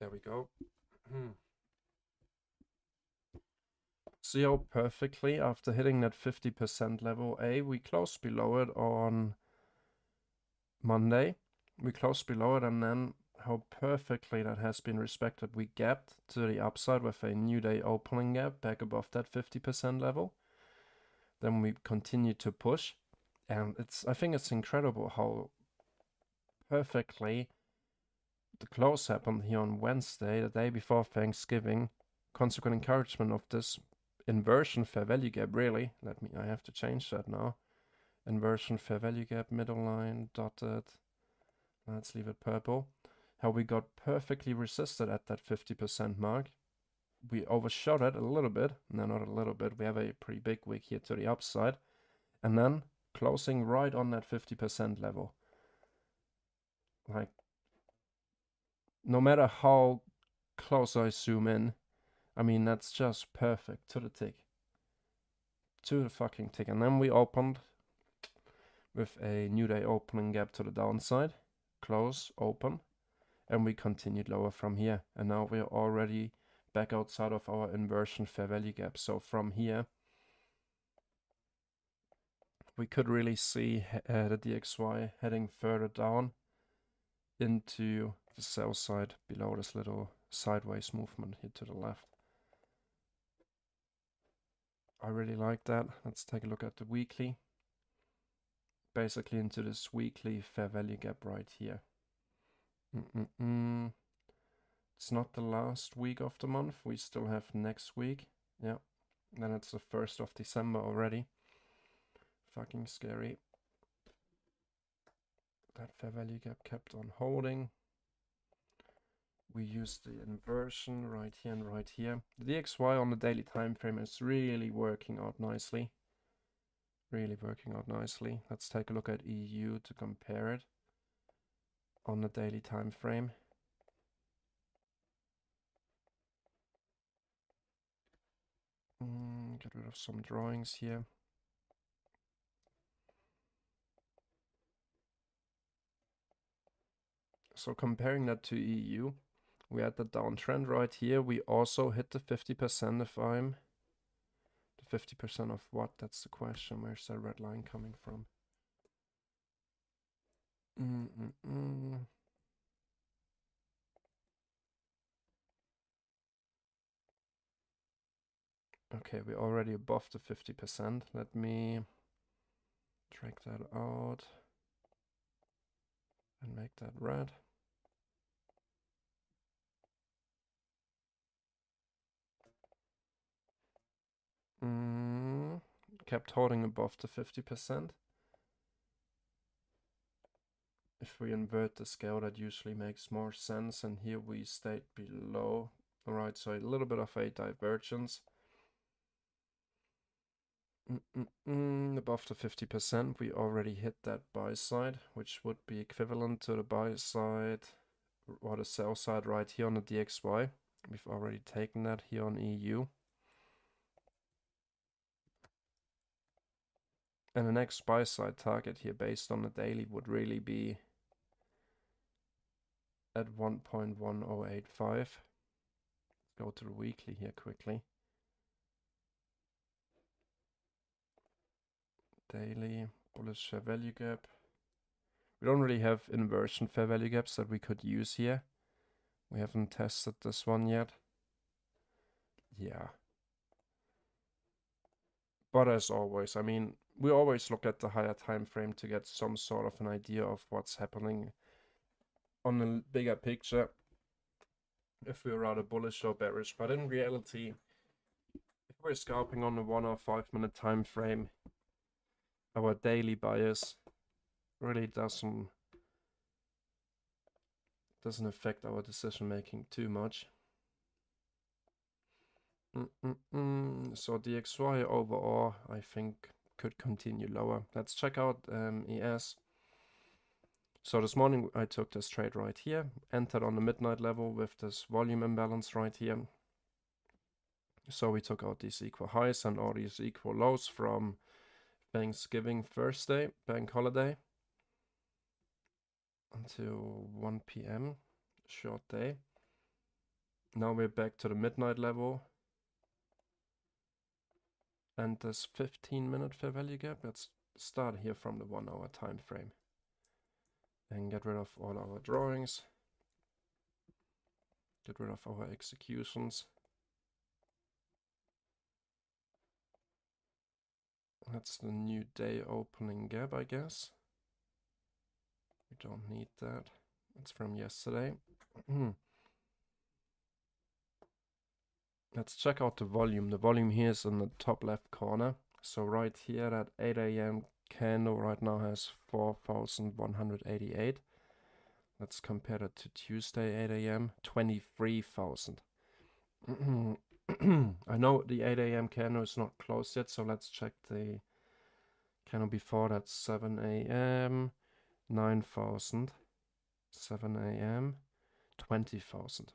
There we go. See how perfectly after hitting that 50% level A, we closed below it on Monday. We closed below it, and then how perfectly that has been respected. We gapped to the upside with a new day opening gap back above that 50% level. Then we continued to push, and I think it's incredible how perfectly the close happened here on Wednesday, the day before Thanksgiving. Consequent encouragement of this inversion fair value gap, really. I have to change that now. Inversion fair value gap, middle line, dotted. Let's leave it purple. How we got perfectly resisted at that 50% mark. We overshot it a little bit. No, not a little bit. We have a pretty big wick here to the upside. And then closing right on that 50% level. Like, no matter how close I zoom in, I mean, that's just perfect to the tick. To the fucking tick. And then we opened with a new day opening gap to the downside. Close, open. And we continued lower from here. And now we're already back outside of our inversion fair value gap. So from here, we could really see the DXY heading further down into the sell side below this little sideways movement here to the left. I really like that. Let's take a look at the weekly. Basically into this weekly fair value gap right here. It's not the last week of the month. We still have next week. Yeah. Then it's the 1st of December already. Fucking scary. That fair value gap kept on holding. We used the inversion right here and right here. The DXY on the daily time frame is really working out nicely. Really working out nicely. Let's take a look at EU to compare it on the daily time frame. Get rid of some drawings here. So comparing that to EU, we had the downtrend right here. We also hit the 50% if I'm... The 50% of what? That's the question. Where's that red line coming from? Okay, we're already above the 50%. Let me drag that out and make that red. Kept holding above the 50%. If we invert the scale, that usually makes more sense. And here we stayed below. All right, so a little bit of a divergence. Above the 50%, we already hit that buy side, which would be equivalent to the buy side or the sell side right here on the DXY. We've already taken that here on EU. And the next buy side target here based on the daily would really be at 1.1085. Go to the weekly here quickly. Daily, bullish fair value gap. We don't really have inversion fair value gaps that we could use here. We haven't tested this one yet. Yeah. But as always, I mean, we always look at the higher time frame to get some sort of an idea of what's happening on the bigger picture, if we're rather bullish or bearish. But in reality, if we're scalping on the 1 or 5 minute time frame, our daily bias really doesn't affect our decision making too much. So DXY overall, I think, could continue lower. Let's check out ES. So this morning I took this trade right here, entered on the midnight level with this volume imbalance right here. So we took out these equal highs and all these equal lows from Thanksgiving Thursday, bank holiday, until 1 p.m., short day. Now we're back to the midnight level. And this 15-minute fair value gap, let's start here from the 1 hour time frame. And get rid of all our drawings. Get rid of our executions. That's the new day opening gap, I guess. We don't need that. It's from yesterday. Let's check out the volume. The volume here is in the top left corner. So right here, that 8 a.m. candle right now has 4,188. Let's compare that to Tuesday 8 a.m. 23,000. I know the 8 a.m. candle is not closed yet, so let's check the candle before that. 7 a.m. 9,000. 7 a.m. 20,000.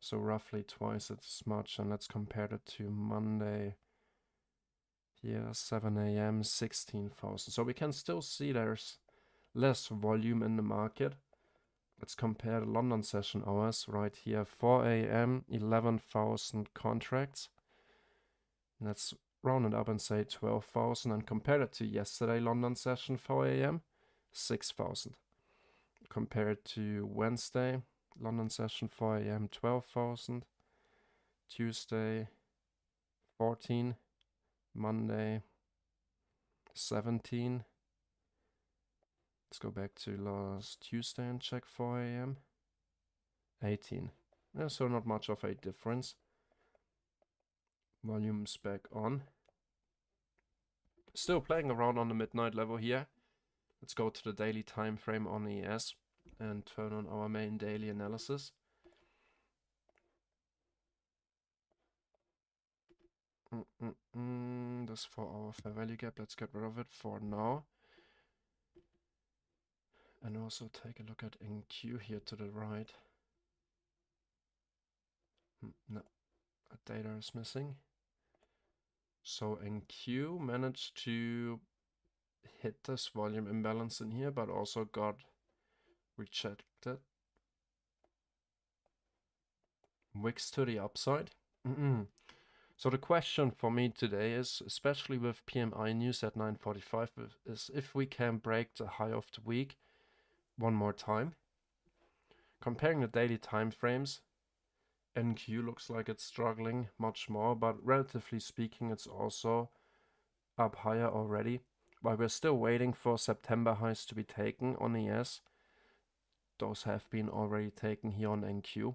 So roughly twice as much. And let's compare that to Monday. Here, 7 a.m. 16,000. So we can still see there's less volume in the market. Let's compare the London session hours right here. 4 a.m. 11,000 contracts. Let's round it up and say 12,000 and compare it to yesterday London session 4 a.m. 6,000. Compare it to Wednesday London session 4 a.m. 12,000. Tuesday 14. Monday 17. Let's go back to last Tuesday and check 4 a.m. 18. Yeah, so not much of a difference. Volume's back on. Still playing around on the midnight level here. Let's go to the daily time frame on ES and turn on our main daily analysis. This 4 hour fair value gap, let's get rid of it for now. And also take a look at NQ here to the right. No, data is missing. So NQ managed to hit this volume imbalance in here, but also got rejected. Wicks to the upside. So the question for me today is, especially with PMI news at 9:45, is if we can break the high of the week one more time. Comparing the daily time frames, NQ looks like it's struggling much more, but relatively speaking, it's also up higher already. While we're still waiting for September highs to be taken on ES, those have been already taken here on NQ.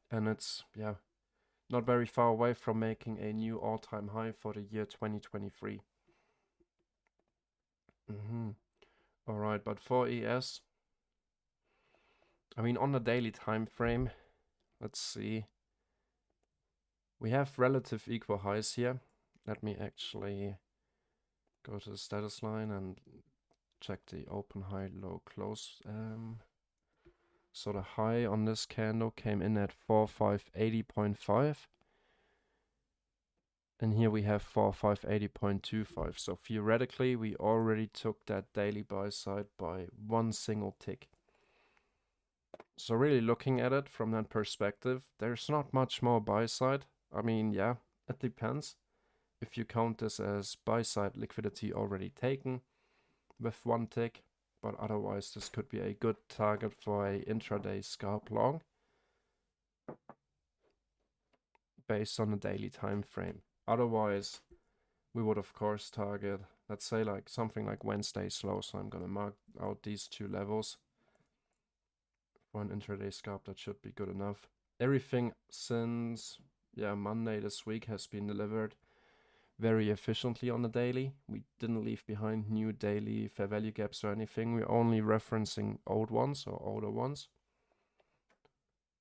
And it's, yeah, not very far away from making a new all-time high for the year 2023. Alright, but for ES, I mean, on the daily time frame, let's see. We have relative equal highs here. Let me actually go to the status line and check the open, high, low, close. So the high on this candle came in at 4580.5. And here we have 4580.25. So theoretically, we already took that daily buy side by one single tick. So really looking at it from that perspective, there's not much more buy side. I mean, yeah, it depends. If you count this as buy side liquidity already taken with one tick, but otherwise this could be a good target for a intraday scalp long based on the daily time frame. Otherwise, we would of course target, let's say like something like Wednesday slow. So I'm gonna mark out these two levels for an intraday scalp. That should be good enough. Everything since Monday this week has been delivered very efficiently on the daily. We didn't leave behind new daily fair value gaps or anything. We're only referencing old ones or older ones.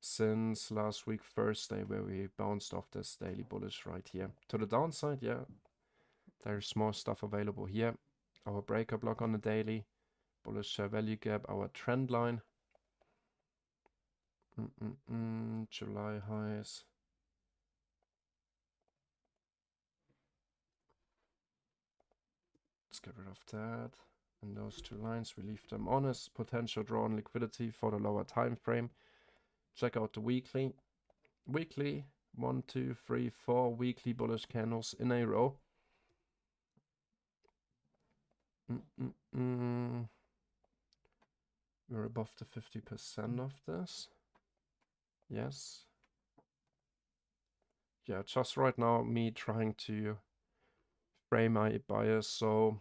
Since last week, Thursday, where we bounced off this daily bullish right here. To the downside, yeah, there's more stuff available here. Our breaker block on the daily, bullish fair value gap, our trend line. July highs. Let's get rid of that. And those two lines, we leave them on as potential draw on liquidity for the lower time frame. Check out the weekly. weekly 1, 2, 3, 4 weekly bullish candles in a row. We're above the 50% of this. Yes. Yeah, just right now, me trying to frame my bias. So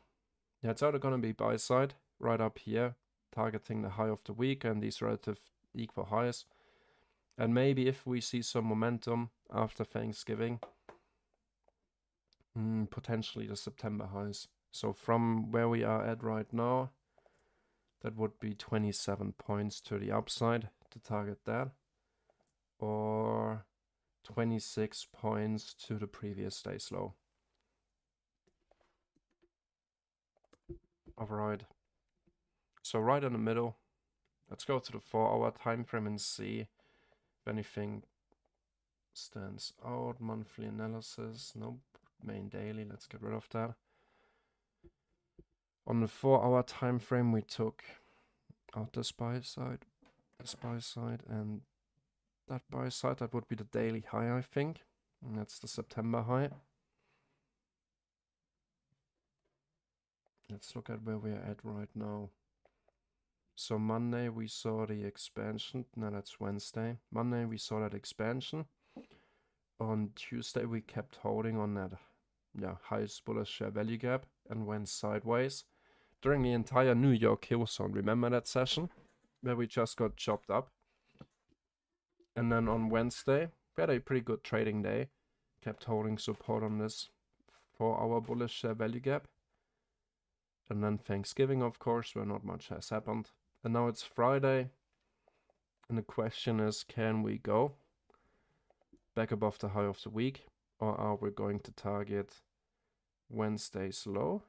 yeah, it's either gonna be buy side right up here, targeting the high of the week and these relative equal highs. And maybe if we see some momentum after Thanksgiving, potentially the September highs. So from where we are at right now, that would be 27 points to the upside to target that, or 26 points to the previous day's low. All right. So right in the middle, let's go to the 4-hour time frame and see if anything stands out. Monthly analysis, nope. Main daily, let's get rid of that. On the 4-hour time frame, we took out this buy side, and that buy side. That would be the daily high, I think. And that's the September high. Let's look at where we're at right now. So Monday we saw the expansion. No, that's Wednesday. Monday we saw that expansion. On Tuesday we kept holding on that highest bullish share value gap and went sideways during the entire New York hill zone. Remember that session where we just got chopped up? And then on Wednesday we had a pretty good trading day. Kept holding support on this 4-hour bullish share value gap. And then Thanksgiving, of course, where not much has happened. And now it's Friday. And the question is, can we go back above the high of the week? Or are we going to target Wednesday's low?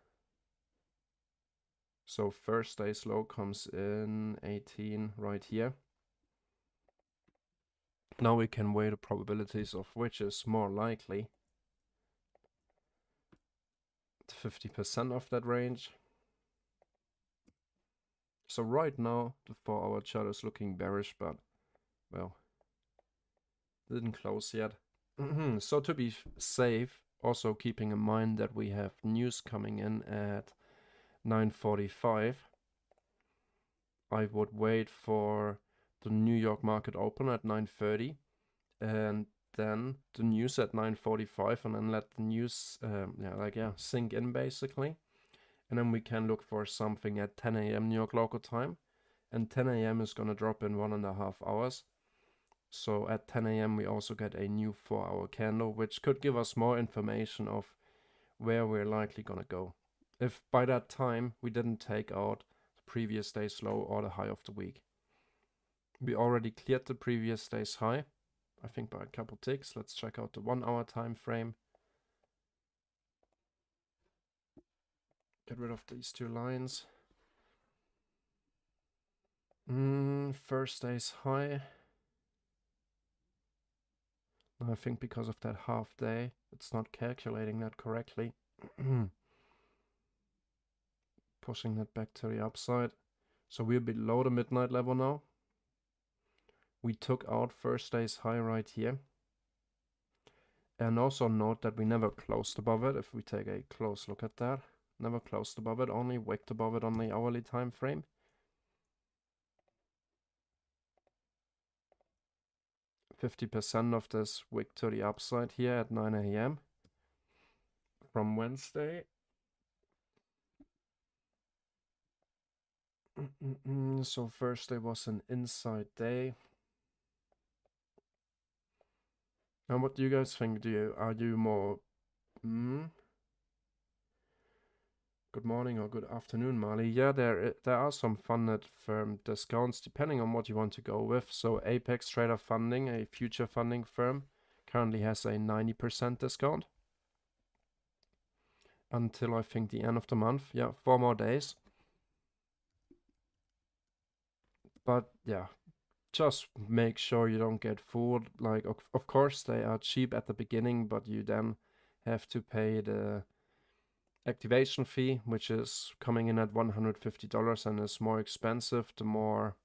So Thursday's low comes in 18 right here. Now we can weigh the probabilities of which is more likely. 50% of that range. So right now, the 4-hour chart is looking bearish, but, well, didn't close yet. So to be safe, also keeping in mind that we have news coming in at 9:45, I would wait for the New York market open at 9:30, and then the news at 9:45, and then let the news, sink in basically. And then we can look for something at 10 a.m. New York local time. And 10 a.m. is going to drop in 1.5 hours. So at 10 a.m. we also get a new 4-hour candle, which could give us more information of where we're likely going to go. If by that time we didn't take out the previous day's low or the high of the week. We already cleared the previous day's high, I think by a couple ticks. Let's check out the 1-hour time frame. Get rid of these two lines. First day's high. I think because of that half day, it's not calculating that correctly. Pushing that back to the upside. So we're below the midnight level now. We took out first day's high right here. And also note that we never closed above it. If we take a close look at that, never closed above it, only wicked above it on the hourly time frame. %50 of this wick to the upside here at 9 a.m. from Wednesday. So Thursday was an inside day. And what do you guys think? Are you more good morning or good afternoon, Marley? Yeah, there are some funded firm discounts depending on what you want to go with. So Apex Trader Funding, a future funding firm, currently has a 90% discount until I think the end of the month. Yeah, 4 more days. But yeah, just make sure you don't get fooled. Like, of course, they are cheap at the beginning, but you then have to pay the activation fee, which is coming in at $150 and is more expensive the more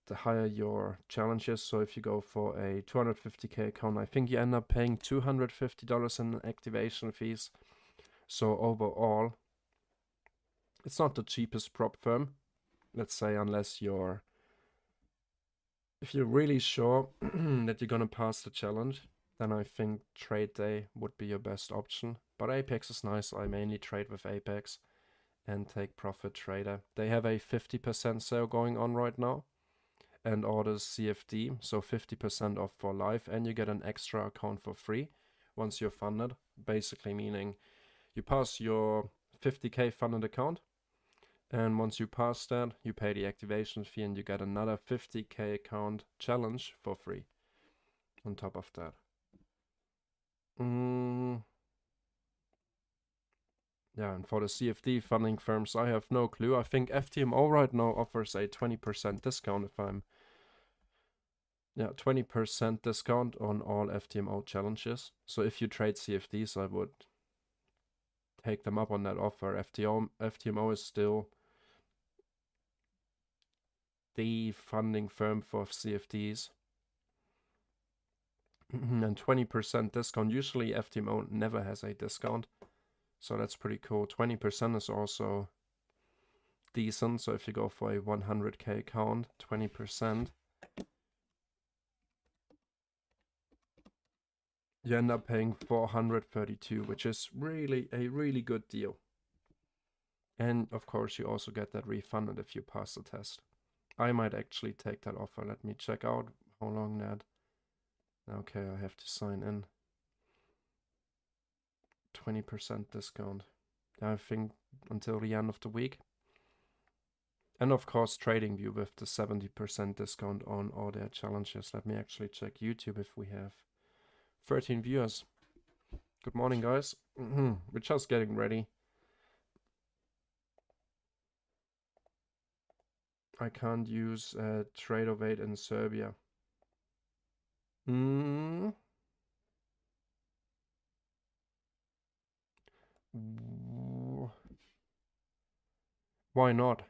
the higher your challenge is. So if you go for a 250k account, I think you end up paying $250 in activation fees. So overall, it's not the cheapest prop firm, let's say, unless if you're really sure that you're gonna pass the challenge, then I think trade day would be your best option. But Apex is nice. I mainly trade with Apex and take Profit Trader. They have a 50% sale going on right now, and orders CFD, so 50% off for life, and you get an extra account for free once you're funded. Basically meaning you pass your 50k funded account, and once you pass that, you pay the activation fee and you get another 50k account challenge for free on top of that. Yeah, and for the CFD funding firms, I have no clue. I think FTMO right now offers a 20% discount if I'm... Yeah, 20% discount on all FTMO challenges. So if you trade CFDs, I would take them up on that offer. FTMO is still the funding firm for CFDs. And 20% discount. Usually FTMO never has a discount. So that's pretty cool. 20% is also decent. So if you go for a 100k account, 20%, you end up paying 432, which is really a really good deal. And of course, you also get that refunded if you pass the test. I might actually take that offer. Let me check out how long that. Okay, I have to sign in. 20% discount. I think until the end of the week. And of course, TradingView with the 70% discount on all their challenges. Let me actually check YouTube if we have 13 viewers. Good morning, guys. We're just getting ready. I can't use Tradeovate in Serbia. Why not?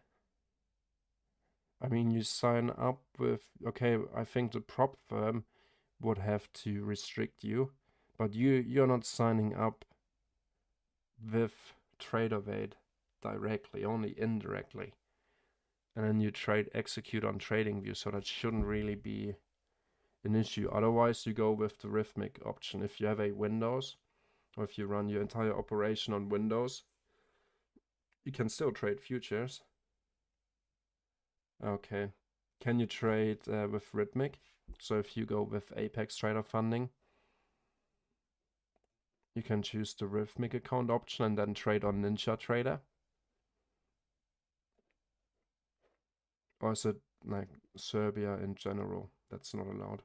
I mean, you sign up with... Okay, I think the prop firm would have to restrict you, but you're not signing up with Tradeovate directly, only indirectly. And then you execute on TradingView, so that shouldn't really be an issue. Otherwise, you go with the Rhythmic option. If you have a Windows, or if you run your entire operation on Windows, you can still trade futures. Okay. Can you trade with Rhythmic? So if you go with Apex Trader funding, you can choose the Rhythmic account option and then trade on Ninja Trader. Or is it like Serbia in general? That's not allowed.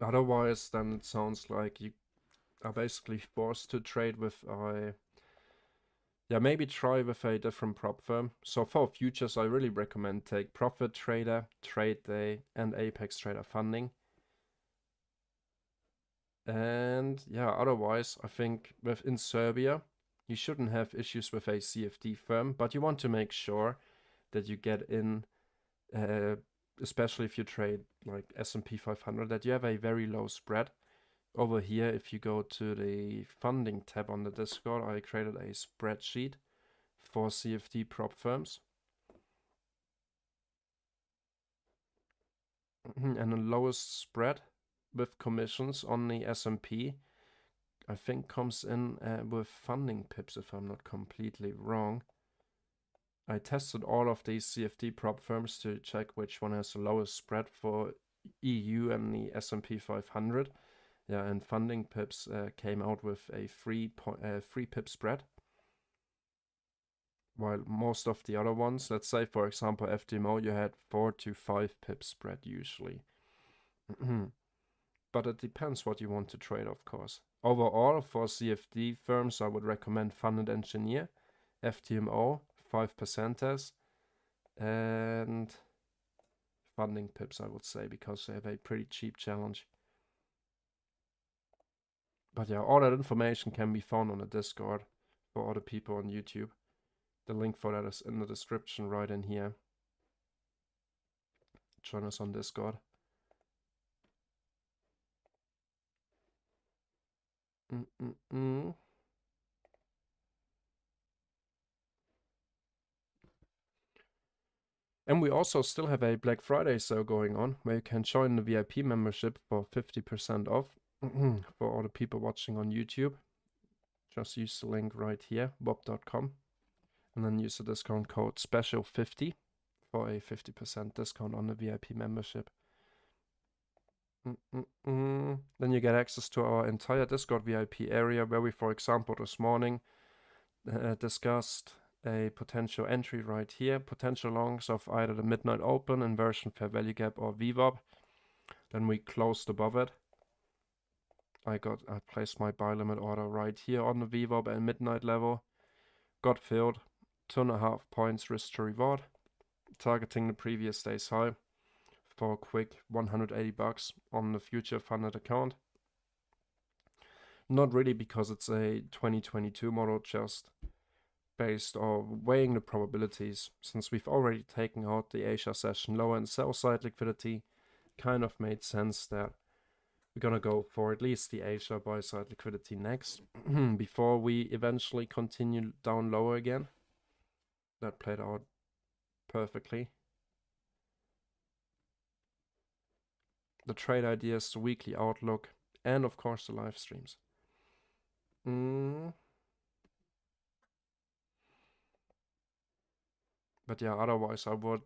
Otherwise, then it sounds like you are basically forced to trade with yeah, maybe try with a different prop firm. So for futures, I really recommend take Profit Trader, Trade Day, and Apex Trader funding. And yeah, otherwise, I think within Serbia, you shouldn't have issues with a CFD firm, but you want to make sure that you get in, especially if you trade like S&P 500, that you have a very low spread. Over here, if you go to the funding tab on the Discord, I created a spreadsheet for CFD prop firms. And the lowest spread with commissions on the S&P, I think comes in with funding pips, if I'm not completely wrong. I tested all of these CFD prop firms to check which one has the lowest spread for EU and the S&P 500. Yeah, and funding pips came out with a 3 pip spread. While most of the other ones, let's say for example FTMO, you had 4 to 5 pip spread usually. But it depends what you want to trade, of course. Overall, for CFD firms, I would recommend Funded Engineer, FTMO, 5%ers, and funding pips, I would say, because they have a pretty cheap challenge. But yeah, all that information can be found on the Discord for other people on YouTube. The link for that is in the description right in here. Join us on Discord. And we also still have a Black Friday sale going on where you can join the VIP membership for 50% off for all the people watching on YouTube. Just use the link right here, bob.com, and then use the discount code SPECIAL50 for a 50% discount on the VIP membership. Then you get access to our entire Discord VIP area where we, for example, this morning discussed a potential entry right here, potential longs of either the Midnight Open, inversion, fair value gap, or VWAP. Then we closed above it. I placed my buy limit order right here on the VWAP and midnight level. Got filled, 2.5 points risk to reward, targeting the previous day's high for a quick $180 on the future funded account. Not really because it's a 2022 model, just based on weighing the probabilities. Since we've already taken out the Asia session lower and sell side liquidity, kind of made sense that we're gonna go for at least the Asia buy side liquidity next before we eventually continue down lower again. That played out perfectly. The trade ideas, the weekly outlook, and of course the live streams. But yeah, otherwise I would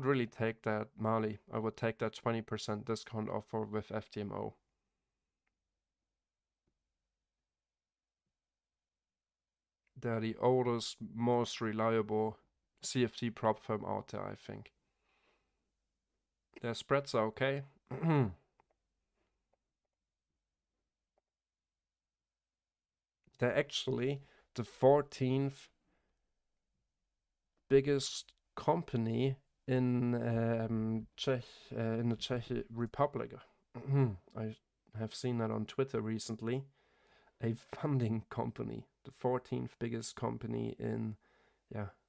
really take that Mali. I would take that 20% discount offer with FTMO. They're the oldest, most reliable CFD prop firm out there, I think. Their spreads are okay. They're actually the 14th biggest company in the Czech Republic. I have seen that on Twitter recently. A funding company, the 14th biggest company in,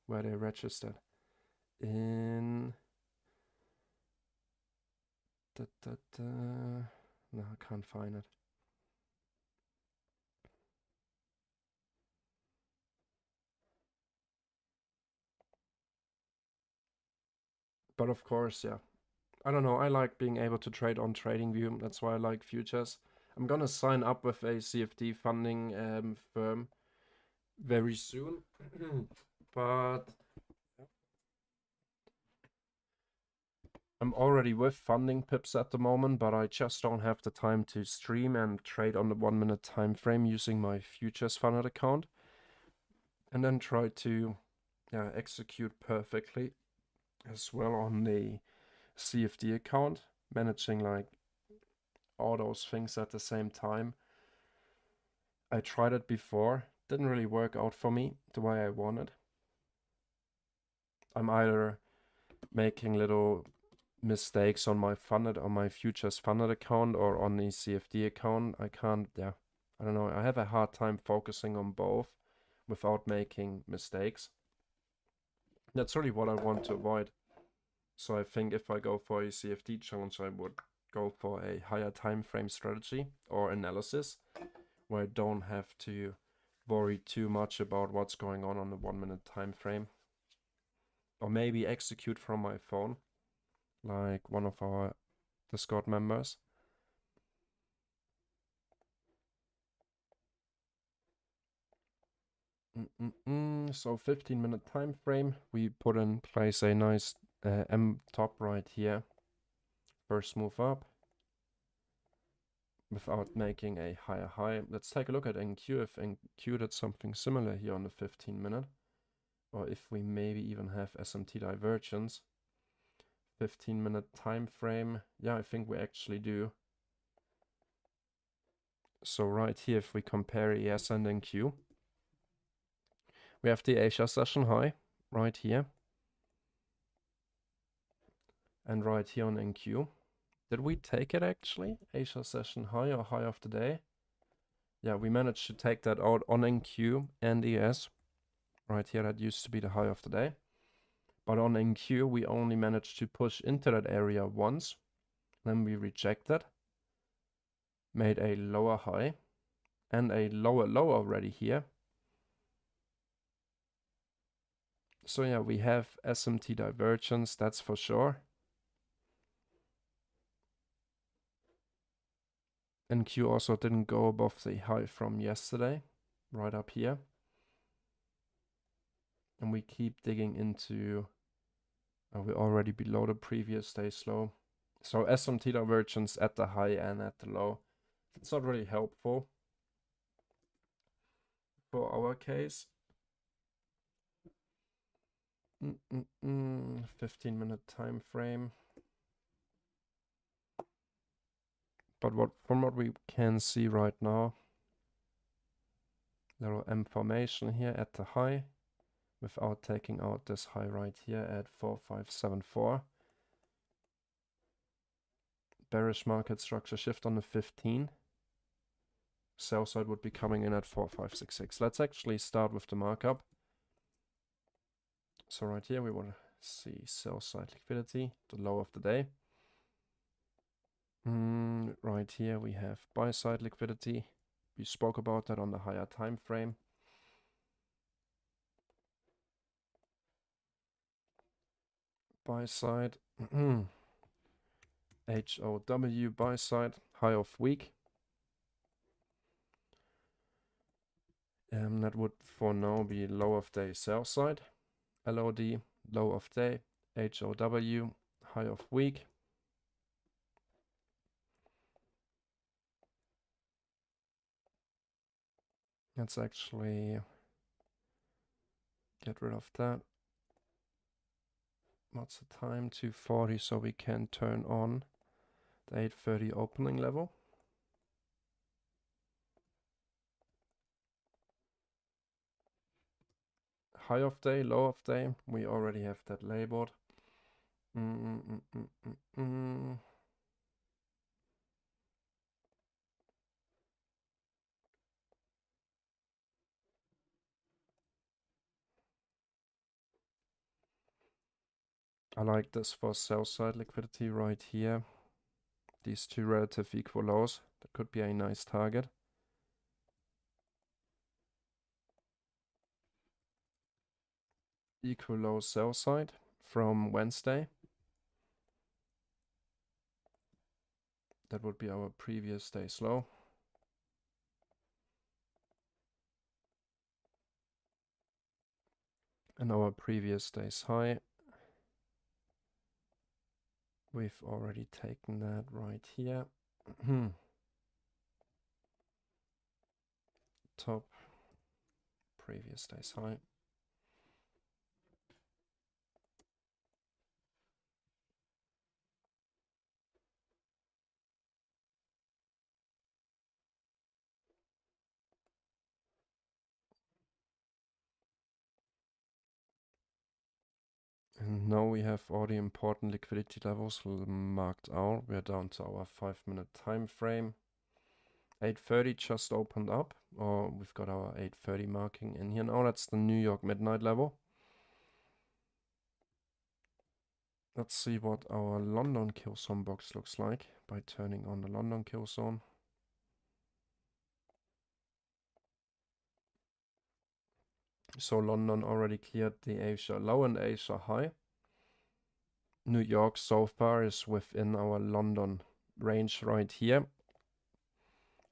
where they're registered. In no, I can't find it. But of course, yeah. I don't know, I like being able to trade on TradingView. That's why I like futures. I'm gonna sign up with a CFD funding firm very soon. But I'm already with funding pips at the moment, but I just don't have the time to stream and trade on the 1 minute time frame using my futures funded account. And then try to execute perfectly as well on the CFD account, managing like all those things at the same time. I tried it before, didn't really work out for me the way I wanted. I'm either making little mistakes on my futures funded account or on the CFD account. I don't know, I have a hard time focusing on both without making mistakes. That's really what I want to avoid. So I think if I go for a CFD challenge, I would go for a higher time frame strategy or analysis where I don't have to worry too much about what's going on the 1 minute time frame. Or maybe execute from my phone, like one of our Discord members. So 15-minute time frame. We put in place a nice M top right here. First move up without making a higher high. Let's take a look at NQ if NQ did something similar here on the 15-minute. Or if we maybe even have SMT divergence. 15-minute time frame. Yeah, I think we actually do. So right here, if we compare ES and NQ, we have the Asia session high right here. And right here on NQ. Did we take it actually? Asia session high or high of the day? Yeah, we managed to take that out on NQ and ES. Right here, that used to be the high of the day. But on NQ, we only managed to push into that area once. Then we rejected, made a lower high and a lower low already here. So yeah, we have SMT divergence, that's for sure. NQ also didn't go above the high from yesterday, right up here. And we keep digging into, we're already below the previous day's low. So SMT divergence at the high and at the low. It's not really helpful for our case. 15-minute time frame. But from what we can see right now, little M formation here at the high without taking out this high right here at 4574. Bearish market structure shift on the 15. Sell side would be coming in at 4566. Let's actually start with the markup. So right here we want to see sell side liquidity, the low of the day. Right here we have buy side liquidity. We spoke about that on the higher time frame. Buy side, HOW buy side, high of week. That would for now be low of day sell side. LOD, low of day, HOW, high of week. Let's actually get rid of that. What's the time? 2:40, so we can turn on the 8:30 opening level. High of day, low of day. We already have that labeled. I like this for sell side liquidity right here. These two relative equal lows. That could be a nice target. Equal low sell side from Wednesday. That would be our previous day's low. And our previous day's high. We've already taken that right here. Top, previous day's high. And now we have all the important liquidity levels marked out. We're down to our 5-minute time frame. 8:30 just opened up, or we've got our 8:30 marking in here now. That's the New York midnight level. Let's see what our London kill zone box looks like by turning on the London kill zone. So London already cleared the Asia low and Asia high. New York so far is within our London range right here.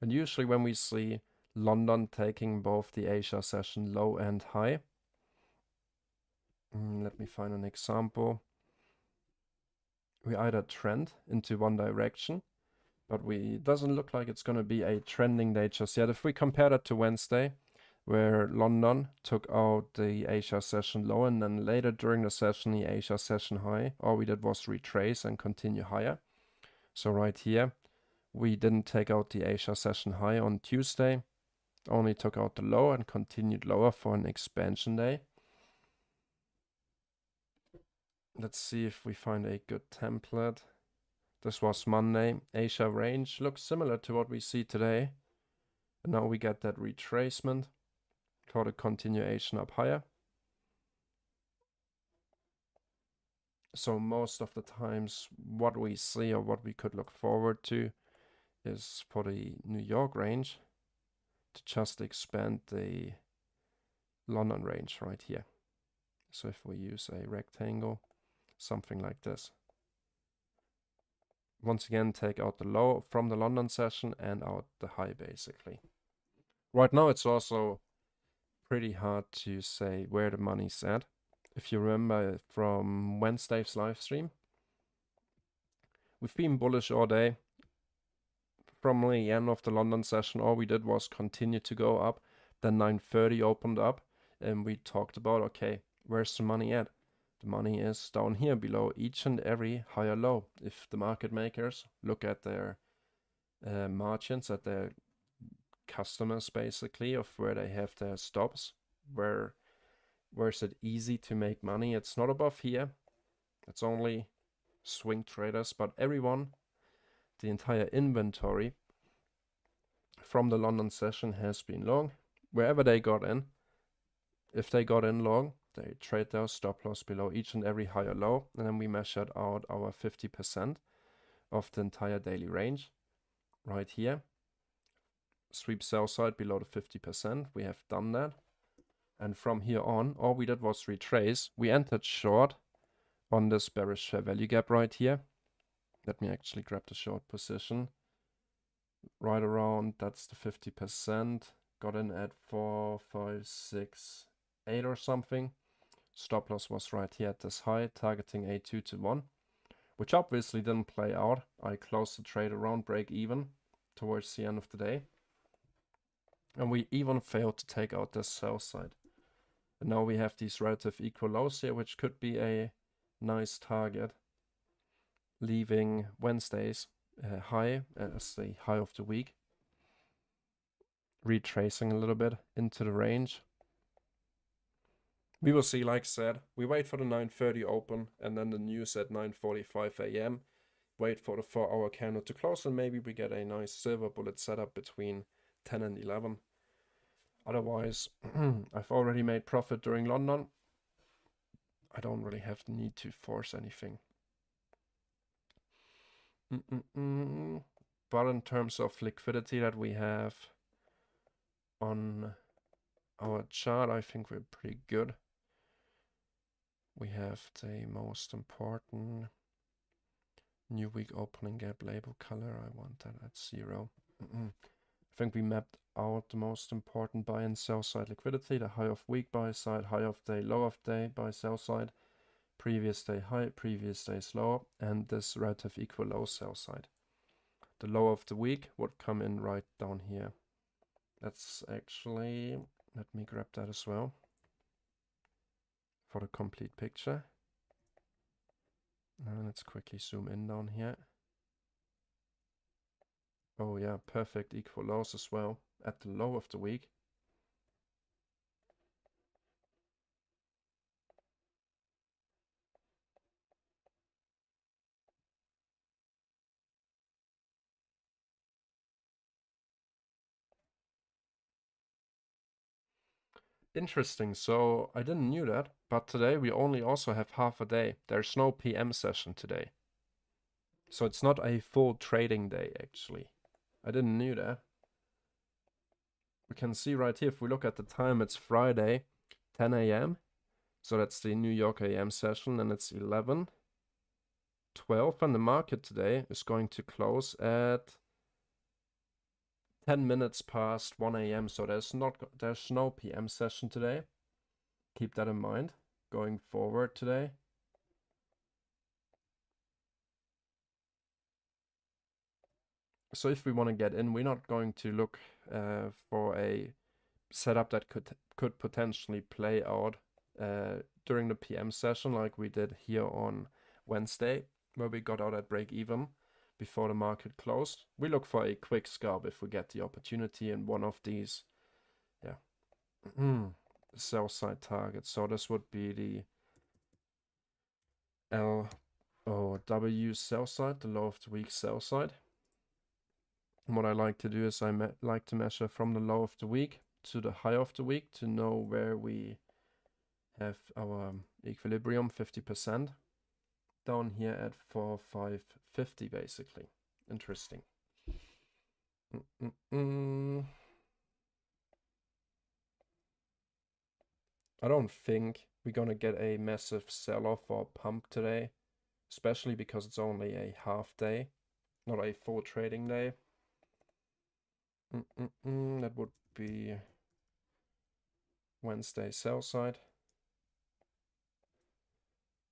And usually when we see London taking both the Asia session low and high, let me find an example. We either trend into one direction, but it doesn't look like it's going to be a trending day just yet. If we compare that to Wednesday, where London took out the Asia session low and then later during the session the Asia session high, all we did was retrace and continue higher. So right here, we didn't take out the Asia session high on Tuesday, only took out the low and continued lower for an expansion day. Let's see if we find a good template. This was Monday. Asia range looks similar to what we see today. And now we get that retracement for the continuation up higher. So most of the times what we see or what we could look forward to is for the New York range to just expand the London range right here. So if we use a rectangle, something like this. Once again, take out the low from the London session and out the high basically. Right now it's also pretty hard to say where the money's at. If you remember from Wednesday's live stream, we've been bullish all day. From the end of the London session, all we did was continue to go up. Then 9:30 opened up and we talked about, okay, where's the money at? The money is down here below each and every higher low. If the market makers look at their margins, at their customers basically, of where they have their stops, where's it easy to make money? It's not above here. It's only swing traders, but everyone, the entire inventory from the London session has been long. Wherever they got in, if they got in long, they trade their stop loss below each and every higher low, and then we measured out our 50% of the entire daily range right here. Sweep sell side below the 50%. We have done that. And from here on, all we did was retrace. We entered short on this bearish fair value gap right here. Let me actually grab the short position. Right around, that's the 50%. Got in at 4, 5, 6, 8 or something. Stop loss was right here at this high, targeting a 2 to 1, which obviously didn't play out. I closed the trade around break even towards the end of the day. And we even failed to take out this sell side. And now we have these relative equal lows here, which could be a nice target, leaving Wednesday's high as the high of the week. Retracing a little bit into the range. We will see, like I said, we wait for the 9:30 open and then the news at 9:45 a.m. Wait for the 4-hour candle to close and maybe we get a nice SilverBullet setup between 10 and 11. Otherwise, I've already made profit during London. I don't really have the need to force anything. But in terms of liquidity that we have on our chart, I think we're pretty good. We have the most important new week opening gap label color. I want that at 0. I think we mapped out the most important buy and sell side liquidity, the high of week buy side, high of day, low of day buy sell side, previous day high, previous day's low, and this relative equal low sell side. The low of the week would come in right down here. That's actually, let me grab that as well for the complete picture. Now let's quickly zoom in down here. Oh yeah, perfect equal lows as well at the low of the week. Interesting, so I didn't knew that, but today we only also have half a day. There's no PM session today. So it's not a full trading day actually. I didn't knew that. We can see right here, if we look at the time, it's Friday, 10 a.m. So that's the New York AM session, and it's 11:12, and the market today is going to close at 10 minutes past 1 a.m. So there's no PM session today. Keep that in mind going forward today. So if we want to get in, we're not going to look for a setup that could potentially play out during the PM session like we did here on Wednesday, where we got out at break even before the market closed. We look for a quick scalp if we get the opportunity in one of these sell side targets. So this would be the LOW sell side, the low of the week sell side. And what I like to do is I like to measure from the low of the week to the high of the week to know where we have our equilibrium 50%. Down here at 4550 basically. Interesting. I don't think we're gonna get a massive sell-off or pump today, especially because it's only a half day, not a full trading day. That would be Wednesday sell side,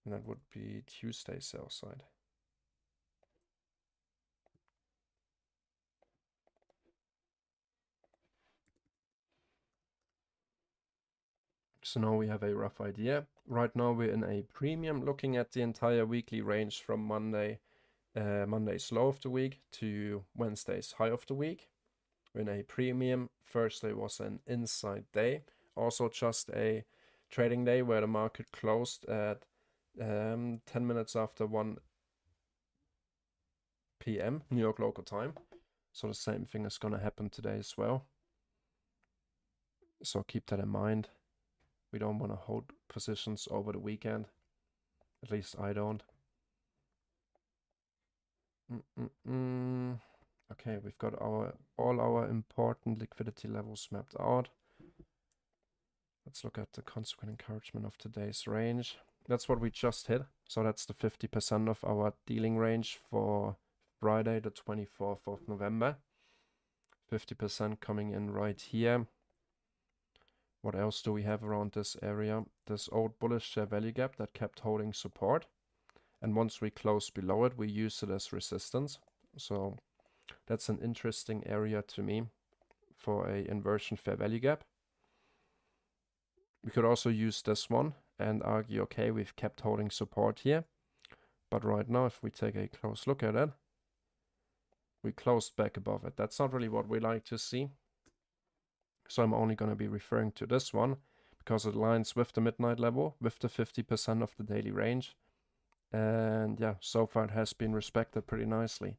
and that would be Tuesday sell side. So now we have a rough idea. Right now we're in a premium, looking at the entire weekly range from Monday's low of the week to Wednesday's high of the week. We're in a premium. Thursday was an inside day, also just a trading day where the market closed at 10 minutes after 1 p.m. New York local time. So the same thing is going to happen today as well. So keep that in mind. We don't want to hold positions over the weekend. At least I don't. Okay, we've got all our important liquidity levels mapped out. Let's look at the consequent encouragement of today's range. That's what we just hit. So that's the 50% of our dealing range for Friday, the 24th of November. 50% coming in right here. What else do we have around this area? This old bullish share value gap that kept holding support. And once we close below it, we use it as resistance. So that's an interesting area to me for a inversion fair value gap. We could also use this one and argue, okay, we've kept holding support here. But right now, if we take a close look at it, we closed back above it. That's not really what we like to see. So I'm only going to be referring to this one because it aligns with the midnight level, with the 50% of the daily range. And yeah, so far it has been respected pretty nicely.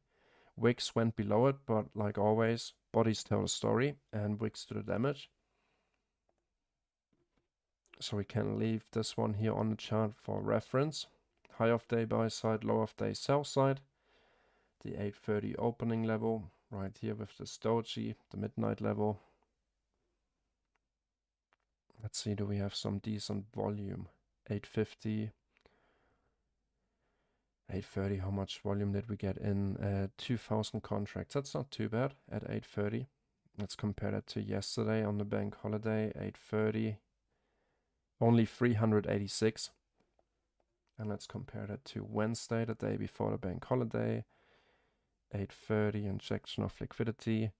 Wicks went below it, but like always, bodies tell the story and wicks do the damage. So we can leave this one here on the chart for reference. High of day buy side, low of day sell side. The 830 opening level right here with this doji, the midnight level. Let's see, do we have some decent volume? 850, 830, how much volume did we get in? 2,000 contracts. That's not too bad at 830. Let's compare that to yesterday on the bank holiday, 830. Only 386. And let's compare that to Wednesday, the day before the bank holiday. 830, injection of liquidity.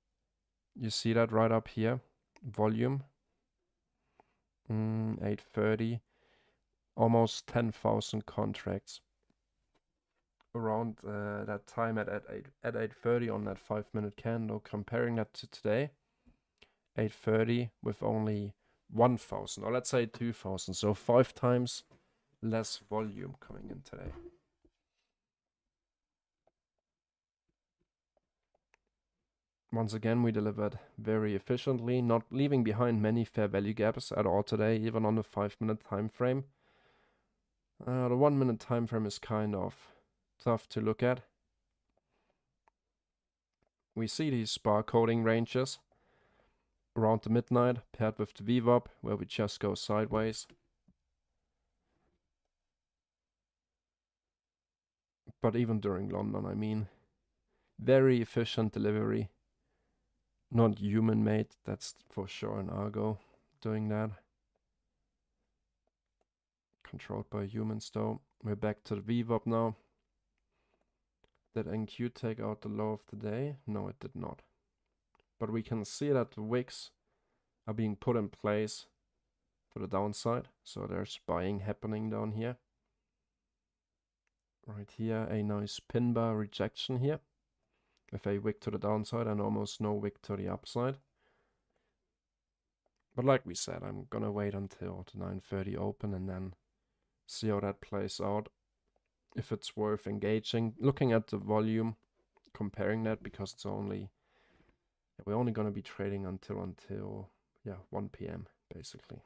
You see that right up here. Volume. 830. Almost 10,000 contracts. Around that time at 8:30 on that 5-minute candle. Comparing that to today. 8:30 with only 1,000, or let's say 2,000. So 5 times less volume coming in today. Once again, we delivered very efficiently, not leaving behind many fair value gaps at all today, even on the 5-minute time frame. The 1-minute time frame is kind of tough to look at. We see these bar coding ranges around the midnight paired with the VWAP where we just go sideways. But even during London, I mean, very efficient delivery. Not human made, that's for sure an Argo doing that. Controlled by humans though. We're back to the VWAP now. Did NQ take out the low of the day? No, it did not. But we can see that the wicks are being put in place for the downside. So there's buying happening down here. Right here, a nice pin bar rejection here. With a wick to the downside and almost no wick to the upside. But like we said, I'm gonna wait until the 9:30 open and then see how that plays out. If it's worth engaging. Looking at the volume, comparing that because it's only We're only going to be trading until yeah, 1 p.m. basically.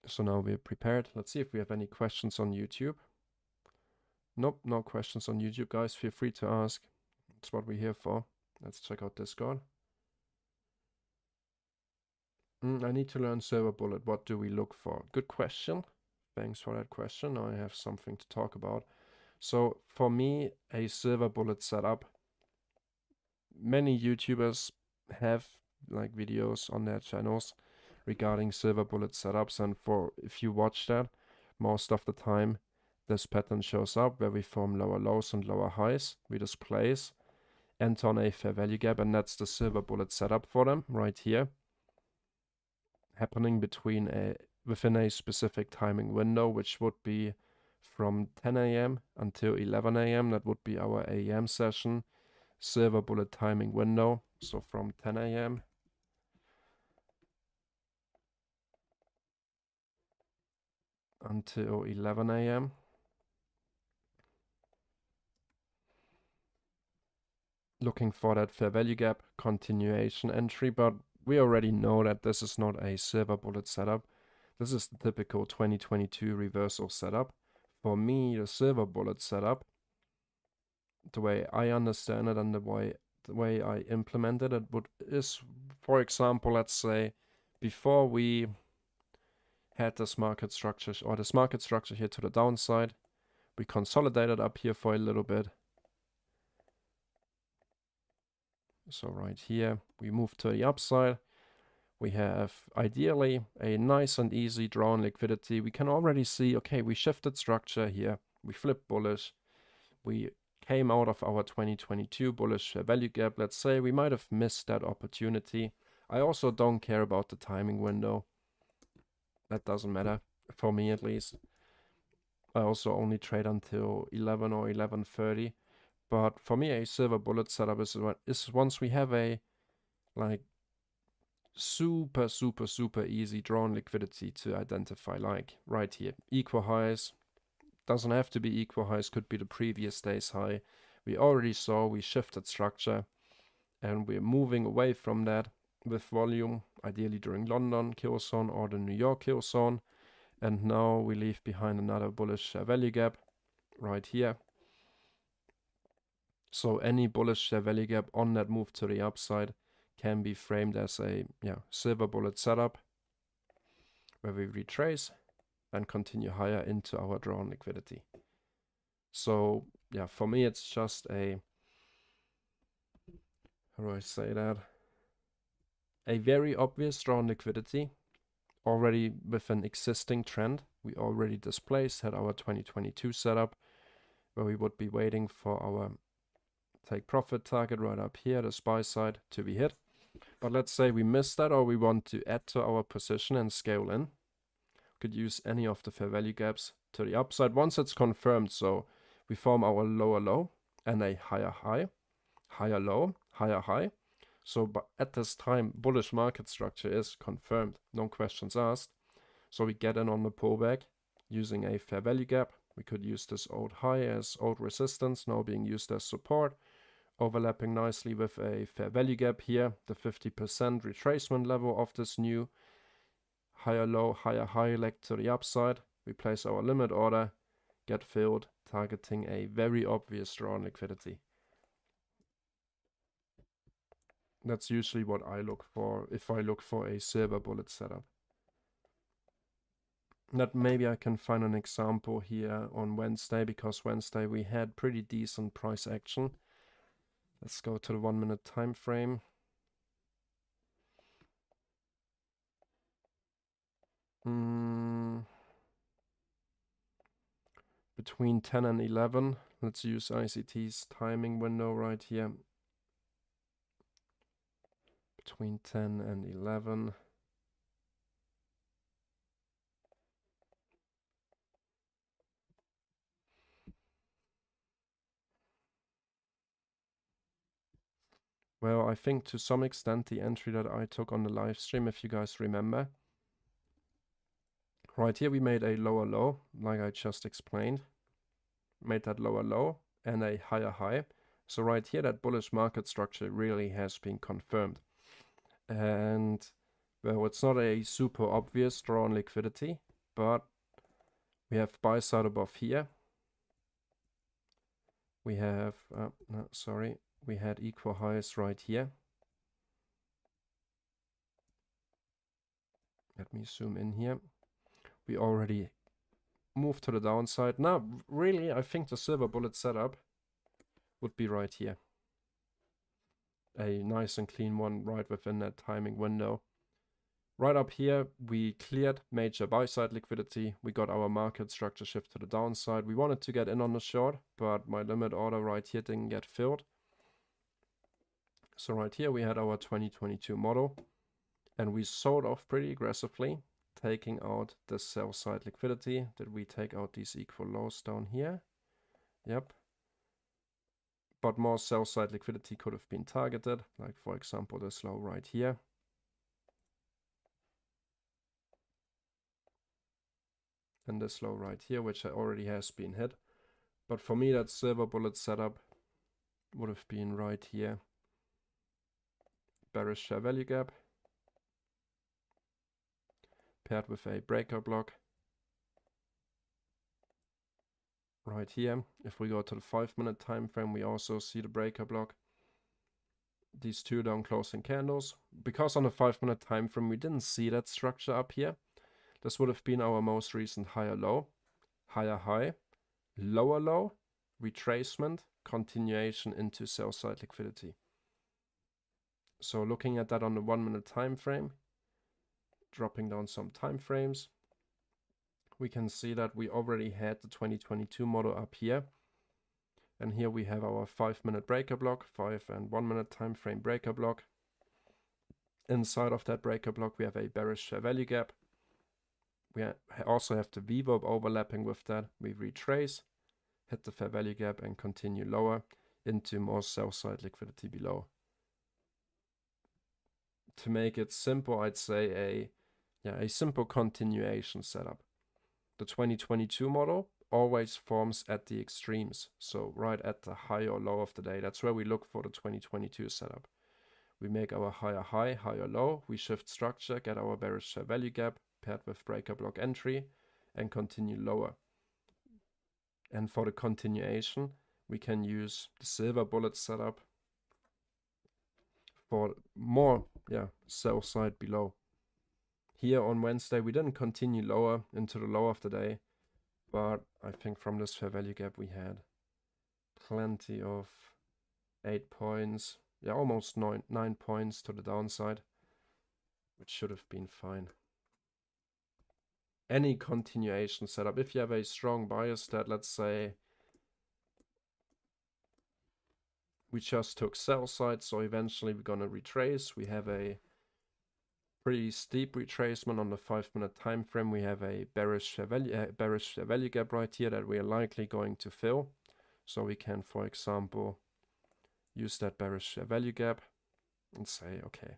So now we're prepared. Let's see if we have any questions on YouTube. Nope, no questions on YouTube, guys. Feel free to ask. That's what we're here for. Let's check out Discord. I need to learn SilverBullet. What do we look for? Good question. Thanks for that question. Now I have something to talk about. So for me, a SilverBullet setup, many YouTubers have like videos on their channels regarding SilverBullet setups, and if you watch that, most of the time this pattern shows up where we form lower lows and lower highs. We displace, enter on a fair value gap, and that's the SilverBullet setup for them right here, happening within a specific timing window, which would be from 10 a.m. until 11 a.m. That would be our AM session. SilverBullet timing window, so from 10 a.m. until 11 a.m. Looking for that fair value gap continuation entry, but we already know that this is not a SilverBullet setup. This is the typical 2022 reversal setup. For me, the SilverBullet setup, the way I understand it and the way I implemented it is, for example, let's say before we had this market structure here to the downside, we consolidated up here for a little bit. So right here, we move to the upside. We have ideally a nice and easy drawn liquidity. We can already see, okay, we shifted structure here. We flipped bullish. We came out of our 2022 bullish value gap. Let's say we might have missed that opportunity. I also don't care about the timing window. That doesn't matter, for me at least. I also only trade until 11 or 11:30. But for me, a SilverBullet setup is once we have a like super easy drawn liquidity to identify, like right here, equal highs. Doesn't have to be equal highs, could be the previous day's high. We already saw we shifted structure and we're moving away from that with volume, ideally during London kill zone or the New York kill zone. And now we leave behind another bullish value gap right here. So any bullish value gap on that move to the upside can be framed as a SilverBullet setup where we retrace and continue higher into our drawn liquidity. So yeah, for me it's just a, how do I say that? A very obvious drawn liquidity already with an existing trend. We already displaced, had our 2022 setup where we would be waiting for our take profit target right up here, the SPY side, to be hit. But let's say we missed that or we want to add to our position and scale in. Could use any of the fair value gaps to the upside once it's confirmed. So we form our lower low and a higher high, higher low, higher high. So but at this time, bullish market structure is confirmed, no questions asked. So we get in on the pullback using a fair value gap. We could use this old high as old resistance, now being used as support, overlapping nicely with a fair value gap here, the 50% retracement level of this new higher low, higher high leg to the upside. We place our limit order, get filled, targeting a very obvious drawn liquidity. That's usually what I look for if I look for a SilverBullet setup. That maybe I can find an example here on Wednesday, because Wednesday we had pretty decent price action. Let's go to the 1 minute time frame. Between 10 and 11. Let's use ICT's timing window right here. Between 10 and 11. Well, I think to some extent the entry that I took on the live stream, if you guys remember. Right here we made a lower low, like I just explained. Made that lower low and a higher high. So right here, that bullish market structure really has been confirmed. And well, it's not a super obvious draw on liquidity, but we have buy side above here. We have, no, sorry, we had equal highs right here. Let me zoom in here. We already moved to the downside. Now, really, I think the SilverBullet setup would be right here. A nice and clean one right within that timing window. Right up here, we cleared major buy side liquidity. We got our market structure shift to the downside. We wanted to get in on the short, but my limit order right here didn't get filled. So right here, we had our 2022 model, and we sold off pretty aggressively, taking out the sell side liquidity. Did we take out these equal lows down here? Yep. But more sell side liquidity could have been targeted, like for example this low right here. And this low right here, which already has been hit. But for me, that SilverBullet setup would have been right here. Bearish fair value gap paired with a breaker block right here. If we go to the 5-minute time frame, we also see the breaker block. These two down closing candles. Because on the 5-minute time frame we didn't see that structure up here, this would have been our most recent higher low, higher high, lower low, retracement, continuation into sell side liquidity. So looking at that on the 1-minute time frame, dropping down some time frames, we can see that we already had the 2022 model up here. And here we have our 5-minute breaker block, 5 and 1-minute time frame breaker block. Inside of that breaker block, we have a bearish fair value gap. We also have the VWAP overlapping with that. We retrace, hit the fair value gap, and continue lower into more sell side liquidity below. To make it simple, I'd say a simple continuation setup. The 2022 model always forms at the extremes, so right at the high or low of the day. That's where we look for the 2022 setup. We make our higher high, higher low, we shift structure, get our bearish fair value gap paired with breaker block entry, and continue lower. And for the continuation, we can use the SilverBullet setup for more sell side below. Here on Wednesday, we didn't continue lower into the low of the day, but I think from this fair value gap, we had plenty of 8 points, almost 9 points to the downside, which should have been fine. Any continuation setup, if you have a strong bias that, let's say, we just took sell side, so eventually we're gonna retrace. We have a pretty steep retracement on the 5-minute time frame. We have a bearish fair value gap right here that we are likely going to fill. So we can, for example, use that bearish fair value gap and say, okay,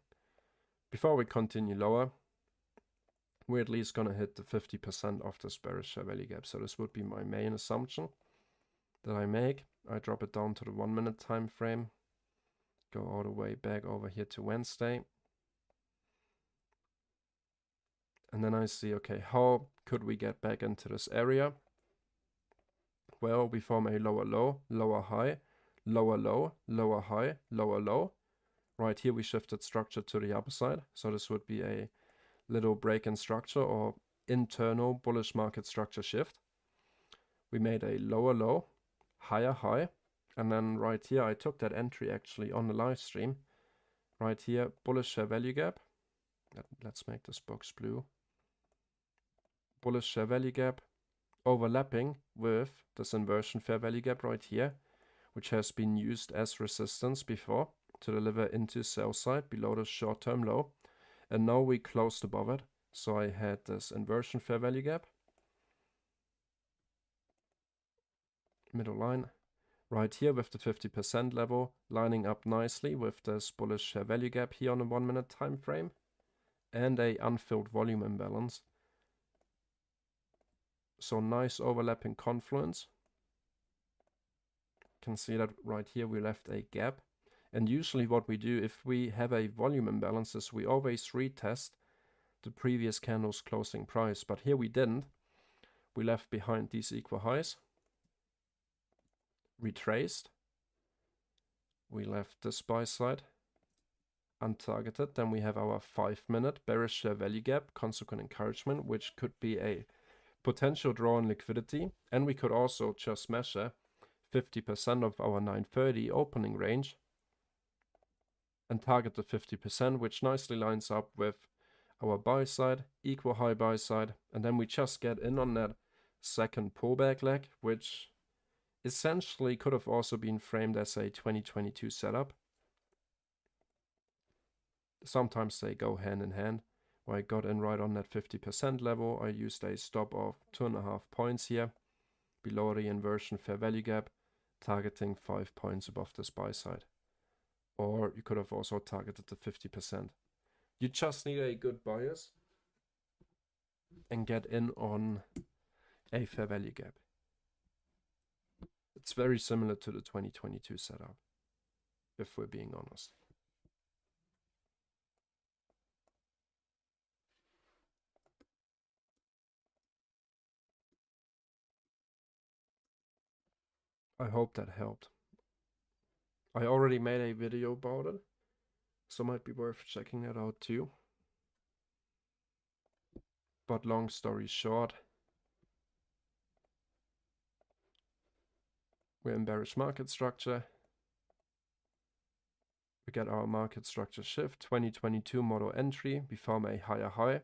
before we continue lower, we're at least gonna hit the 50% of this bearish fair value gap. So this would be my main assumption that I make. I drop it down to the 1-minute time frame, go all the way back over here to Wednesday. And then I see, okay, how could we get back into this area? Well, we form a lower low, lower high, lower low, lower high, lower low. Right here we shifted structure to the upper side. So this would be a little break in structure or internal bullish market structure shift. We made a lower low, higher high, and then right here I took that entry actually on the live stream. Right here, bullish fair value gap. Let's make this box blue. Bullish fair value gap overlapping with this inversion fair value gap right here, which has been used as resistance before to deliver into sell side below the short-term low. And now we closed above it. So I had this inversion fair value gap. Middle line right here with the 50% level lining up nicely with this bullish fair value gap here on a 1-minute time frame and a unfilled volume imbalance. So nice overlapping confluence. can see that right here we left a gap. And usually what we do if we have a volume imbalance is we always retest the previous candle's closing price. But here we didn't. We left behind these equal highs, retraced. We left this buy side untargeted. Then we have our 5-minute bearish fair value gap, consequent encouragement, which could be a potential draw on liquidity. And we could also just measure 50% of our 930 opening range and target the 50%, which nicely lines up with our buy side, equal high buy side. And then we just get in on that second pullback leg, which essentially could have also been framed as a 2022 setup. Sometimes they go hand in hand. I got in right on that 50% level. I used a stop of 2.5 points here below the inversion fair value gap, targeting 5 points above this buy side. Or you could have also targeted the 50%. You just need a good bias and get in on a fair value gap. It's very similar to the 2022 setup, if we're being honest. I hope that helped. I already made a video about it, so it might be worth checking that out too. But long story short, we're in bearish market structure. We get our market structure shift, 2022 model entry. We form a higher high,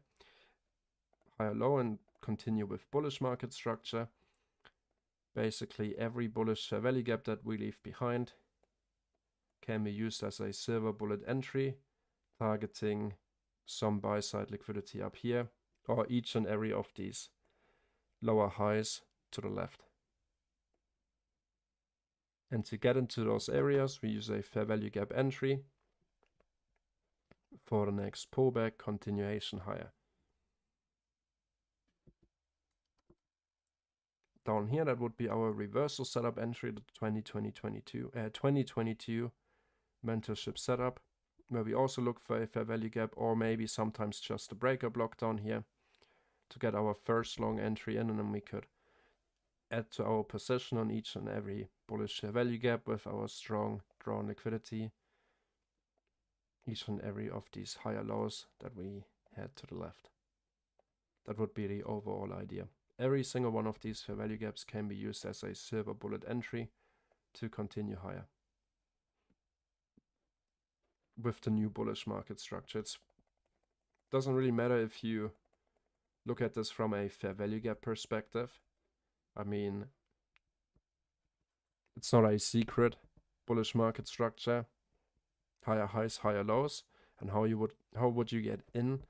higher low, and continue with bullish market structure. Basically, every bullish fair value gap that we leave behind can be used as a SilverBullet entry, targeting some buy side liquidity up here, or each and every of these lower highs to the left. And to get into those areas, we use a fair value gap entry for the next pullback, continuation higher. Down here, that would be our reversal setup entry, the 2022 mentorship setup, where we also look for a fair value gap, or maybe sometimes just a breaker block down here to get our first long entry in, and then we could add to our position on each and every bullish fair value gap with our strong drawn liquidity, each and every of these higher lows that we had to the left. That would be the overall idea. Every single one of these fair value gaps can be used as a SilverBullet entry to continue higher. With the new bullish market structure, it doesn't really matter if you look at this from a fair value gap perspective. I mean, it's not a secret bullish market structure, higher highs, higher lows. And how would you get in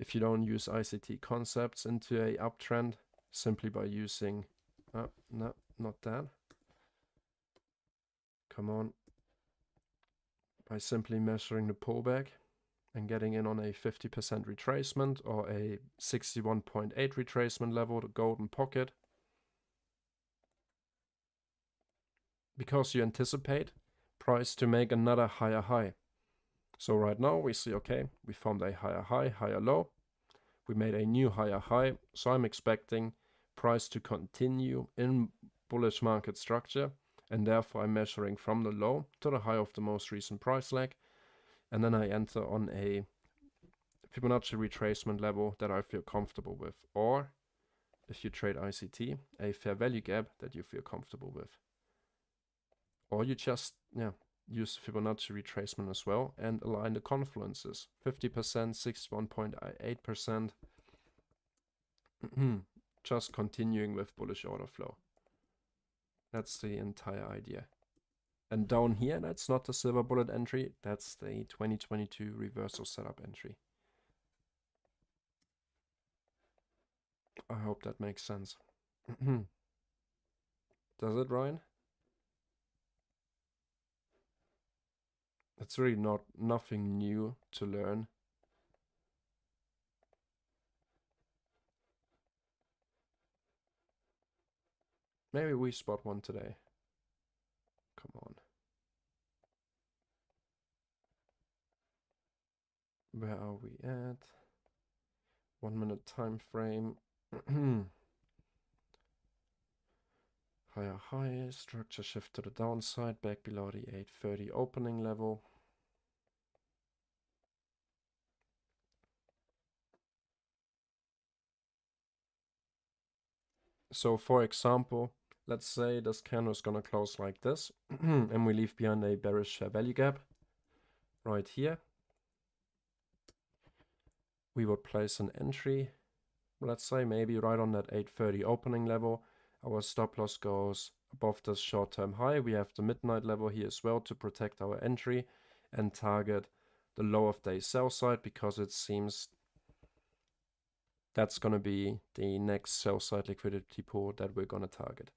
if you don't use ICT concepts into a uptrend? Simply by using, no, not that. Come on. By simply measuring the pullback and getting in on a 50% retracement or a 61.8 retracement level, the golden pocket. Because you anticipate price to make another higher high. So right now we see, okay, we formed a higher high, higher low. We made a new higher high. So I'm expecting price to continue in bullish market structure, and therefore I'm measuring from the low to the high of the most recent price leg, and then I enter on a Fibonacci retracement level that I feel comfortable with, or if you trade ICT, a fair value gap that you feel comfortable with, or you just use Fibonacci retracement as well and align the confluences, 50%, 61.8%. Just continuing with bullish order flow. That's the entire idea. And down here, that's not the SilverBullet entry, that's the 2022 reversal setup entry. I hope that makes sense. Does it, Ryan? It's really nothing new to learn. Maybe we spot one today. Come on. Where are we at? 1 minute time frame. Higher high, structure shift to the downside, back below the 830 opening level. So for example, let's say this candle is gonna close like this, and we leave behind a bearish fair value gap right here. We would place an entry, let's say maybe right on that 830 opening level. Our stop loss goes above this short-term high. We have the midnight level here as well to protect our entry and target the low of day sell side, because it seems that's going to be the next sell side liquidity pool that we're going to target.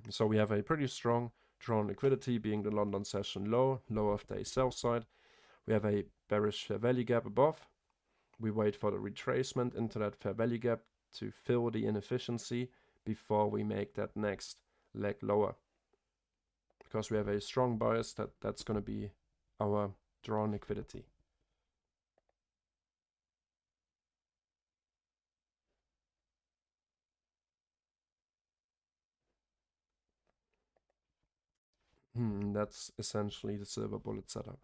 So we have a pretty strong drawn liquidity being the London session low of day sell side. We have a bearish fair value gap above. We wait for the retracement into that fair value gap to fill the inefficiency before we make that next leg lower. Because we have a strong bias that's going to be our drawn liquidity. That's essentially the SilverBullet setup.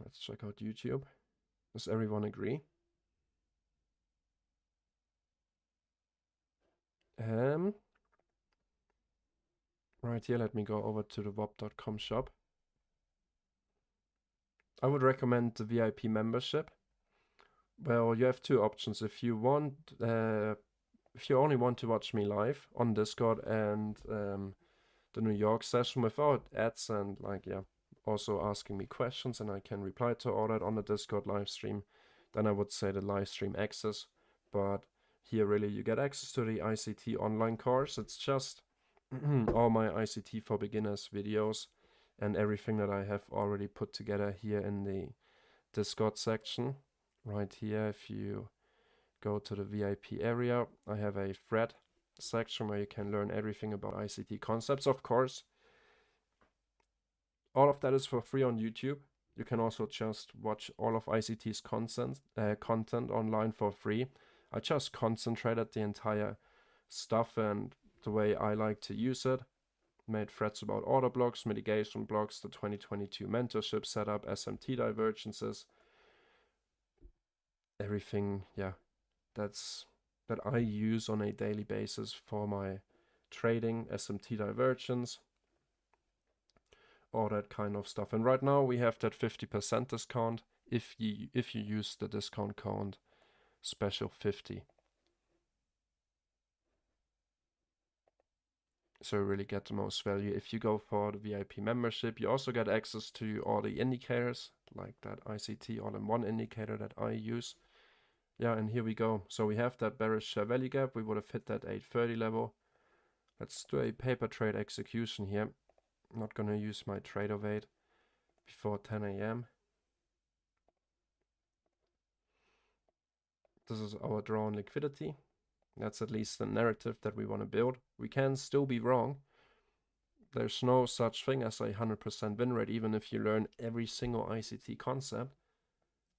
Let's check out YouTube. Does everyone agree? Right here, let me go over to the wob.com shop. I would recommend the VIP membership. Well, you have two options. If you want, if you only want to watch me live on Discord and the New York session without ads and also asking me questions and I can reply to all that on the Discord live stream, then I would say the live stream access. But here really you get access to the ICT online course. It's just all my ICT for beginners videos and everything that I have already put together here in the Discord section. Right here, if you go to the VIP area, I have a thread section where you can learn everything about ICT concepts, of course. All of that is for free on YouTube. You can also just watch all of ICT's content online for free. I just concentrated the entire stuff and the way I like to use it. Made threads about order blocks, mitigation blocks, the 2022 mentorship setup, SMT divergences. Everything, that I use on a daily basis for my trading, SMT divergence, all that kind of stuff. And right now we have that 50% discount if you use the discount code special 50. So you really get the most value. If you go for the VIP membership, you also get access to all the indicators, like that ICT all-in-one indicator that I use. Yeah, and here we go. So we have that bearish fair value gap. We would have hit that 830 level. Let's do a paper trade execution here. I'm not going to use my trader weight before 10 a.m. This is our drawn liquidity. That's at least the narrative that we want to build. We can still be wrong. There's no such thing as a 100% win rate, even if you learn every single ICT concept.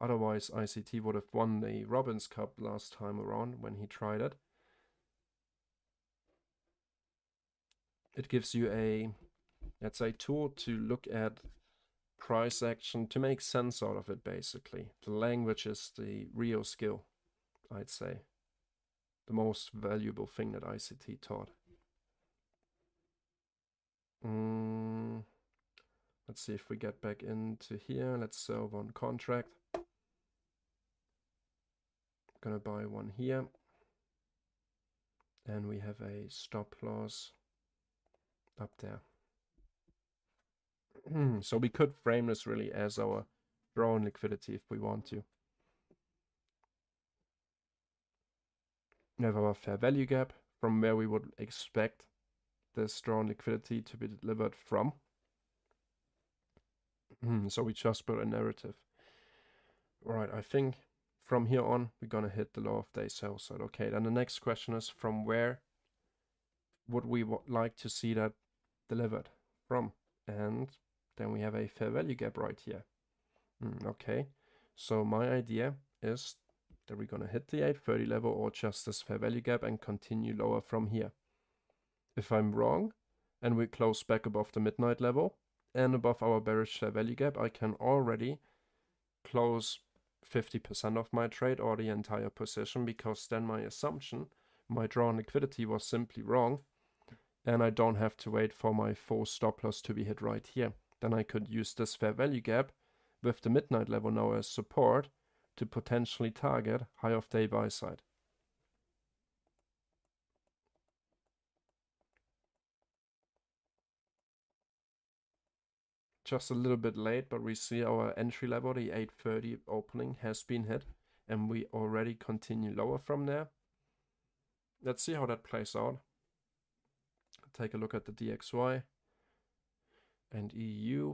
Otherwise, ICT would have won the Robbins Cup last time around when he tried it. It gives you a, let's say, tool to look at price action to make sense out of it, basically. The language is the real skill, I'd say. The most valuable thing that ICT taught. Let's see if we get back into here. Let's sell one contract. Gonna buy one here. And we have a stop loss up there. So we could frame this really as our drawn liquidity if we want to. We have our fair value gap from where we would expect this drawn liquidity to be delivered from. So we just built a narrative. All right, I think from here on, we're gonna hit the low of day sell side. Okay, then the next question is, from where would we like to see that delivered from? And then we have a fair value gap right here. Okay, so my idea is that we're gonna hit the 830 level or just this fair value gap and continue lower from here. If I'm wrong and we close back above the midnight level and above our bearish fair value gap, I can already close 50% of my trade or the entire position, because then my assumption, my draw on liquidity, was simply wrong, and I don't have to wait for my full stop loss to be hit right here. Then I could use this fair value gap with the midnight level now as support to potentially target high of day buy side. Just a little bit late, but we see our entry level, the 830 opening, has been hit, and we already continue lower from there. Let's see how that plays out. Take a look at the DXY and EU.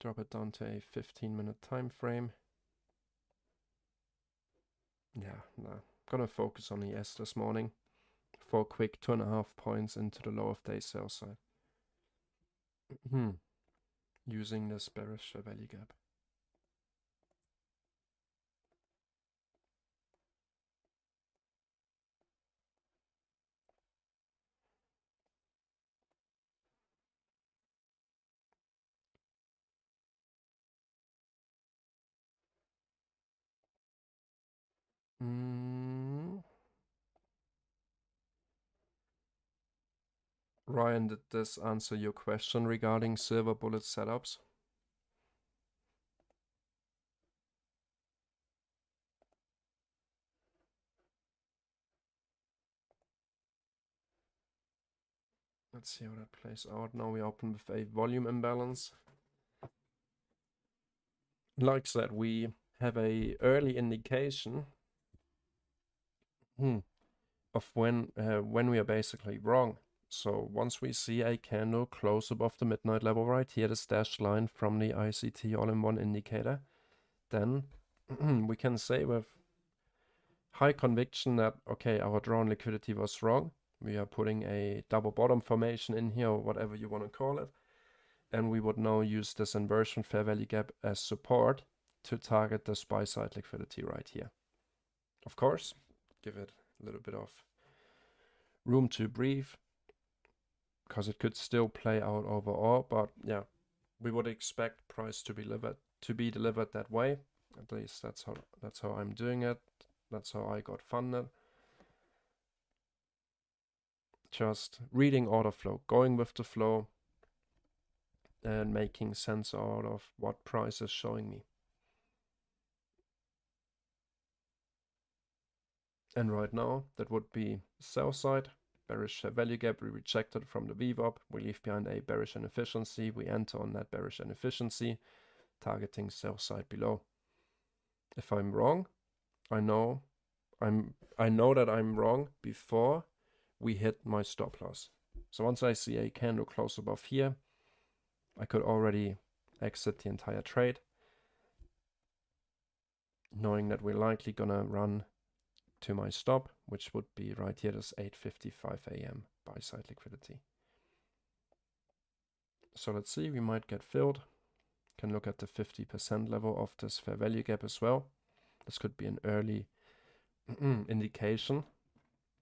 Drop it down to a 15-minute time frame. Yeah, no, gonna focus on ES this morning for a quick 2.5 points into the low of day sell side. Using this bearish value gap. Ryan, did this answer your question regarding SilverBullet setups? Let's see how that plays out. Now we open with a volume imbalance. Like I said, we have a early indication of when we are basically wrong. So once we see a candle close above the midnight level right here, this dashed line from the ICT all-in-one indicator, then we can say with high conviction that, okay, our drawn liquidity was wrong. We are putting a double bottom formation in here, or whatever you want to call it. And we would now use this inversion fair value gap as support to target this buy side liquidity right here. Of course, give it a little bit of room to breathe, because it could still play out overall. But yeah, we would expect price to be delivered that way. At least that's how I'm doing it. That's how I got funded. Just reading order flow, going with the flow, and making sense out of what price is showing me. And right now, that would be sell side, bearish value gap. We rejected from the VWAP. We leave behind a bearish inefficiency. We enter on that bearish inefficiency, targeting sell side below. If I'm wrong, I know that I'm wrong before we hit my stop loss. So once I see a candle close above here, I could already exit the entire trade, knowing that we're likely gonna run to my stop, which would be right here, this 8:55 a.m. buy side liquidity. So let's see, we might get filled. Can look at the 50% level of this fair value gap as well. This could be an early indication.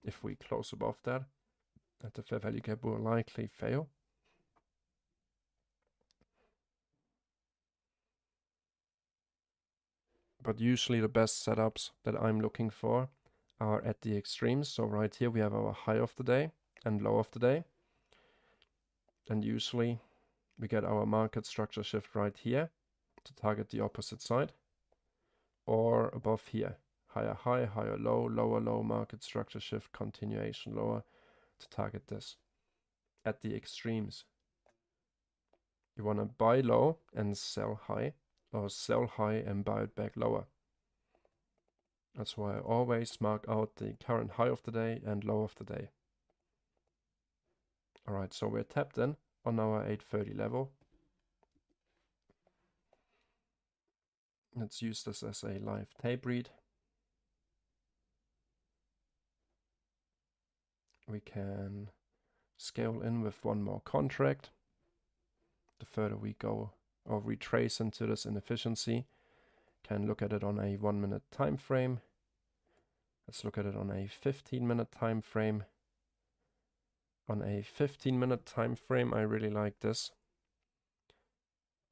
If we close above that the fair value gap will likely fail. But usually the best setups that I'm looking for are at the extremes. So right here we have our high of the day and low of the day. And usually we get our market structure shift right here to target the opposite side, or above here, higher high, higher low, lower low, market structure shift, continuation lower to target this. At the extremes, you want to buy low and sell high, or sell high and buy it back lower. That's why I always mark out the current high of the day and low of the day. All right, so we're tapped in on our 830 level. Let's use this as a live tape read. We can scale in with one more contract. The further we go or retrace into this inefficiency, can look at it on a 1 minute time frame. Let's look at it on a 15-minute time frame. On a 15-minute time frame, I really like this.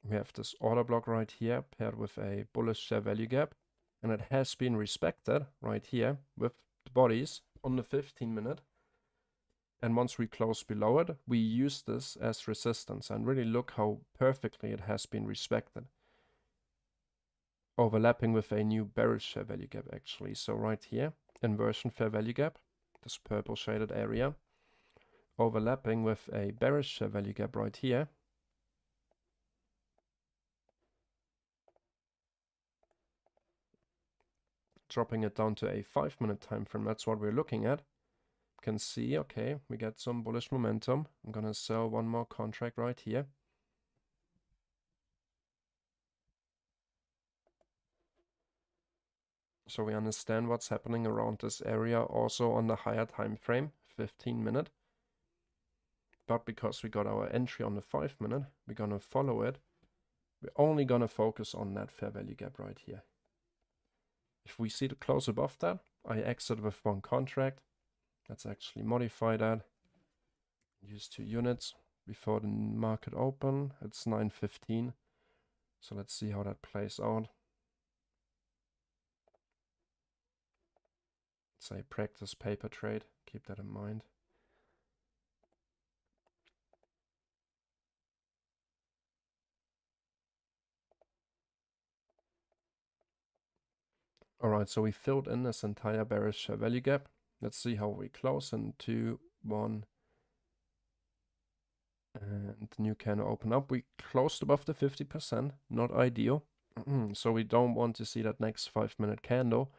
We have this order block right here paired with a bullish share value gap, and it has been respected right here with the bodies on the 15-minute. And once we close below it, we use this as resistance, and really look how perfectly it has been respected. Overlapping with a new bearish fair value gap actually. So right here, inversion fair value gap, this purple shaded area, overlapping with a bearish fair value gap right here. Dropping it down to a 5-minute time frame, that's what we're looking at. Can see, okay, we get some bullish momentum. I'm gonna sell one more contract right here. So we understand what's happening around this area also on the higher time frame, 15-minute. But because we got our entry on the 5-minute, we're gonna follow it. We're only gonna focus on that fair value gap right here. If we see the close above that, I exit with one contract. Let's actually modify that. Use 2 units before the market open. It's 9:15. So let's see how that plays out. It's a practice paper trade. Keep that in mind. Alright, so we filled in this entire bearish value gap. Let's see how we close in 2, 1. And the new candle open up. We closed above the 50%, not ideal. So we don't want to see that next 5-minute candle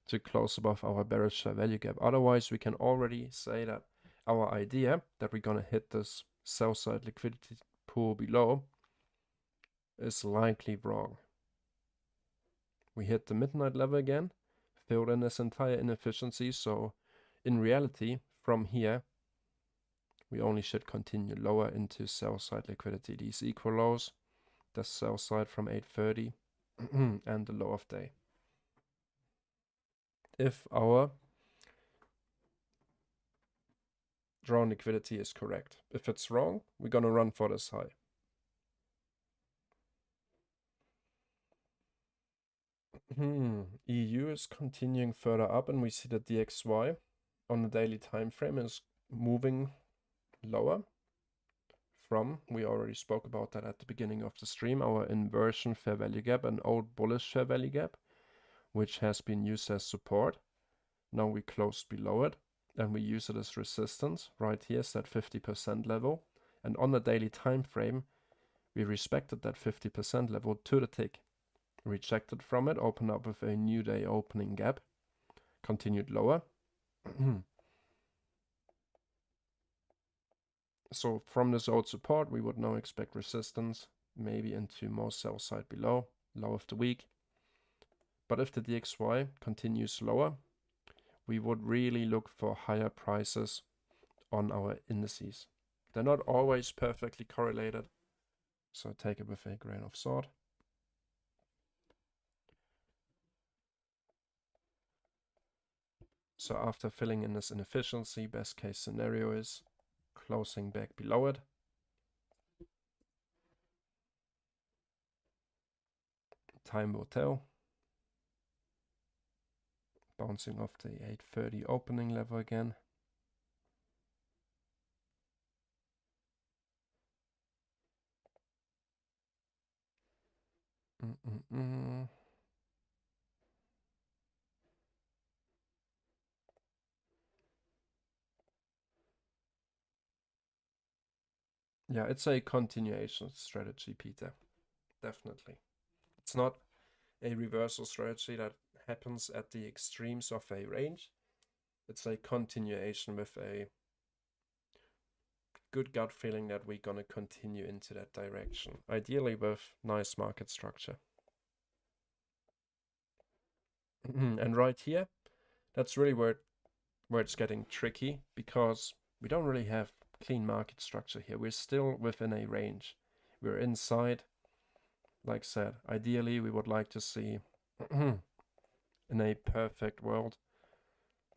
to close above our bearish value gap. Otherwise, we can already say that our idea that we're gonna hit this sell side liquidity pool below is likely wrong. We hit the midnight level again, filled in this entire inefficiency. So in reality, from here, we only should continue lower into sell side liquidity. These equal lows, the sell side from 8:30 and the low of day. If our drawn liquidity is correct. If it's wrong, we're gonna run for this high. EU is continuing further up, and we see that DXY on the daily time frame is moving lower from, we already spoke about that at the beginning of the stream, our inversion fair value gap, an old bullish fair value gap, which has been used as support. Now we closed below it, and we use it as resistance. Right here is that 50% level, and on the daily time frame, we respected that 50% level to the tick. Rejected from it, opened up with a new day opening gap, continued lower. So from this old support, we would now expect resistance, maybe into more sell side below, low of the week. But if the DXY continues lower, we would really look for higher prices on our indices. They're not always perfectly correlated, so take it with a grain of salt. So after filling in this inefficiency, best case scenario is closing back below it. Time will tell. Bouncing off the 8:30 opening level again. Yeah, it's a continuation strategy, Peter. Definitely. It's not a reversal strategy that happens at the extremes of a range. It's a continuation with a good gut feeling that we're gonna continue into that direction. Ideally with nice market structure. And right here, that's really where it's getting tricky, because we don't really have clean market structure here. We're still within a range. We're inside. Like I said, ideally we would like to see in a perfect world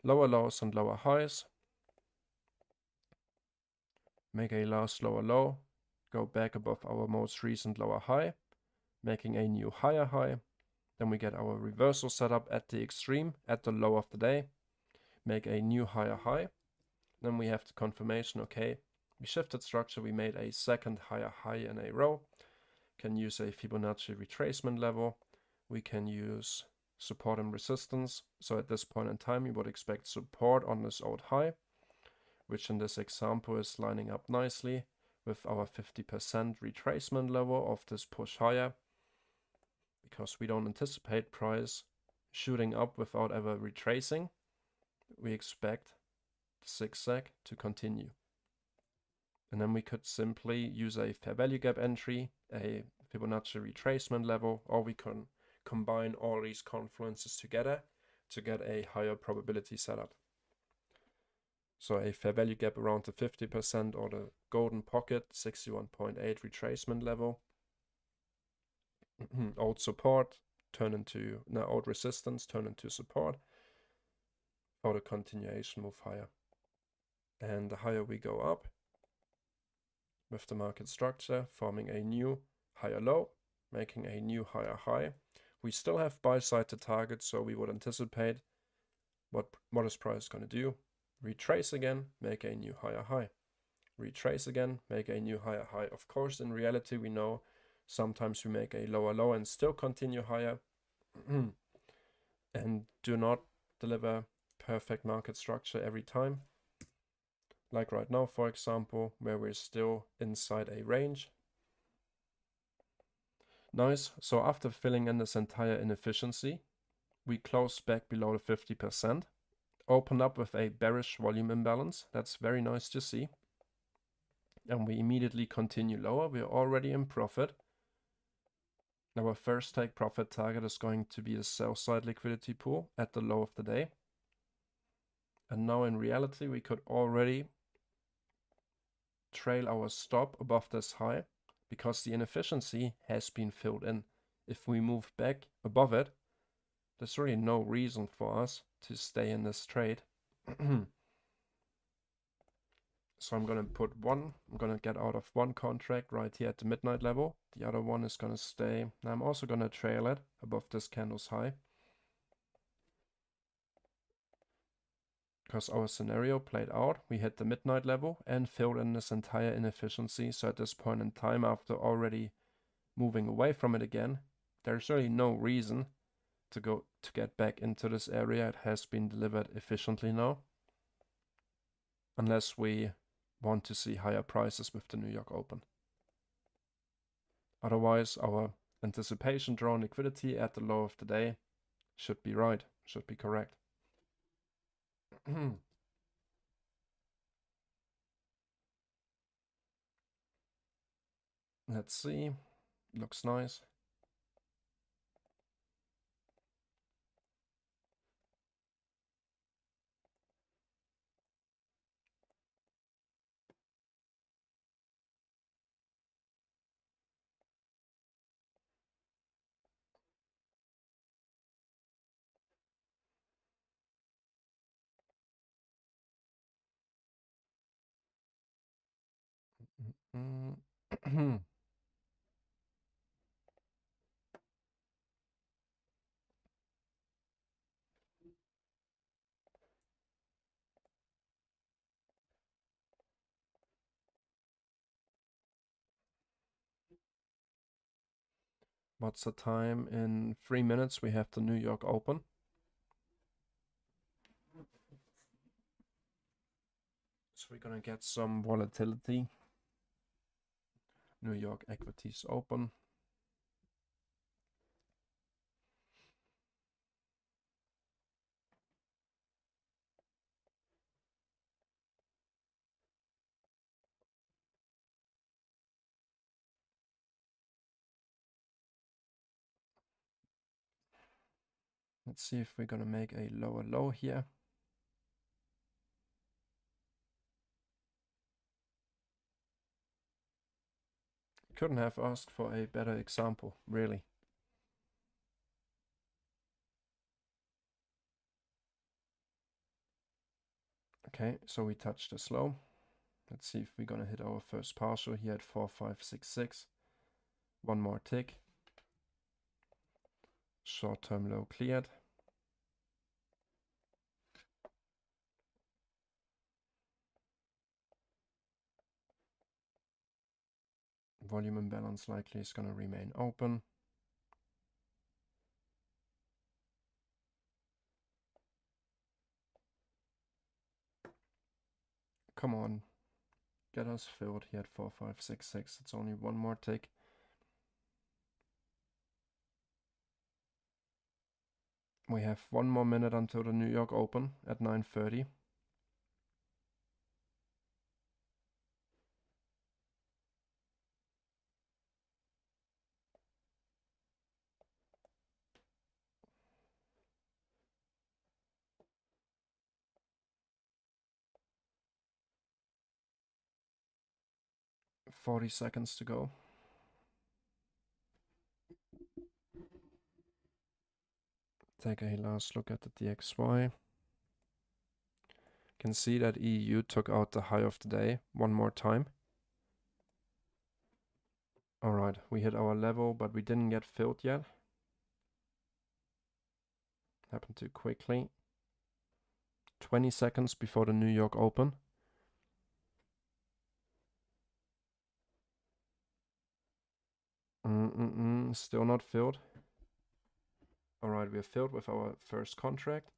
lower lows and lower highs, make a last lower low, go back above our most recent lower high, making a new higher high. Then we get our reversal setup at the extreme, at the low of the day, make a new higher high. Then we have the confirmation, okay, we shifted structure, we made a second higher high in a row. Can use a Fibonacci retracement level. We can use support and resistance. So at this point in time, you would expect support on this old high, which in this example is lining up nicely with our 50% retracement level of this push higher, because we don't anticipate price shooting up without ever retracing. We expect the zigzag to continue. And then we could simply use a fair value gap entry, a Fibonacci retracement level, or we can combine all these confluences together to get a higher probability setup. So a fair value gap around the 50% or the golden pocket 61.8 retracement level. Old support turn into, now old resistance turn into support for the continuation move higher. And the higher we go up with the market structure, forming a new higher low, making a new higher high. We still have buy side to target, so we would anticipate what is price going to do. Retrace again, make a new higher high. Retrace again, make a new higher high. Of course, in reality, we know sometimes we make a lower low and still continue higher and do not deliver perfect market structure every time. Like right now, for example, where we're still inside a range. Nice. So after filling in this entire inefficiency, we close back below the 50%, open up with a bearish volume imbalance. That's very nice to see. And we immediately continue lower. We're already in profit. Our first take profit target is going to be the sell side liquidity pool at the low of the day. And now in reality, we could already trail our stop above this high because the inefficiency has been filled in. If we move back above it, there's really no reason for us to stay in this trade. So I'm going to get out of one contract right here at the midnight level. The other one is going to stay. Now I'm also going to trail it above this candle's high, because our scenario played out. We hit the midnight level and filled in this entire inefficiency. So at this point in time, after already moving away from it again, there's really no reason to get back into this area. It has been delivered efficiently now, unless we want to see higher prices with the New York Open. Otherwise, our anticipation drawn liquidity at the low of the day should be right, should be correct. Let's see. Looks nice. What's the time? In 3 minutes we have the New York Open. So we're gonna get some volatility. New York equities open. Let's see if we're gonna make a lower low here. Couldn't have asked for a better example, really. Okay, so we touched this low. Let's see if we're gonna hit our first partial here at 4566. One more tick. Short-term low cleared. Volume imbalance likely is gonna remain open. Come on, get us filled here at 4566. It's only one more tick. We have 1 more minute until the New York Open at 9:30. $40 seconds to go. Take a last look at the DXY. Can see that EU took out the high of the day one more time. Alright, we hit our level, but we didn't get filled yet. Happened too quickly. 20 seconds before the New York Open. Still not filled. Alright, we're filled with our first contract.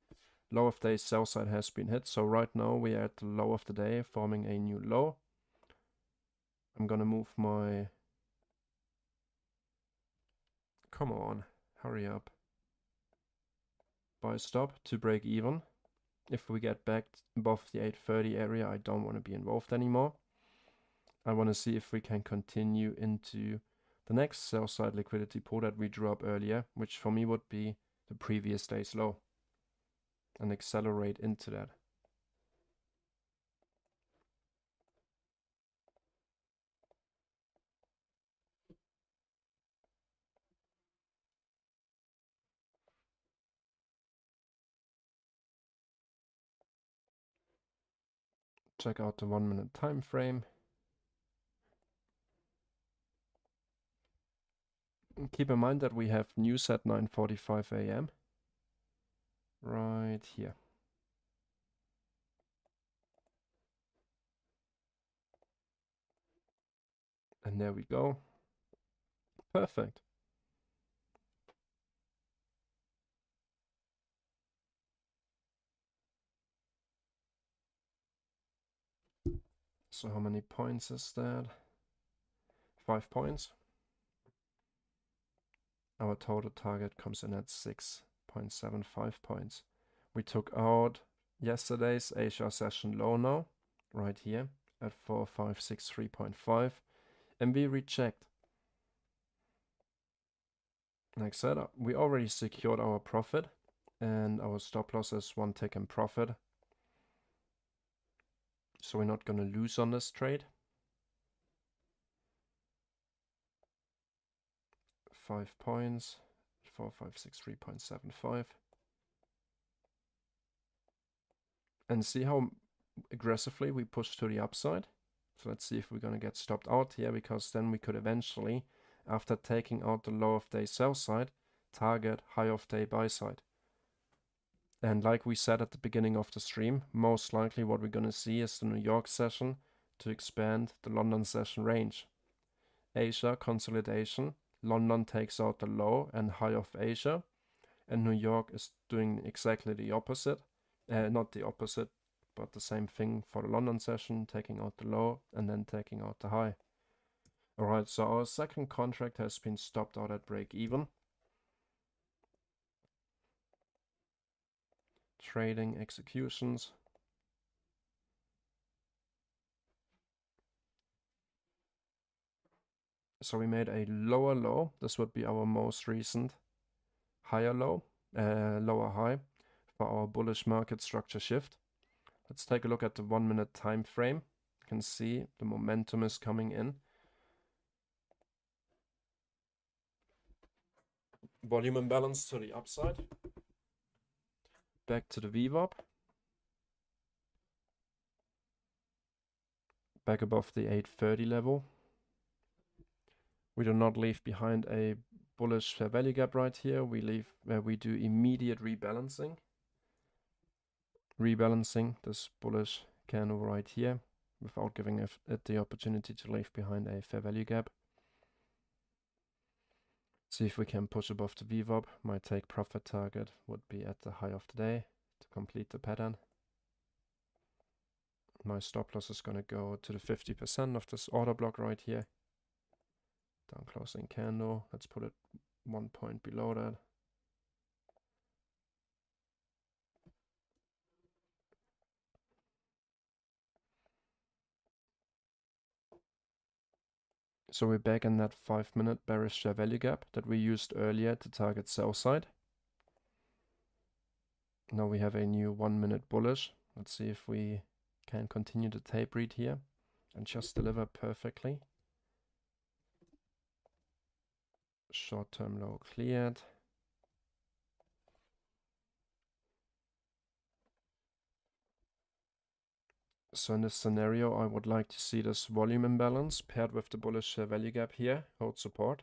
Low of the day sell side has been hit. So right now we are at the low of the day, forming a new low. I'm gonna move my... Come on, hurry up. Buy stop to break even. If we get back above the 830 area, I don't want to be involved anymore. I want to see if we can continue into the next sell side liquidity pool that we drew up earlier, which for me would be the previous day's low, and accelerate into that. Check out the 1 minute time frame. Keep in mind that we have news at 9:45 a.m. right here. And there we go. Perfect. So how many points is that? 5 points. Our total target comes in at 6.75 points. We took out yesterday's Asia session low now, right here at 4563.5, and we rechecked. Like I said, we already secured our profit, and our stop loss is 1 tick in profit. So we're not going to lose on this trade. 5 points, 4563.75. And see how aggressively we push to the upside. So let's see if we're going to get stopped out here, because then we could eventually, after taking out the low of day sell side, target high of day buy side. And like we said at the beginning of the stream, most likely what we're going to see is the New York session to expand the London session range. Asia consolidation, London takes out the low and high of Asia, and New York is doing exactly the opposite. Not the opposite, but the same thing for the London session, taking out the low and then taking out the high. Alright, so our second contract has been stopped out at break even. Trading executions. So we made a lower low. This would be our most recent higher low. lower high for our bullish market structure shift. Let's take a look at the 1 minute time frame. You can see the momentum is coming in. Volume imbalance to the upside. Back to the VWAP. Back above the 830 level. We do not leave behind a bullish fair value gap right here. We leave where we do immediate rebalancing. Rebalancing this bullish candle right here without giving it the opportunity to leave behind a fair value gap. See if we can push above the VWAP. My take profit target would be at the high of the day to complete the pattern. My stop loss is going to go to the 50% of this order block right here. Down closing candle. Let's put it 1 point below that. So we're back in that 5 minute bearish fair value gap that we used earlier to target sell side. Now we have a new 1 minute bullish. Let's see if we can continue to tape read here and just deliver perfectly. Short-term low cleared. So in this scenario, I would like to see this volume imbalance paired with the bullish value gap here hold support.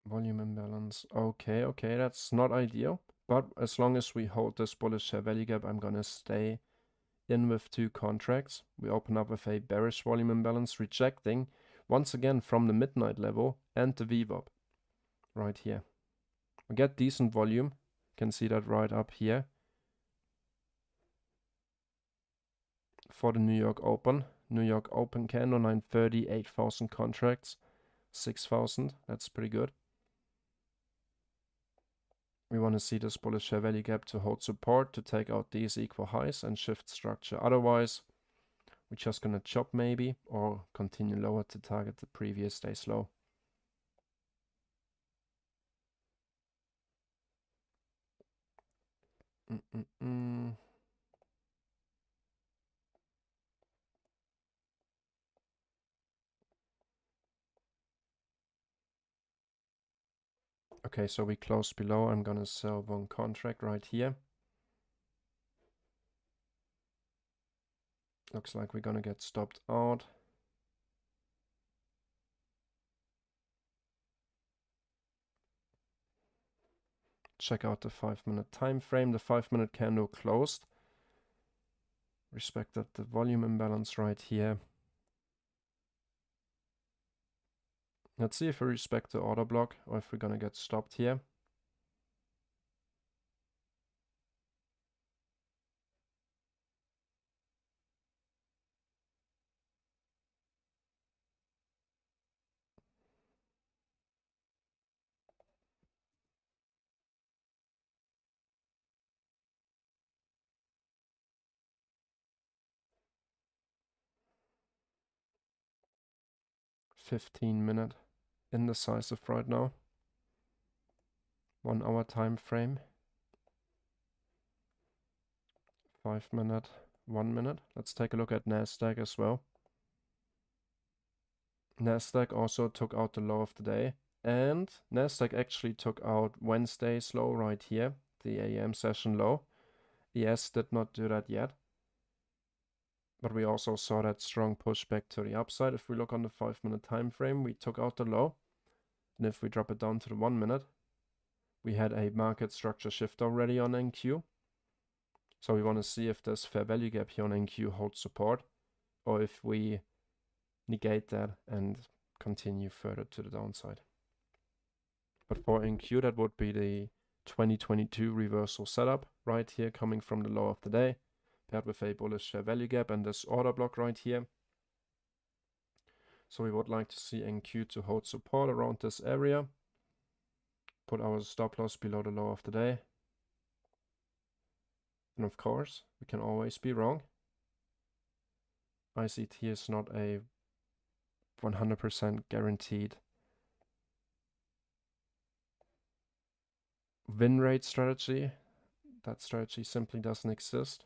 Volume imbalance. Okay, that's not ideal. But as long as we hold this bullish value gap, I'm gonna stay in with 2 contracts. We open up with a bearish volume imbalance, rejecting once again from the midnight level and the VWAP right here. We get decent volume. You can see that right up here for the New York Open. New York Open candle 930, 8,000 contracts, 6,000. That's pretty good. We want to see this bullish fair value gap to hold support to take out these equal highs and shift structure. Otherwise, we're just going to chop maybe or continue lower to target the previous day's low. Okay, so we closed below. I'm going to sell 1 contract right here. Looks like we're going to get stopped out. Check out the 5 minute time frame. The 5 minute candle closed. Respected the volume imbalance right here. Let's see if we respect the order block or if we're going to get stopped here. $15-minute indecisive right now. 1 hour time frame. 5 minute, 1 minute. Let's take a look at NASDAQ as well. NASDAQ also took out the low of the day. And NASDAQ actually took out Wednesday's low right here, the AM session low. ES did not do that yet. But we also saw that strong pushback to the upside. If we look on the 5 minute time frame, we took out the low. And if we drop it down to the 1 minute, we had a market structure shift already on NQ. So we want to see if this fair value gap here on NQ holds support, or if we negate that and continue further to the downside. But for NQ, that would be the 2022 reversal setup right here coming from the low of the day. paired with a bullish fair value gap and this order block right here. So we would like to see NQ to hold support around this area. Put our stop loss below the low of the day. And of course, we can always be wrong. ICT is not a 100% guaranteed win rate strategy. That strategy simply doesn't exist.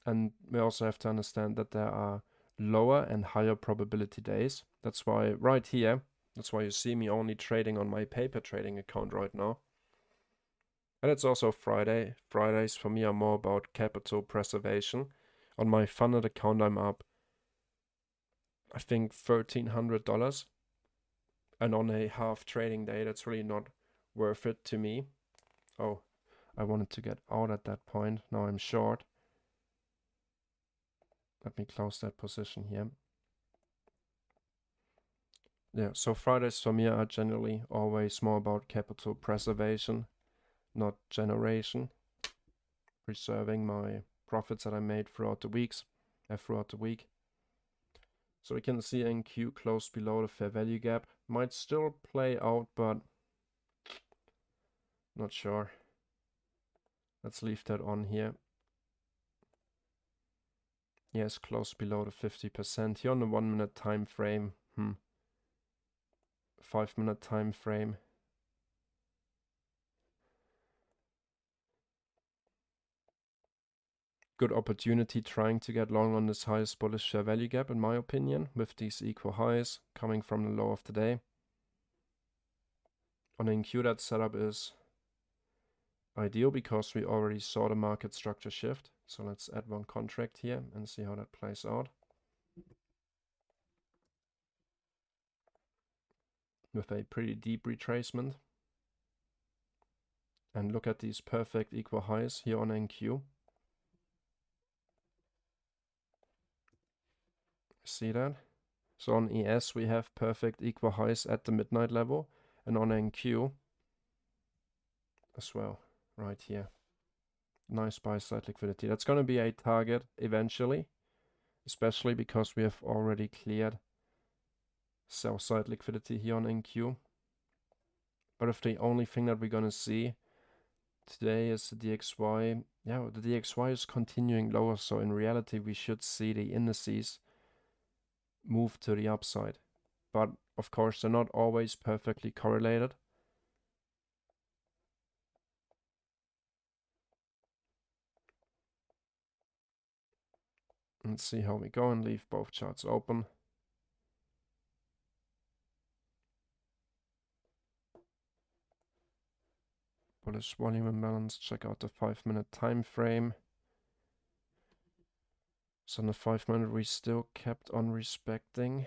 And we also have to understand that there are lower and higher probability days. That's why right here, that's why you see me only trading on my paper trading account right now. And it's also Friday. Fridays for me are more about capital preservation. On my funded account, I'm up, I think, $1,300. And on a half trading day, that's really not worth it to me. Oh, I wanted to get out at that point. Now I'm short. Let me close that position here. Yeah, so Fridays for me are generally always more about capital preservation, not generation. Preserving my profits that I made throughout the week. So we can see NQ close below the fair value gap. Might still play out, but not sure. Let's leave that on here. Yes, close below the 50%. Here on the 1 minute time frame. 5 minute time frame. Good opportunity trying to get long on this highest bullish fair value gap, in my opinion, with these equal highs coming from the low of the day. On NQ, that setup is ideal because we already saw the market structure shift. So let's add one contract here and see how that plays out. With a pretty deep retracement. And look at these perfect equal highs here on NQ. See that? So on ES we have perfect equal highs at the midnight level, and on NQ as well, right here. Nice buy side liquidity. That's going to be a target eventually, especially because we have already cleared sell side liquidity here on NQ. But if the only thing that we're going to see today is the DXY, yeah, the DXY is continuing lower, so in reality we should see the indices move to the upside. But of course they're not always perfectly correlated. Let's see how we go and leave both charts open. Bullish volume imbalance, check out the 5 minute time frame. So in the 5 minute we still kept on respecting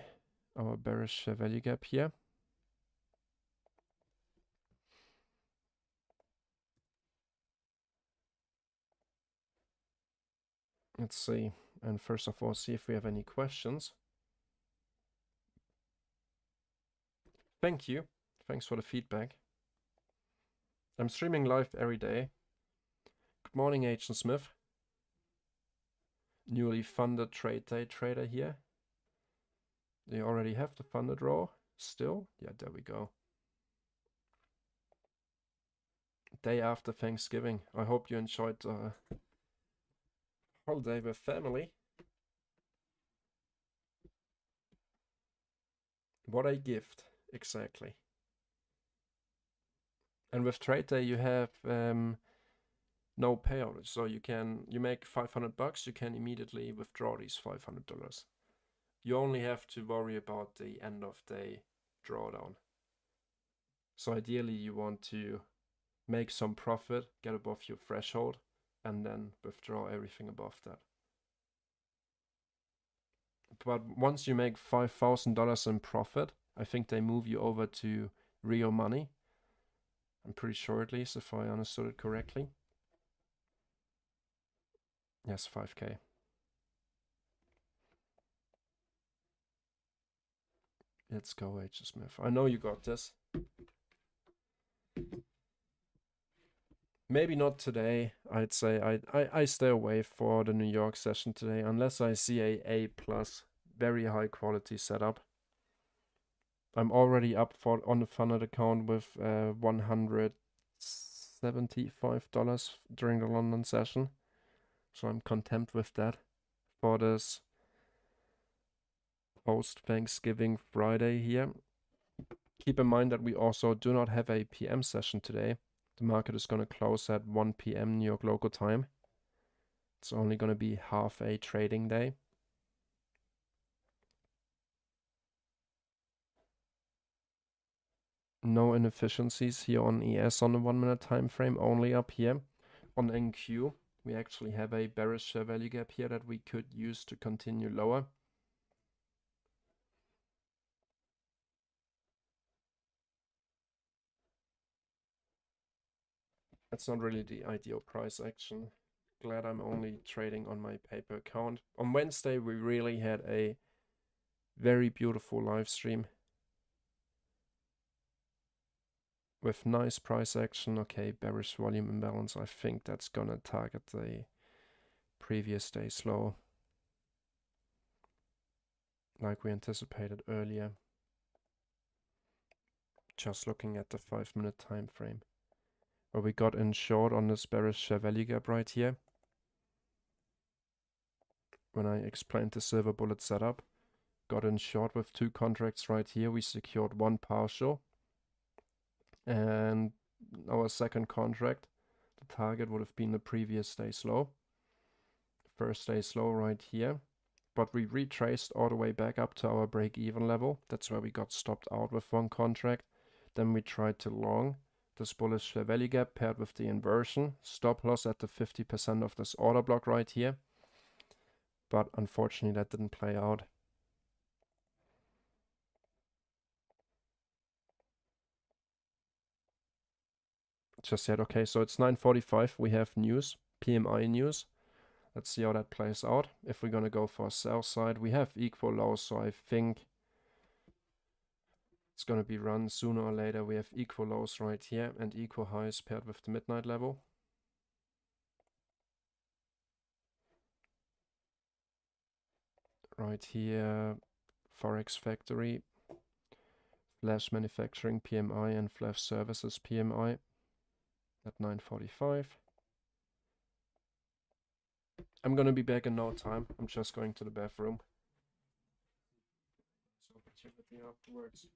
our bearish fair value gap here. Let's see, and first of all see if we have any questions. Thank you, thanks for the feedback. I'm streaming live every day. Good morning, Agent Smith. Newly funded trade day trader here. Do you already have the funded row still? Yeah, there we go. Day after Thanksgiving. I hope you enjoyed the holiday with family. What a gift, exactly. And with trade day you have no payout, so you make $500, you can immediately withdraw these $500. You only have to worry about the end of day drawdown. So ideally you want to make some profit, get above your threshold, and then withdraw everything above that. But once you make $5,000 in profit, I think they move you over to real money. I'm pretty sure, at least, if I understood it correctly. Yes, 5K. Let's go, H. Smith. I know you got this. Maybe not today. I'd say I stay away for the New York session today unless I see a plus, very high quality setup. I'm already up for on the funded account with $175 during the London session. So I'm content with that for this post Thanksgiving Friday here. Keep in mind that we also do not have a PM session today. The market is going to close at 1 p.m. New York local time. It's only going to be half a trading day. No inefficiencies here on ES on the 1 minute time frame, only up here. On NQ, we actually have a bearish value gap here that we could use to continue lower. That's not really the ideal price action. Glad I'm only trading on my paper account. On Wednesday, we really had a very beautiful live stream with nice price action. Okay, bearish volume imbalance. I think that's gonna target the previous day's low, like we anticipated earlier. Just looking at the 5 minute time frame, where we got in short on this bearish value gap right here. When I explained the SilverBullet setup, got in short with 2 contracts right here. We secured 1 partial, and our second contract, the target would have been the previous day's low. First day's low right here, but we retraced all the way back up to our break-even level. That's where we got stopped out with 1 contract. Then we tried to long this bullish value gap paired with the inversion. Stop loss at the 50% of this order block right here. But unfortunately that didn't play out. Just yet. Okay, so it's 9:45. We have news, PMI news. Let's see how that plays out. If we're gonna go for a sell side, we have equal lows, so I think it's gonna be run sooner or later. We have equal lows right here and equal highs paired with the midnight level. Right here, Forex Factory, Flash Manufacturing PMI and Flash Services PMI at 9:45. I'm gonna be back in no time. I'm just going to the bathroom. Opportunity afterwards.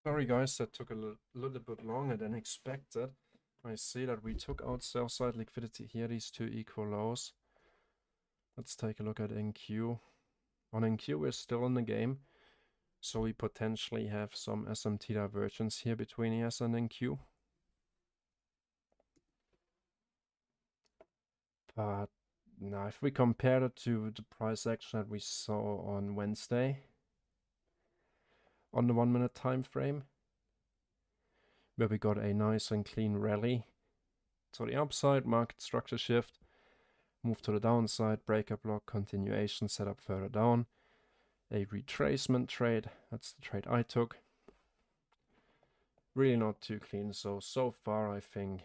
Sorry guys, that took a little bit longer than expected. I see that we took out sell side liquidity here, these two equal lows. Let's take a look at NQ. On NQ, we're still in the game, so we potentially have some SMT divergence here between ES and NQ. But now, if we compare it to the price action that we saw on Wednesday, on the 1 minute time frame, where we got a nice and clean rally to the upside, market structure shift, move to the downside, breakup block, continuation, set up further down, a retracement trade, that's the trade I took. Really not too clean, so far I think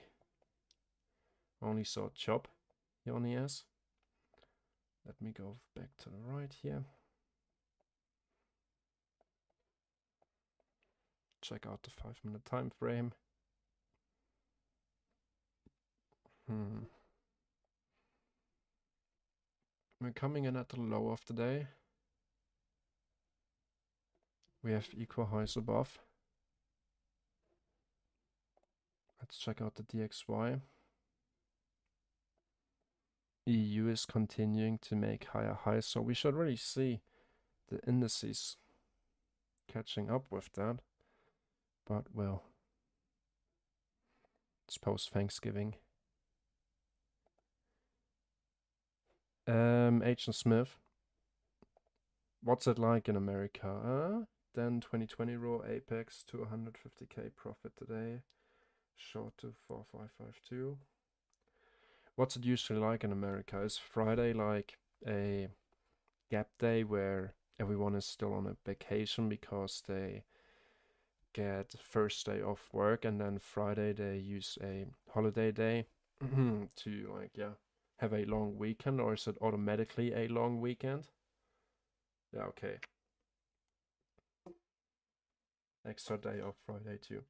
only saw chop here on the S. Let me go back to the right here. Check out the 5 minute time frame. We're coming in at the low of the day. We have equal highs above. Let's check out the DXY. EU is continuing to make higher highs, so we should really see the indices catching up with that. But well, it's post-Thanksgiving. H and Smith. What's it like in America? Then 2020 raw apex to 150k profit today. Short to 4552. What's it usually like in America? Is Friday like a gap day where everyone is still on a vacation because they get first day off work, and then Friday they use a holiday day to have a long weekend? Or is it automatically a long weekend? Yeah, okay. Extra day off Friday too.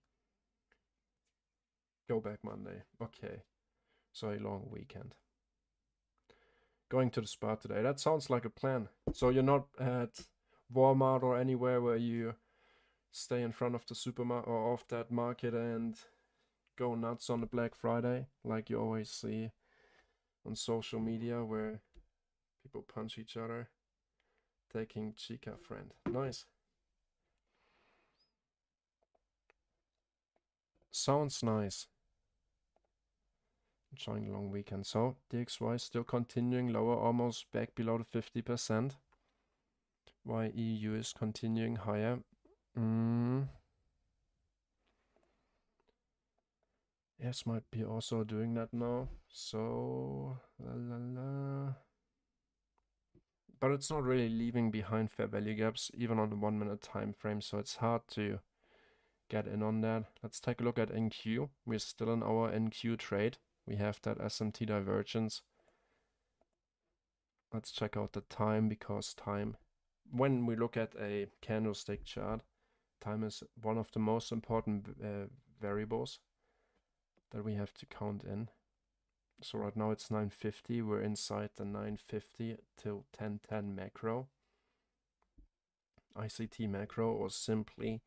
Go back Monday. Okay. So a long weekend. Going to the spot today. That sounds like a plan. So you're not at Walmart or anywhere where you stay in front of the supermarket or of that market and go nuts on the Black Friday, like you always see on social media, where people punch each other. Taking Chica friend. Nice. Sounds nice. Enjoying the long weekend. So DXY still continuing lower, almost back below the 50%. While EU is continuing higher. Yes, might be also doing that now. So but it's not really leaving behind fair value gaps, even on the 1 minute time frame, so it's hard to get in on that. Let's take a look at NQ. We're still in our NQ trade. We have that SMT divergence. Let's check out the time, because time, when we look at a candlestick chart, time is one of the most important variables that we have to count in. So right now it's 9:50. We're inside the 9:50 till 10:10 macro. ICT macro, or simply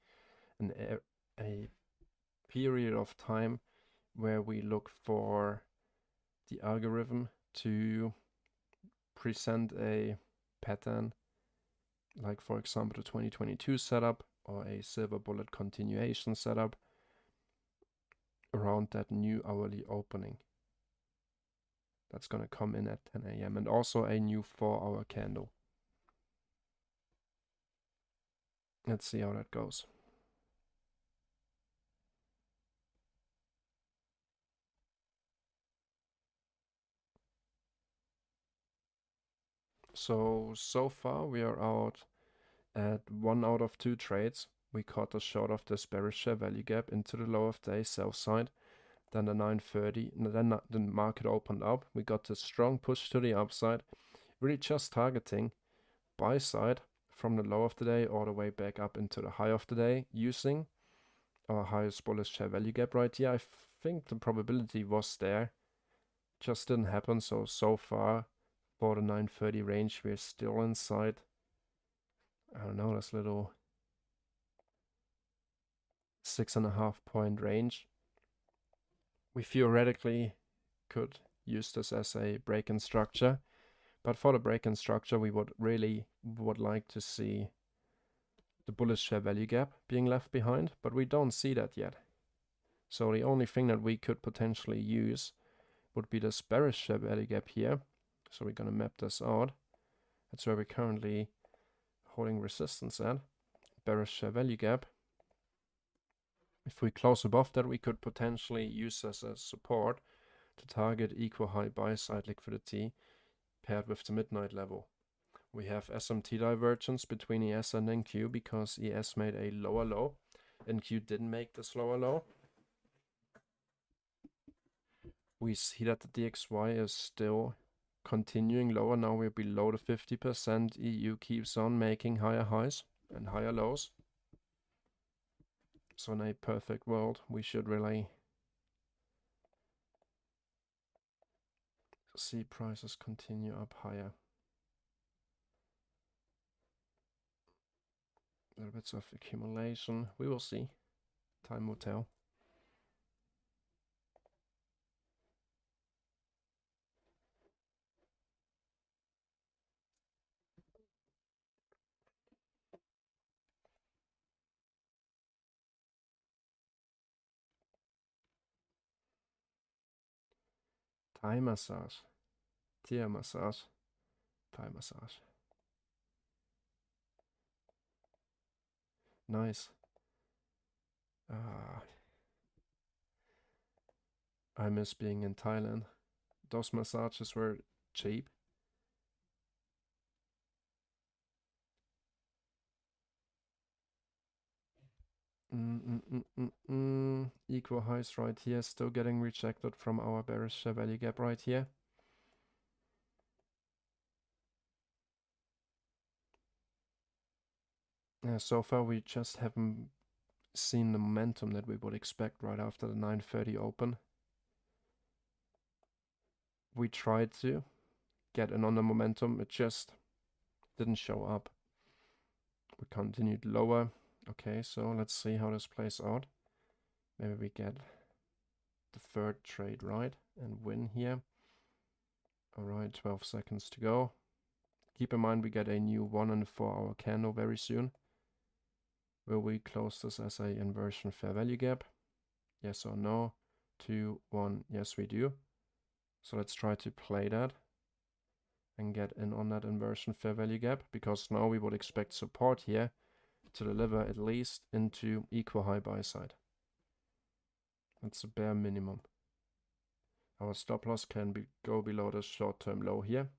a period of time where we look for the algorithm to present a pattern, like for example the 2022 setup or a SilverBullet continuation setup around that new hourly opening. That's going to come in at 10 a.m. and also a new 4-hour candle. Let's see how that goes. So far we are out at 1 out of 2 trades. We caught a short of this bearish share value gap into the low of day sell side. Then the 9:30, then the market opened up. We got a strong push to the upside, really just targeting buy side from the low of the day all the way back up into the high of the day, using our highest bullish share value gap right here. I think the probability was there, just didn't happen. So far for the 9:30 range, we're still inside. I don't know, this little 6.5 point range. We theoretically could use this as a break-in structure, but for the break-in structure we would like to see the bullish fair value gap being left behind, but we don't see that yet. So the only thing that we could potentially use would be this bearish fair value gap here. So we're going to map this out. That's where we're currently holding resistance at. Bearish fair value gap. If we close above that, we could potentially use this as support to target equal high buy side liquidity paired with the midnight level. We have SMT divergence between ES and NQ because ES made a lower low. NQ didn't make this lower low. We see that the DXY is still continuing lower. Now we're below the 50%. EU keeps on making higher highs and higher lows. So in a perfect world, we should really see prices continue up higher. Little bits of accumulation. We will see. Time will tell. Thai massage. Tear massage. Thai massage. Nice. I miss being in Thailand. Those massages were cheap. Equal highs right here, still getting rejected from our bearish value gap right here. So far we just haven't seen the momentum that we would expect right after the 9:30 open. We tried to get in on the momentum, it just didn't show up. We continued lower. Okay, so let's see how this plays out. Maybe we get the third trade right and win here. Alright, 12 seconds to go. Keep in mind we get a new 1 and 4 hour candle very soon. Will we close this as a inversion fair value gap? Yes or no? 2, 1, yes we do. So let's try to play that and get in on that inversion fair value gap, because now we would expect support here to deliver at least into equal high buy side. That's a bare minimum. Our stop loss can go below the short-term low here.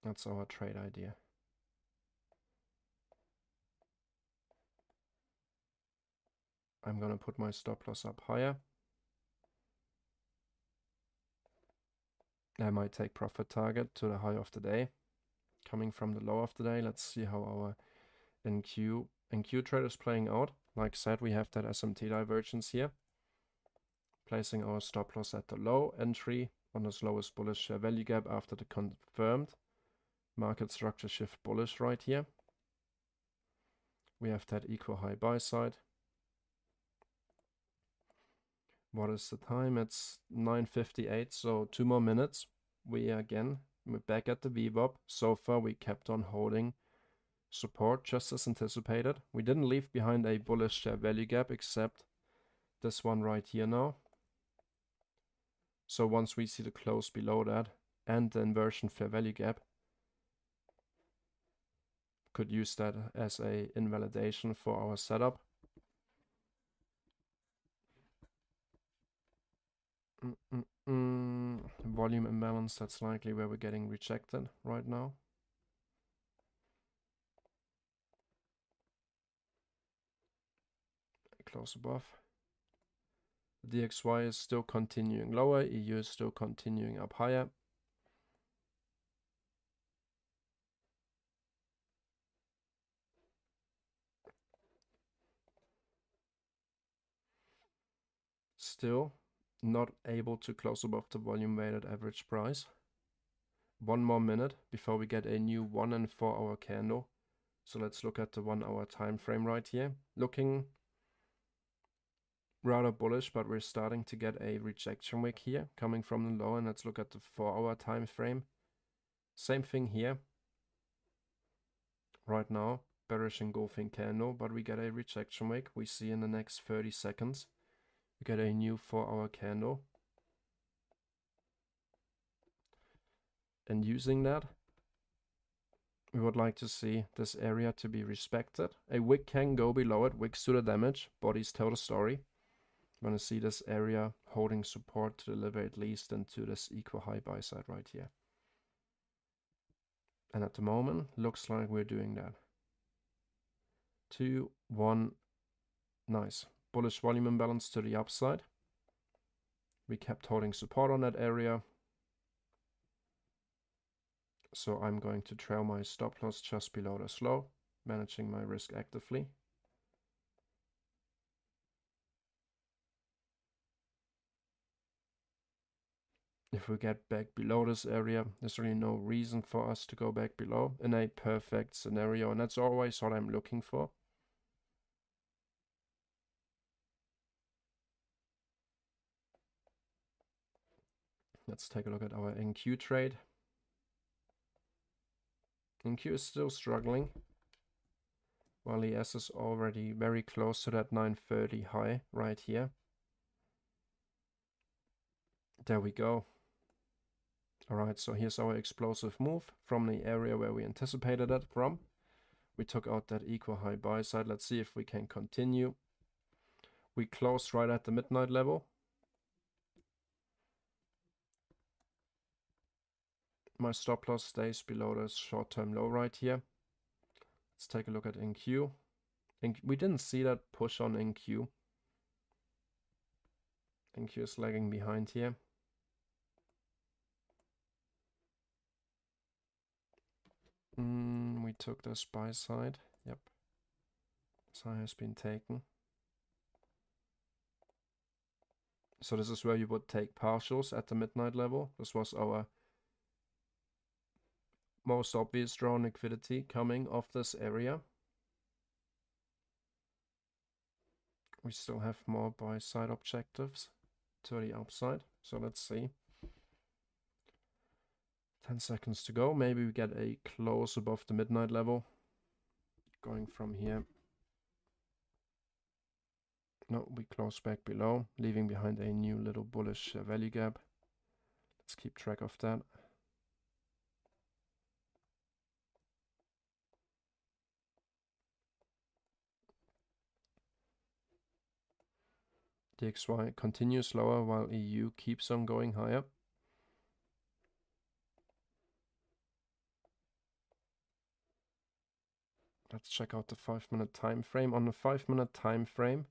That's our trade idea. I'm gonna put my stop loss up higher. I might take profit target to the high of the day. Coming from the low of the day, let's see how our NQ trade is playing out. Like I said, we have that SMT divergence here. Placing our stop loss at the low, entry on the lowest bullish value gap after the confirmed market structure shift bullish right here. We have that equal high buy side. What is the time? It's 9:58, so 2 more minutes. We're back at the VWAP. So far we kept on holding support just as anticipated. We didn't leave behind a bullish value gap except this one right here now. So once we see the close below that and the inversion fair value gap, could use that as a invalidation for our setup. Volume imbalance, that's likely where we're getting rejected right now. Close above. The DXY is still continuing lower, EU is still continuing up higher. Still not able to close above the volume weighted average price. 1 more minute before we get a new 1 and 4 hour candle So let's look at the 1 hour time frame right here. Looking rather bullish, but we're starting to get a rejection wick here coming from the low. And let's look at the 4 hour time frame. Same thing here. Right now, bearish engulfing candle, but we get a rejection wick. We see in the next 30 seconds, we get a new 4 hour candle. And using that, we would like to see this area to be respected. A wick can go below it, wicks to the damage, bodies tell the story. We want to see this area holding support to deliver at least into this equal high buy side right here. And at the moment, looks like we're doing that. 2, 1, nice. Bullish volume imbalance to the upside. We kept holding support on that area. So I'm going to trail my stop loss just below the low, managing my risk actively. If we get back below this area, there's really no reason for us to go back below in a perfect scenario, and that's always what I'm looking for. Let's take a look at our NQ trade. NQ is still struggling, while ES is already very close to that 930 high right here. There we go. Alright, so here's our explosive move from the area where we anticipated it from. We took out that equal high buy side. Let's see if we can continue. We closed right at the midnight level. My stop loss stays below the short-term low right here. Let's take a look at NQ. We didn't see that push on NQ. NQ is lagging behind here. We took this buy side. Yep. So has been taken. So this is where you would take partials at the midnight level. This was our most obvious draw liquidity coming off this area. We still have more buy side objectives to the upside. So let's see. 10 seconds to go. Maybe we get a close above the midnight level. Going from here. No, we close back below, leaving behind a new little bullish value gap. Let's keep track of that. DXY continues lower while EU keeps on going higher. Let's check out the 5-minute time frame. On the 5-minute time frame,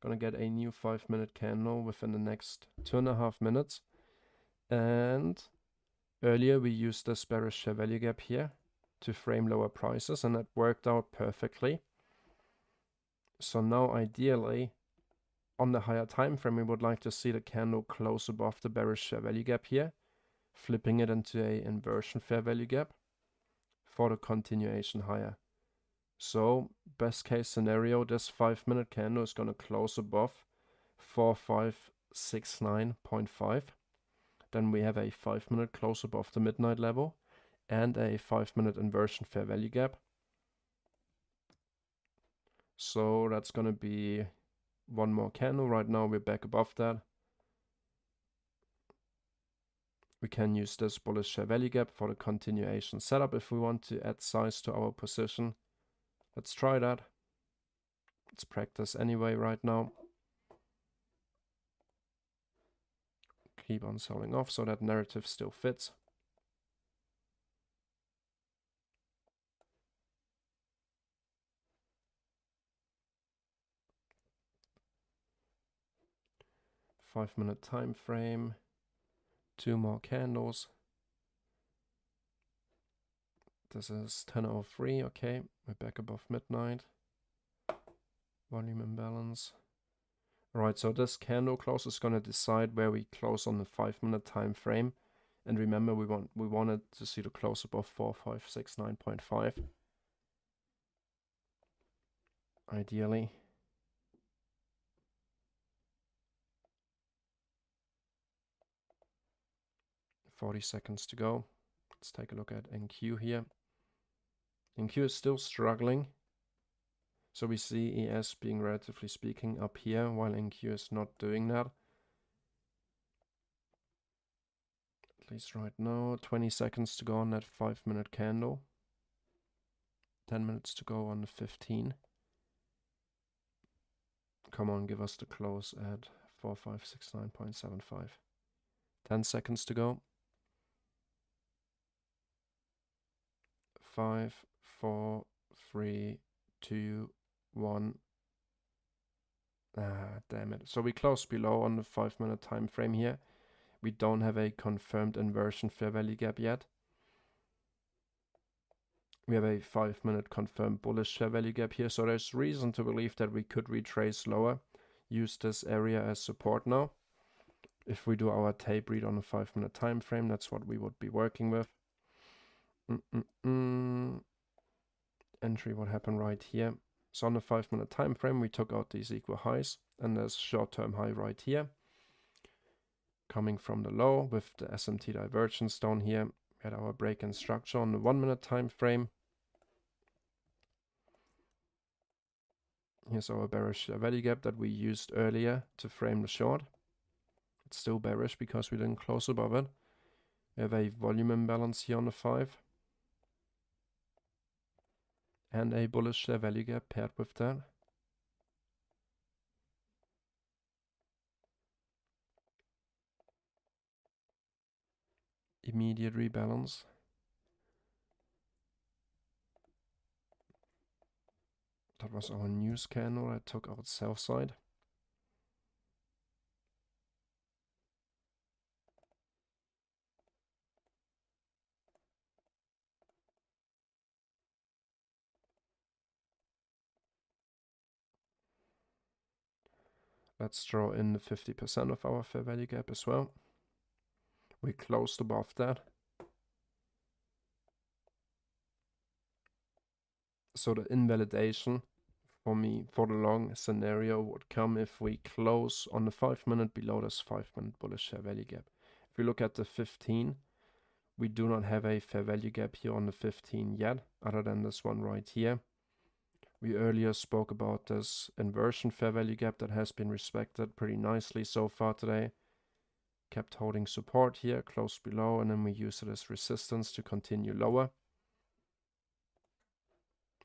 gonna get a new 5-minute candle within the next 2.5 minutes. And earlier we used this bearish value gap here to frame lower prices, and that worked out perfectly. So now ideally, on the higher time frame, we would like to see the candle close above the bearish fair value gap here, flipping it into a inversion fair value gap for the continuation higher. So best case scenario, this 5-minute candle is going to close above 4569.5. Then we have a 5-minute close above the midnight level and a 5-minute inversion fair value gap. So that's going to be one more candle. Right now we're back above that. We can use this bullish fair value gap for the continuation setup if we want to add size to our position. Let's try that. Let's practice anyway right now. Keep on selling off so that narrative still fits. Five-minute time frame. 2 more candles. This is 10:03. Okay, we're back above midnight. Volume imbalance. Alright, so this candle close is going to decide where we close on the 5-minute time frame. And remember, we wanted to see the close above 4569.5. ideally. $40 seconds to go. Let's take a look at NQ here. NQ is still struggling. So we see ES being relatively speaking up here, while NQ is not doing that. At least right now. 20 seconds to go on that 5-minute candle. 10 minutes to go on the 15. Come on, give us the close at 4569.75. 10 seconds to go. 5, 4, 3, 2, 1. Damn it. So we close below on the 5-minute time frame here. We don't have a confirmed inversion fair value gap yet. We have a 5-minute confirmed bullish fair value gap here. So there's reason to believe that we could retrace lower. Use this area as support now. If we do our tape read on a 5-minute time frame, that's what we would be working with. Entry, what happened right here? So on the 5-minute time frame, we took out these equal highs, and there's short-term high right here. Coming from the low with the SMT divergence down here, we had our break in structure on the 1-minute time frame. Here's our bearish value gap that we used earlier to frame the short. It's still bearish because we didn't close above it. We have a volume imbalance here on the 5. And a bullish value gap paired with that. Immediate rebalance. That was our news candle that took out sell side. Let's draw in the 50% of our fair value gap as well. We closed above that. So the invalidation for me for the long scenario would come if we close on the 5-minute below this 5-minute bullish fair value gap. If we look at the 15, we do not have a fair value gap here on the 15 yet, other than this one right here. We earlier spoke about this inversion fair value gap that has been respected pretty nicely so far today. Kept holding support here, close below, and then we use it as resistance to continue lower.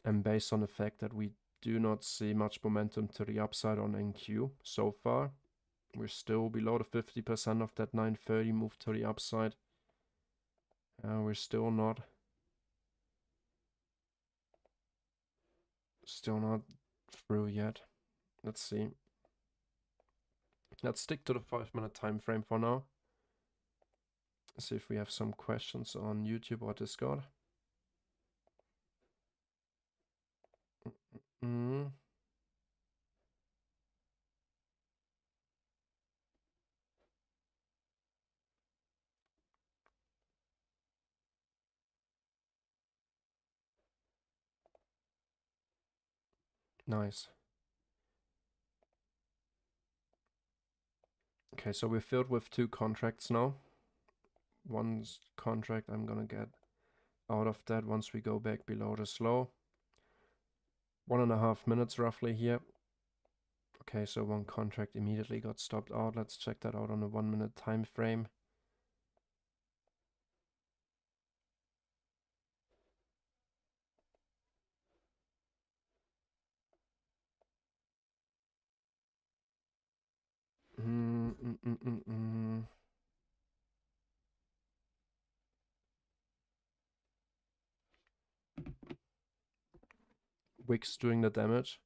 And based on the fact that we do not see much momentum to the upside on NQ so far, we're still below the 50% of that 930 move to the upside. We're still not through yet. Let's see. Let's stick to the 5-minute time frame for now. See if we have some questions on YouTube or Discord. Nice. Okay, so we're filled with 2 contracts now. One contract I'm gonna get out of that once we go back below this low. 1.5 minutes roughly here. Okay, so one contract immediately got stopped out. Let's check that out on a 1-minute time frame. Wicks doing the damage.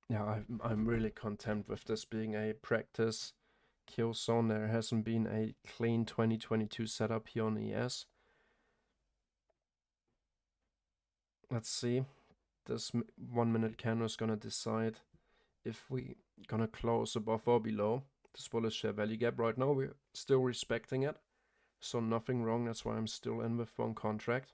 Yeah, I'm really content with this being a practice kill zone. There hasn't been a clean 2022 setup here on ES. Let's see. This 1-minute candle is gonna decide if we gonna close above or below this bullish share value gap. Right now we're still respecting it, so nothing wrong. That's why I'm still in with one contract.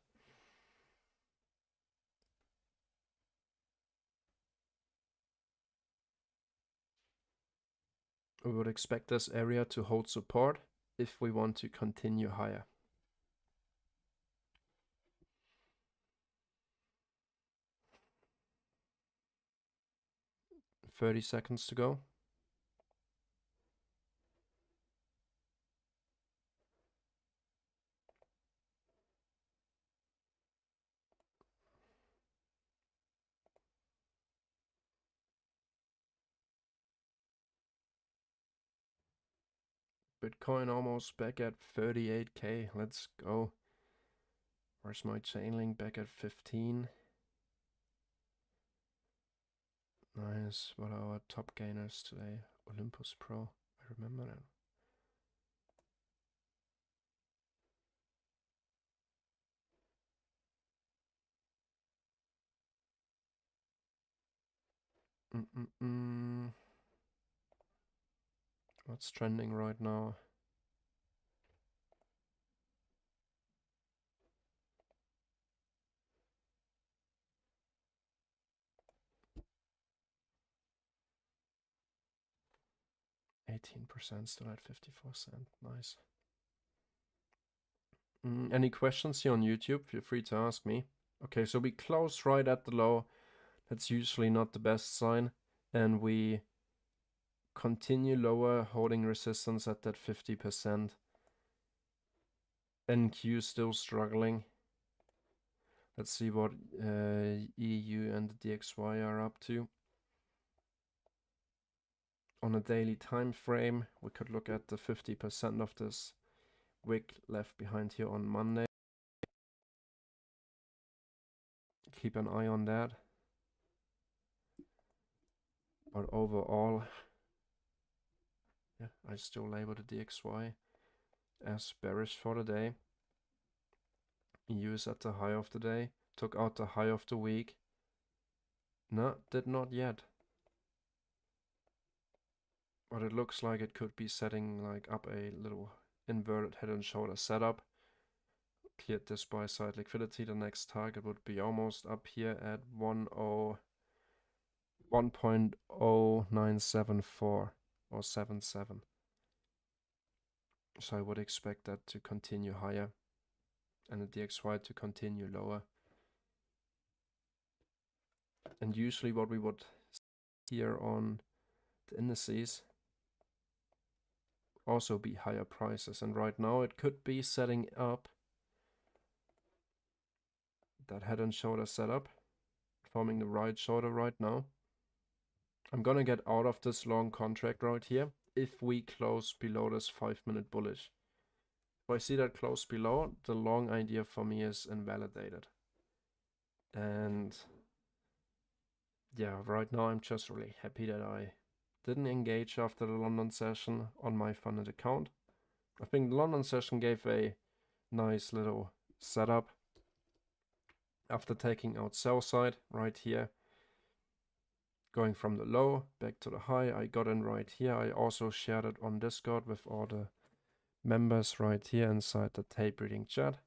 We would expect this area to hold support if we want to continue higher. 30 seconds to go. Bitcoin almost back at 38k. Let's go. Where's my Chainlink? Back at 15. Nice. What are our top gainers today? Olympus Pro. I remember that. What's trending right now? %, still at 54 cents. Nice. Any questions here on YouTube? Feel free to ask me. Okay, so we close right at the low. That's usually not the best sign. And we continue lower, holding resistance at that 50%. NQ still struggling. Let's see what EU and the DXY are up to. On a daily time frame, we could look at the 50% of this wick left behind here on Monday. Keep an eye on that. But overall, yeah, I still label the DXY as bearish for the day. EU is at the high of the day. Took out the high of the week. No, did not yet. But it looks like it could be setting like up a little inverted head and shoulder setup. Cleared this buy side liquidity. The next target would be almost up here at 1.0974 or 77. So I would expect that to continue higher and the DXY to continue lower. And usually what we would see here on the indices also be higher prices, and right now it could be setting up that head and shoulder setup, forming the right shoulder right now. I'm gonna get out of this long contract right here if we close below this 5-minute bullish. If I see that close below, the long idea for me is invalidated. And yeah, right now I'm just really happy that I didn't engage after the London session on my funded account. I think the London session gave a nice little setup after taking out sell side right here, going from the low back to the high. I got in right here. I also shared it on Discord with all the members right here inside the tape reading chat.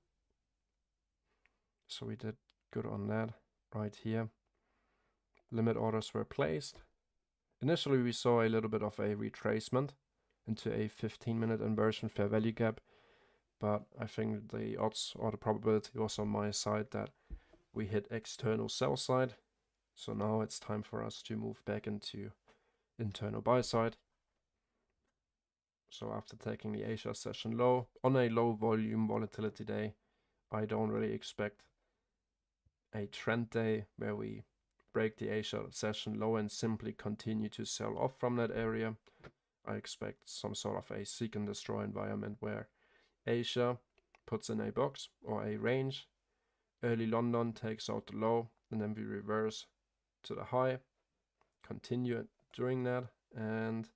So we did good on that right here. Limit orders were placed. Initially we saw a little bit of a retracement into a 15-minute inversion fair value gap, but I think the odds or the probability was on my side that we hit external sell side. So now it's time for us to move back into internal buy side. So after taking the Asia session low, on a low volume volatility day, I don't really expect a trend day where we break the Asia session low and simply continue to sell off from that area. I expect some sort of a seek and destroy environment where Asia puts in a box or a range, early London takes out the low, and then we reverse to the high, continue doing that, and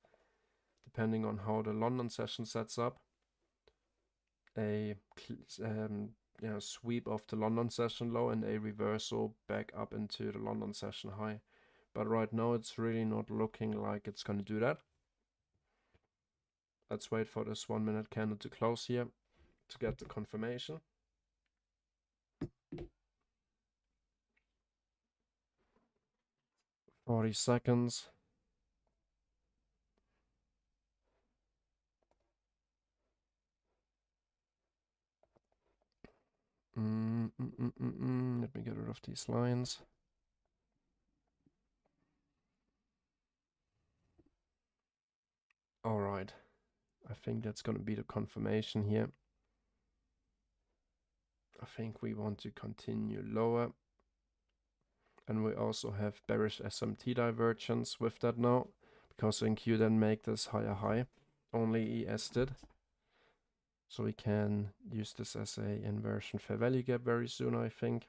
depending on how the London session sets up, a sweep of the London session low and a reversal back up into the London session high. But right now it's really not looking like it's going to do that. Let's wait for this 1-minute candle to close here to get the confirmation. $40. Let me get rid of these lines. All right, I think that's going to be the confirmation here. I think we want to continue lower. And we also have bearish SMT divergence with that now, because NQ then make this higher high. Only ES did. So we can use this as a inversion fair value gap very soon, I think.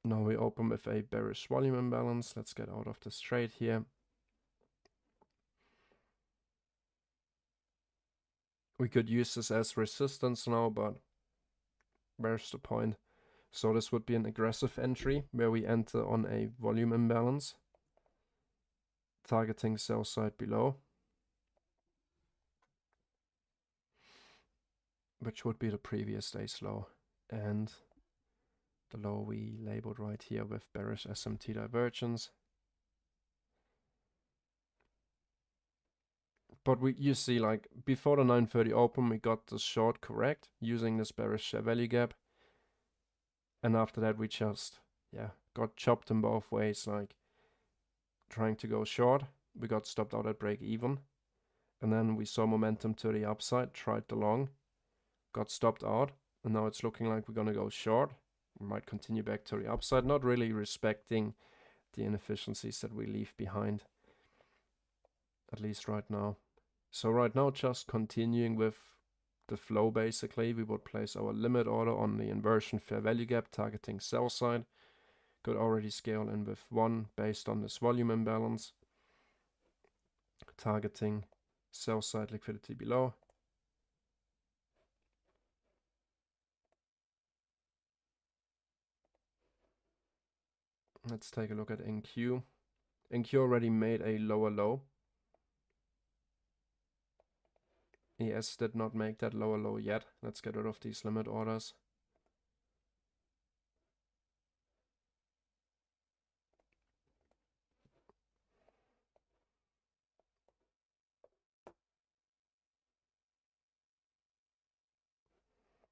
Now we open with a bearish volume imbalance. Let's get out of this trade here. We could use this as resistance now, but where's the point? So this would be an aggressive entry where we enter on a volume imbalance, targeting sell side below, which would be the previous day's low, and the low we labeled right here with bearish SMT divergence. But you see, like before the 9:30 open, we got the short correct using this bearish value gap, and after that we just got chopped in both ways, like trying to go short. We got stopped out at break even, and then we saw momentum to the upside, tried the long, got stopped out, and now it's looking like we're gonna go short. We might continue back to the upside, not really respecting the inefficiencies that we leave behind, at least right now. So right now, just continuing with the flow, basically, we would place our limit order on the inversion fair value gap, targeting sell side. Could already scale in with 1 based on this volume imbalance, targeting sell side liquidity below. Let's take a look at NQ. NQ already made a lower low. ES did not make that lower low yet. Let's get rid of these limit orders.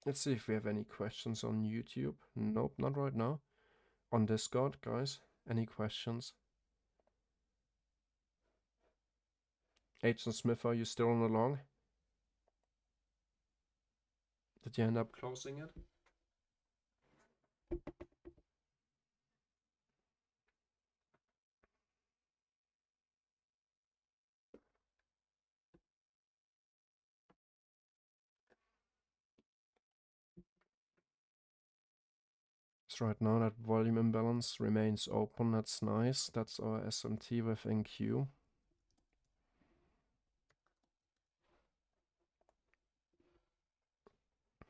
Let's see if we have any questions on YouTube. Nope, not right now. On Discord, guys, any questions? Agent Smith, are you still on the long? Did you end up closing it? So right now that volume imbalance remains open. That's nice. That's our SMT with NQ.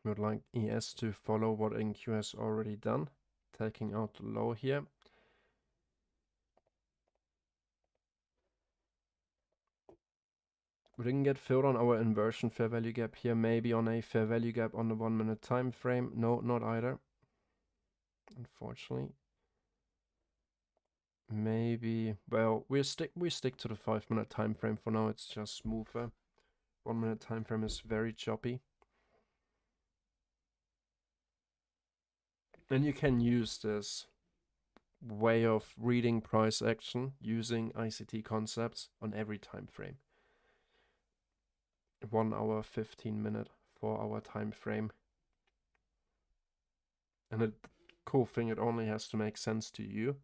We would like ES to follow what NQ has already done, taking out the low here. We didn't get filled on our inversion fair value gap here, maybe on a fair value gap on the 1 minute time frame. No, not either, unfortunately. Maybe, well, we stick to the 5 minute time frame for now. It's just smoother. 1 minute time frame is very choppy. And you can use this way of reading price action using ICT concepts on every time frame. 1 hour, 15 minute, 4 hour time frame. And the cool thing, it only has to make sense to you.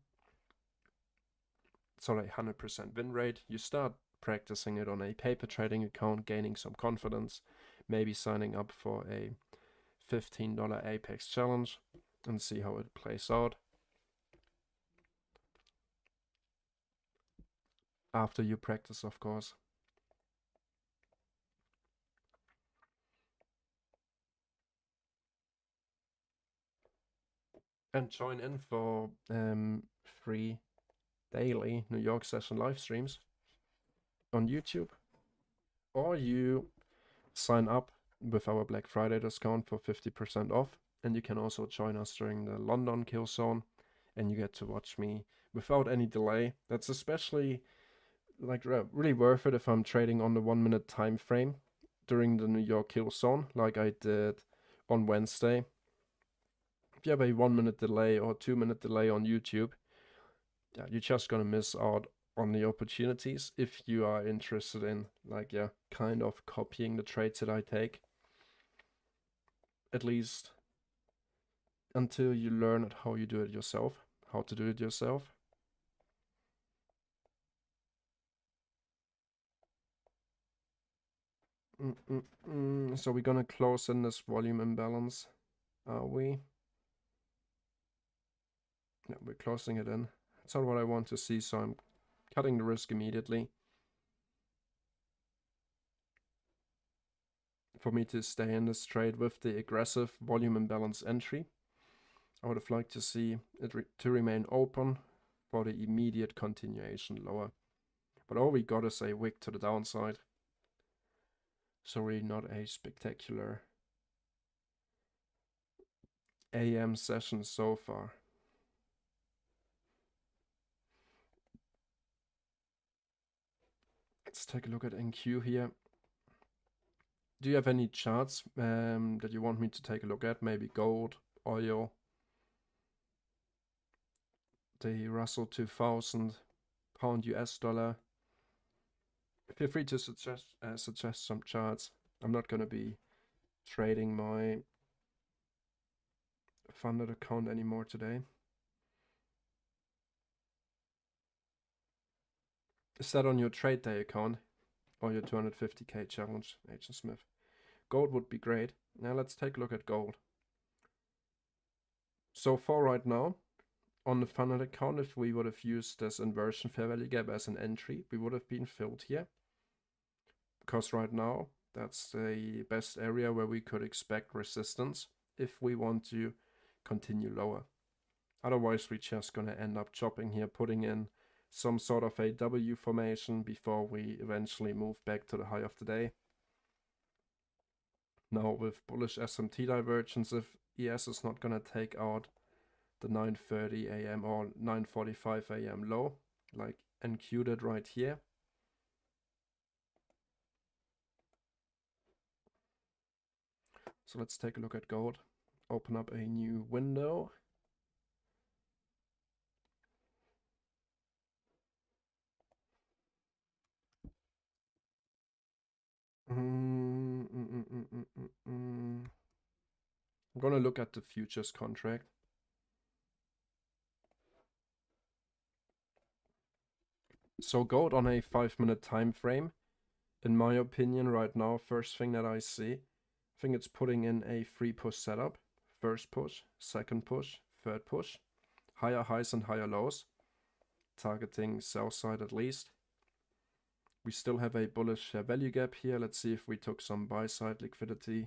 It's not a 100% win rate. You start practicing it on a paper trading account, gaining some confidence, maybe signing up for a $15 Apex challenge and see how it plays out. After you practice, of course. And join in for free daily New York session live streams on YouTube. Or you sign up with our Black Friday discount for 50% off. And you can also join us during the London kill zone. And you get to watch me without any delay. That's especially like really worth it if I'm trading on the 1 minute time frame during the New York kill zone, like I did on Wednesday. If you have a 1 minute delay or 2 minute delay on YouTube, yeah, you're just gonna miss out on the opportunities if you are interested in, like, yeah, kind of copying the trades that I take. At least until you learn how you do it yourself, how to do it yourself. So we're gonna close in this volume imbalance, are we? Yeah, we're closing it in. That's not what I want to see, so I'm cutting the risk immediately. For me to stay in this trade with the aggressive volume imbalance entry, I would have liked to see it to remain open for the immediate continuation lower. But all we got is a wick to the downside. So really not a spectacular AM session so far. Let's take a look at NQ here. Do you have any charts that you want me to take a look at? Maybe gold, oil, the Russell 2000, pound US dollar. Feel free to suggest some charts. I'm not going to be trading my funded account anymore today. Is that on your trade day account or your 250k challenge, Agent Smith? Gold would be great. Now let's take a look at gold. So far right now, on the funded account, if we would have used this inversion fair value gap as an entry, we would have been filled here. Because right now, that's the best area where we could expect resistance if we want to continue lower. Otherwise, we're just going to end up chopping here, putting in some sort of a W formation before we eventually move back to the high of the day. Now with bullish SMT divergence, if ES is not going to take out the 9:30 a.m. or 9:45 a.m. low, like NQ did right here, so let's take a look at gold. Open up a new window. I'm going to look at the futures contract. So gold on a 5-minute time frame, in my opinion right now, first thing that I see, I think it's putting in a 3-push setup. First push, second push, third push, higher highs and higher lows, targeting sell side at least. We still have a bullish value gap here. Let's see if we took some buy side liquidity.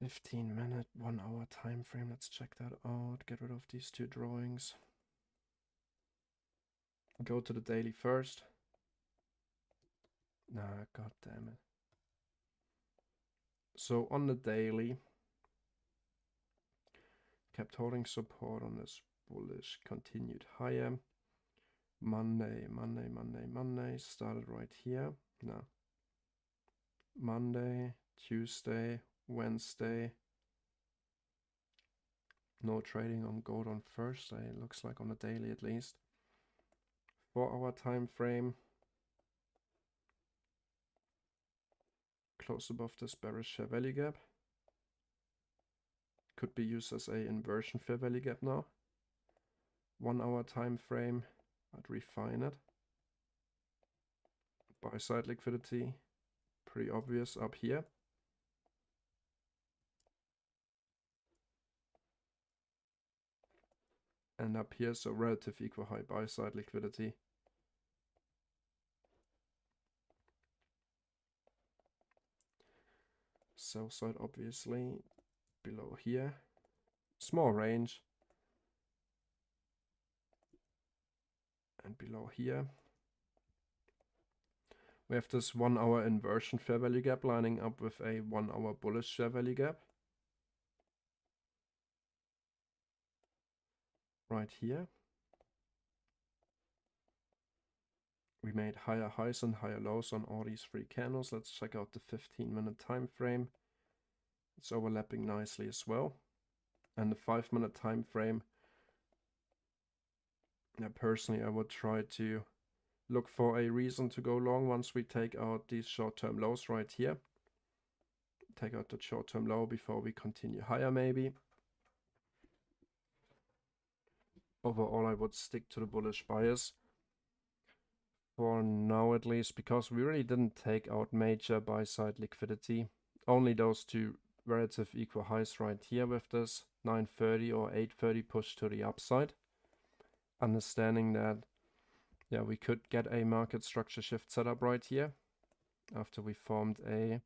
15-minute, 1-hour time frame. Let's check that out. Get rid of these two drawings. Go to the daily first. Nah, god damn it. So on the daily, kept holding support on this bullish, continued higher. Monday, started right here. No. Monday, Tuesday, Wednesday. No trading on gold on Thursday, it looks like on the daily at least. 4-hour time frame. Close above this bearish fair value gap. Could be used as a inversion fair value gap now. 1-hour time frame. I'd refine it. Buy side liquidity. Pretty obvious up here. And up here, so relative equal high buy side liquidity. Sell side obviously below here. Small range. And below here. We have this 1-hour inversion fair value gap lining up with a 1-hour bullish fair value gap. Right here. We made higher highs and higher lows on all these 3 candles. Let's check out the 15-minute time frame. It's overlapping nicely as well. And the 5-minute time frame, personally I would try to look for a reason to go long once we take out these short-term lows right here. Take out the short-term low before we continue higher maybe. Overall, I would stick to the bullish bias for now at least, because we really didn't take out major buy-side liquidity. Only those 2 relative equal highs right here with this 930 or 830 push to the upside. Understanding that, yeah, we could get a market structure shift setup right here after we formed a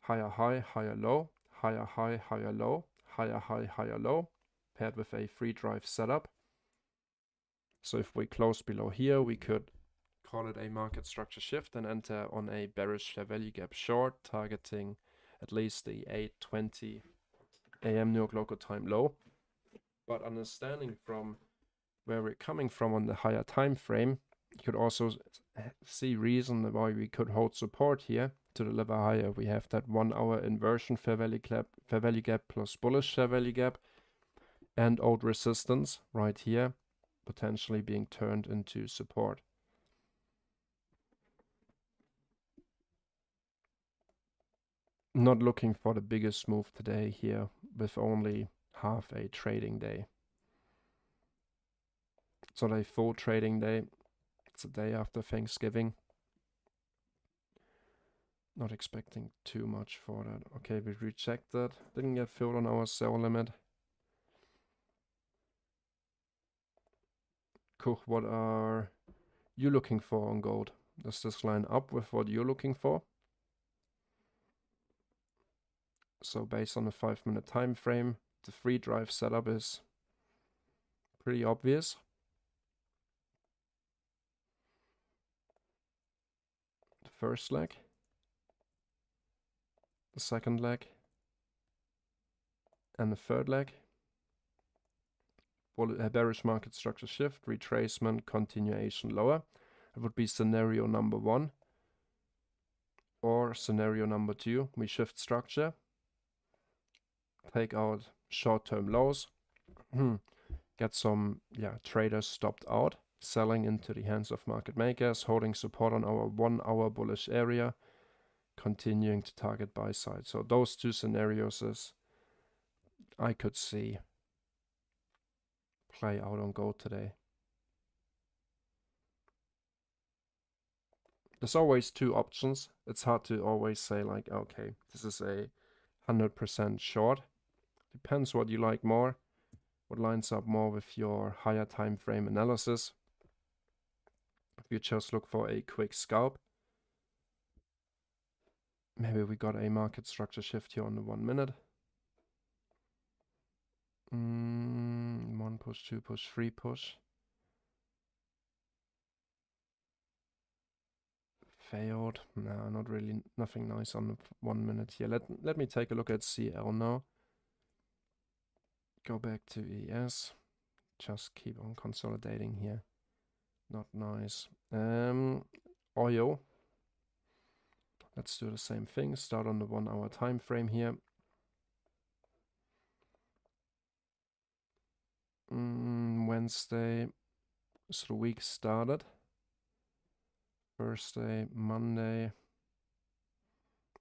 higher high, higher low, higher high, higher low, higher high, higher low, paired with a 3-drive setup. So if we close below here, we could call it a market structure shift and enter on a bearish fair value gap short, targeting at least the 8:20 a.m. New York local time low. But understanding from where we're coming from on the higher time frame, you could also see reason why we could hold support here to deliver higher. We have that 1-hour inversion fair value gap plus bullish fair value gap, and old resistance right here potentially being turned into support. Not looking for the biggest move today here with only half a trading day. It's not a full trading day. It's a day after Thanksgiving. Not expecting too much for that. Okay, we rejected. Didn't get filled on our sell limit. Cool. What are you looking for on gold? Does this line up with what you're looking for? So based on the 5-minute time frame, the 3-drive setup is pretty obvious. The first leg, the second leg, and the third leg. Bearish market structure shift, retracement, continuation lower. It would be scenario number 1. Or scenario number 2, we shift structure, take out short-term lows, get some traders stopped out, selling into the hands of market makers, holding support on our 1-hour bullish area, continuing to target buy side. So those 2 scenarios is I could see play out on gold today. There's always 2 options. It's hard to always say like, okay, this is a 100% short. Depends what you like more, what lines up more with your higher time frame analysis. If you just look for a quick scalp, maybe we got a market structure shift here on the 1 minute. 1 push, 2 push, 3 push. Failed. No, not really. Nothing nice on the 1 minute here. Let me take a look at CL now. Go back to ES. Just keep on consolidating here. Not nice. Oil. Let's do the same thing. Start on the 1-hour time frame here. Wednesday. So the week started. Thursday, Monday,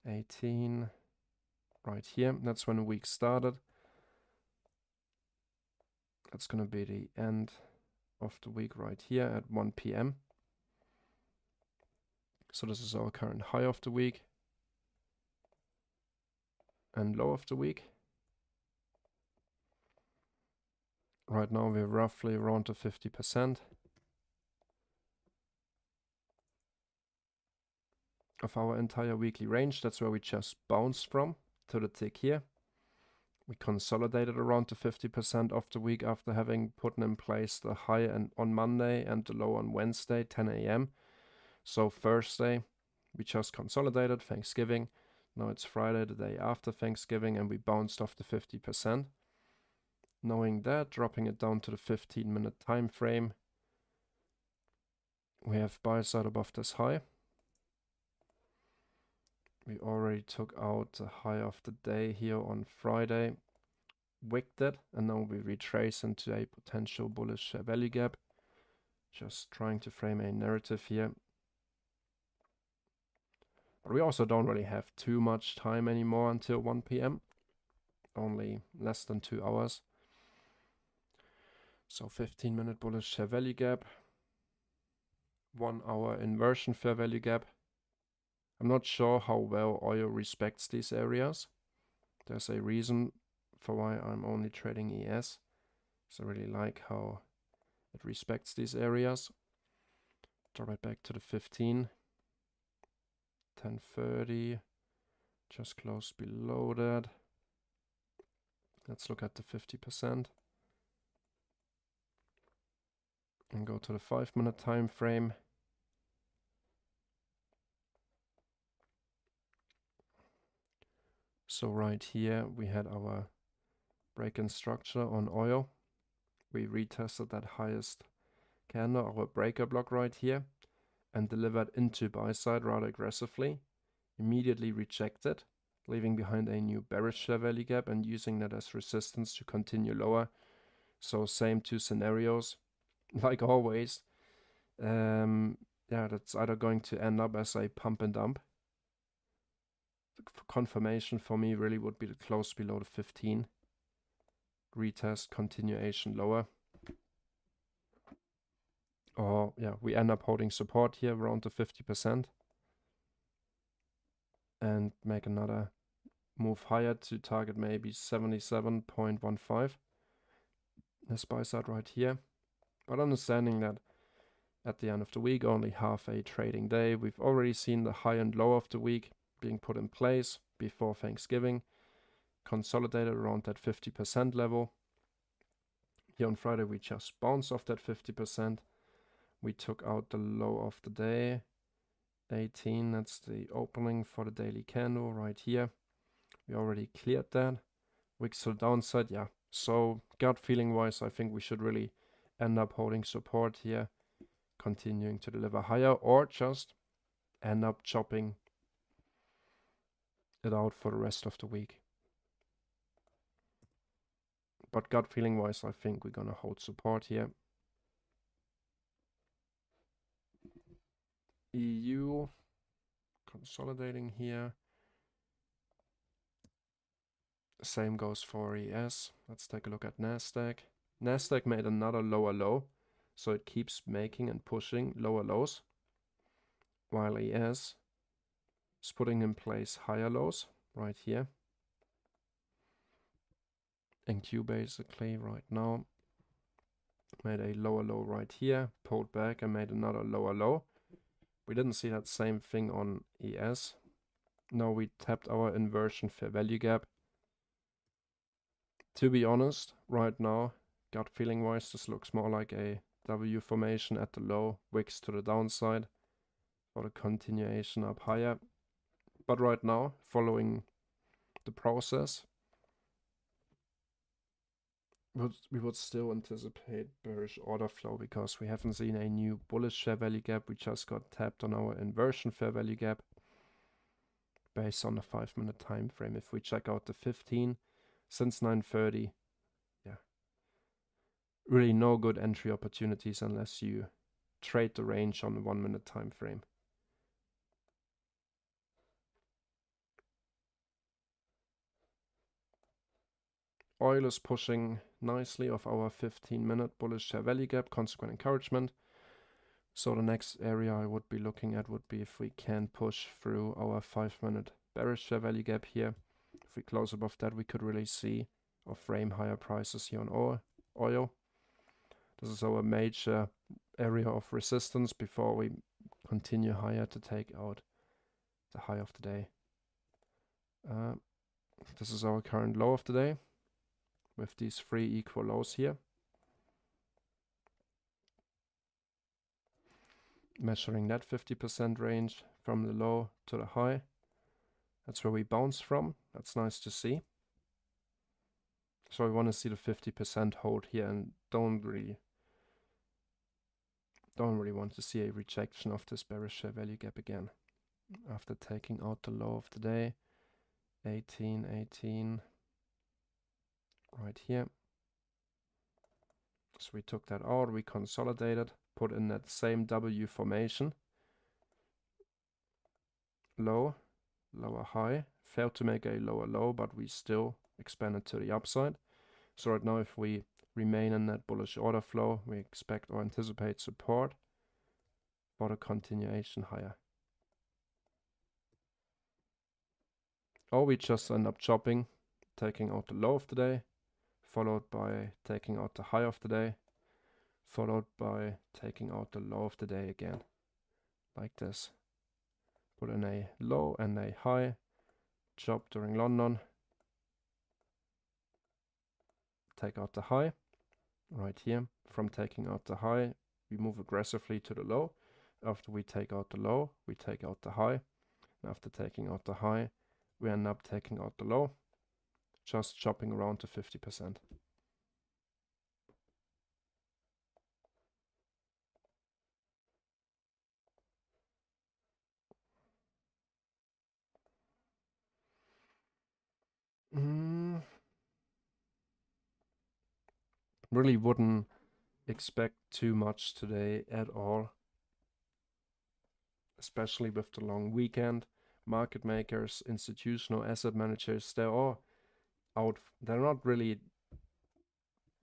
18. Right here. That's when the week started. That's going to be the end of the week right here at 1 p.m. So this is our current high of the week and low of the week. Right now we're roughly around the 50% of our entire weekly range. That's where we just bounced from to the tick here. We consolidated around the 50% of the week after having put in place the high on Monday and the low on Wednesday, 10 a.m. So Thursday, we just consolidated, Thanksgiving. Now it's Friday, the day after Thanksgiving, and we bounced off the 50%. Knowing that, dropping it down to the 15-minute time frame, We have buy side above this high. We already took out the high of the day here on Friday, wicked it, and now we retrace into a potential bullish value gap. Just trying to frame a narrative here. But we also don't really have too much time anymore until 1 p.m. Only less than 2 hours. So 15-minute bullish fair value gap. 1 hour inversion fair value gap. I'm not sure how well oil respects these areas. There's a reason for why I'm only trading ES. So I really like how it respects these areas. Drop it back to the 15. 1030. Just close below that. Let's look at the 50%. And go to the 5-minute time frame. So right here we had our break-in structure on oil. We retested that highest candle, our breaker block right here, and delivered into buy side rather aggressively. Immediately rejected, leaving behind a new bearish fair value gap and using that as resistance to continue lower. So same two scenarios, like always. Yeah, that's either going to end up as a pump and dump. The confirmation for me really would be the close below the 15. Retest, continuation lower. Or yeah, we end up holding support here around the 50%. And make another move higher to target maybe 77.15. This buy side right here. But understanding that at the end of the week, only half a trading day, we've already seen the high and low of the week being put in place before Thanksgiving, consolidated around that 50% level. Here on Friday, we just bounced off that 50%. We took out the low of the day, 18. That's the opening for the daily candle right here. We already cleared that. Wicks to the downside, yeah. So gut feeling wise, I think we should really end up holding support here, continuing to deliver higher, or just end up chopping it out for the rest of the week. But gut feeling wise, I think we're gonna hold support here. EU consolidating here. Same goes for ES. Let's take a look at NASDAQ. NASDAQ made another lower low, so it keeps making and pushing lower lows, while ES is putting in place higher lows right here. NQ basically right now made a lower low right here, pulled back and made another lower low. We didn't see that same thing on ES. Now we tapped our inversion fair value gap. To be honest, right now, gut feeling wise, this looks more like a W formation at the low, wicks to the downside for the continuation up higher. But right now, following the process, we would still anticipate bearish order flow because we haven't seen a new bullish fair value gap. We just got tapped on our inversion fair value gap based on the 5-minute time frame. If we check out the 15 since 9:30, yeah, really no good entry opportunities unless you trade the range on the 1-minute time frame. Oil is pushing nicely off our 15-minute bullish fair value gap, consequent encouragement. So the next area I would be looking at would be if we can push through our 5-minute bearish fair value gap here. If we close above that, we could really see or frame higher prices here on oil. This is our major area of resistance before we continue higher to take out the high of the day. This is our current low of the day with these 3 equal lows here. Measuring that 50% range from the low to the high. That's where we bounce from. That's nice to see. So we want to see the 50% hold here and don't really Don't really want to see a rejection of this bearish share value gap again. After taking out the low of the day, 18, right here. So we took that out, we consolidated, put in that same W formation. Low, lower high, failed to make a lower low, but we still expanded to the upside. So right now, if we remain in that bullish order flow, we expect or anticipate support for the continuation higher. Or we just end up chopping, taking out the low of the day, followed by taking out the high of the day, followed by taking out the low of the day again, like this. Put in a low and a high, chop during London, take out the high, right here. From taking out the high, we move aggressively to the low. After we take out the low, we take out the high. And after taking out the high, we end up taking out the low, just chopping around to 50%. Really wouldn't expect too much today at all, especially with the long weekend. Market makers, institutional asset managers, they're all out. They're not really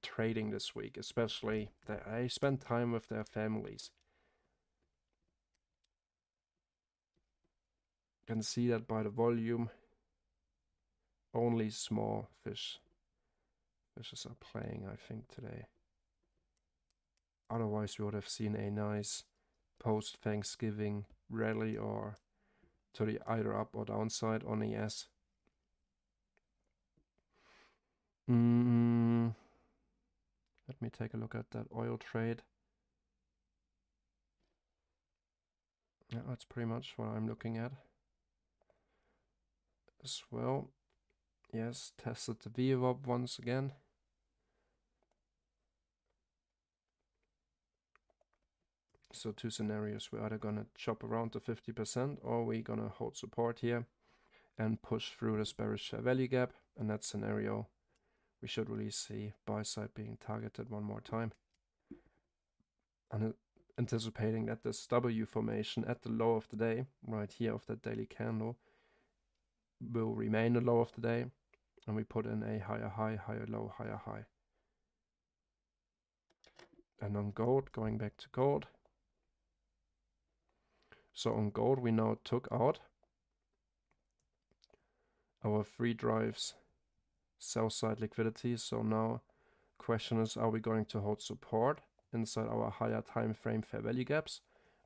trading this week, especially they spend time with their families. You can see that by the volume. Only small fishes are playing, I think, today. Otherwise, we would have seen a nice post-Thanksgiving rally or to the either up or downside on ES. Let me take a look at that oil trade. Yeah, that's pretty much what I'm looking at as well. Yes, tested the VWAP once again. So two scenarios, we're either gonna chop around to 50% or we're gonna hold support here and push through this bearish share value gap. In that scenario, we should really see buy side being targeted one more time. And anticipating that this W formation at the low of the day, right here of that daily candle, will remain the low of the day. And we put in a higher high, higher low, higher high. And on gold, going back to gold. So on gold, we now took out our 3 drives sell side liquidity. So now question is, are we going to hold support inside our higher time frame fair value gaps?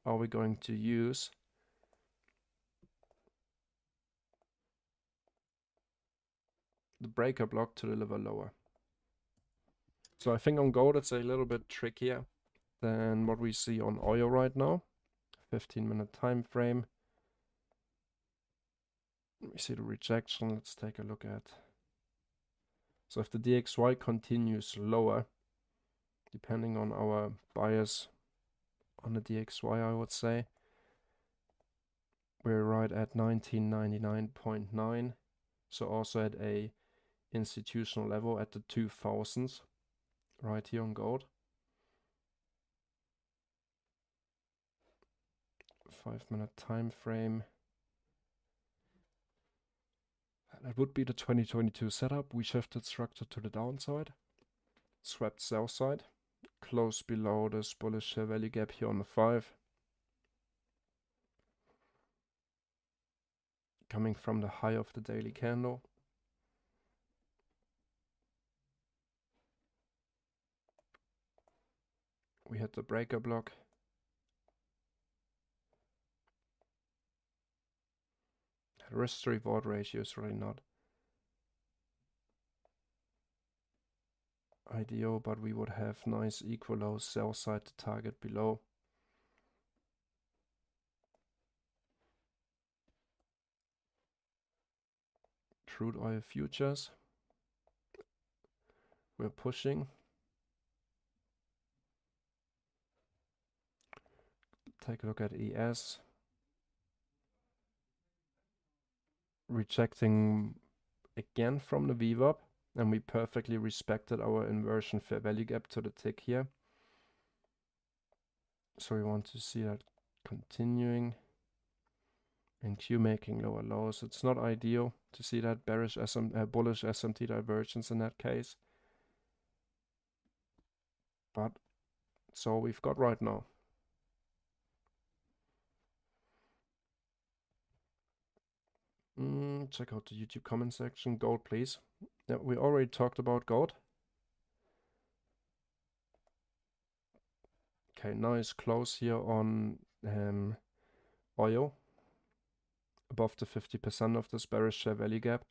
Are we going to use the breaker block to deliver lower? So I think on gold it's a little bit trickier than what we see on oil right now. 15-minute time frame. We see the rejection. Let's take a look at. So if the DXY continues lower, depending on our bias on the DXY, I would say, we're right at 1999.9. So also at a institutional level at the 2000s, right here on gold. 5-minute time frame. That would be the 2022 setup. We shifted structure to the downside, swept sell side, close below this bullish share value gap here on the 5. Coming from the high of the daily candle. We hit the breaker block. Risk to reward ratio is really not ideal, but we would have nice equal low sell side to target below. Crude oil futures. We're pushing. Take a look at ES. Rejecting again from the VWAP, and we perfectly respected our inversion fair value gap to the tick here. So we want to see that continuing. And Q making lower lows. It's not ideal to see that bullish SMT divergence in that case. But it's all we've got right now. Check out the YouTube comment section. Gold, please. Yeah, we already talked about gold. Okay, nice close here on oil. Above the 50% of this bearish share value gap.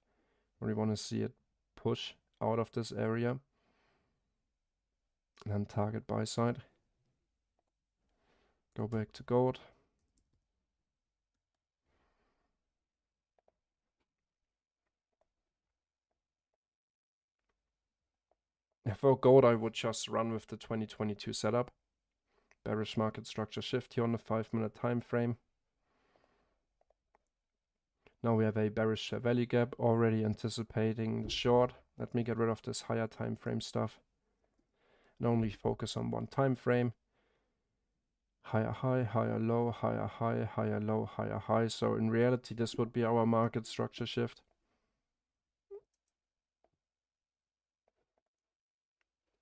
We want to see it push out of this area. And then target buy side. Go back to gold. For gold, I would just run with the 2022 setup. Bearish market structure shift here on the 5-minute time frame. Now we have a bearish share value gap, already anticipating the short. Let me get rid of this higher time frame stuff and only focus on one time frame. Higher high, higher low, higher high, higher low, higher high. So in reality, this would be our market structure shift.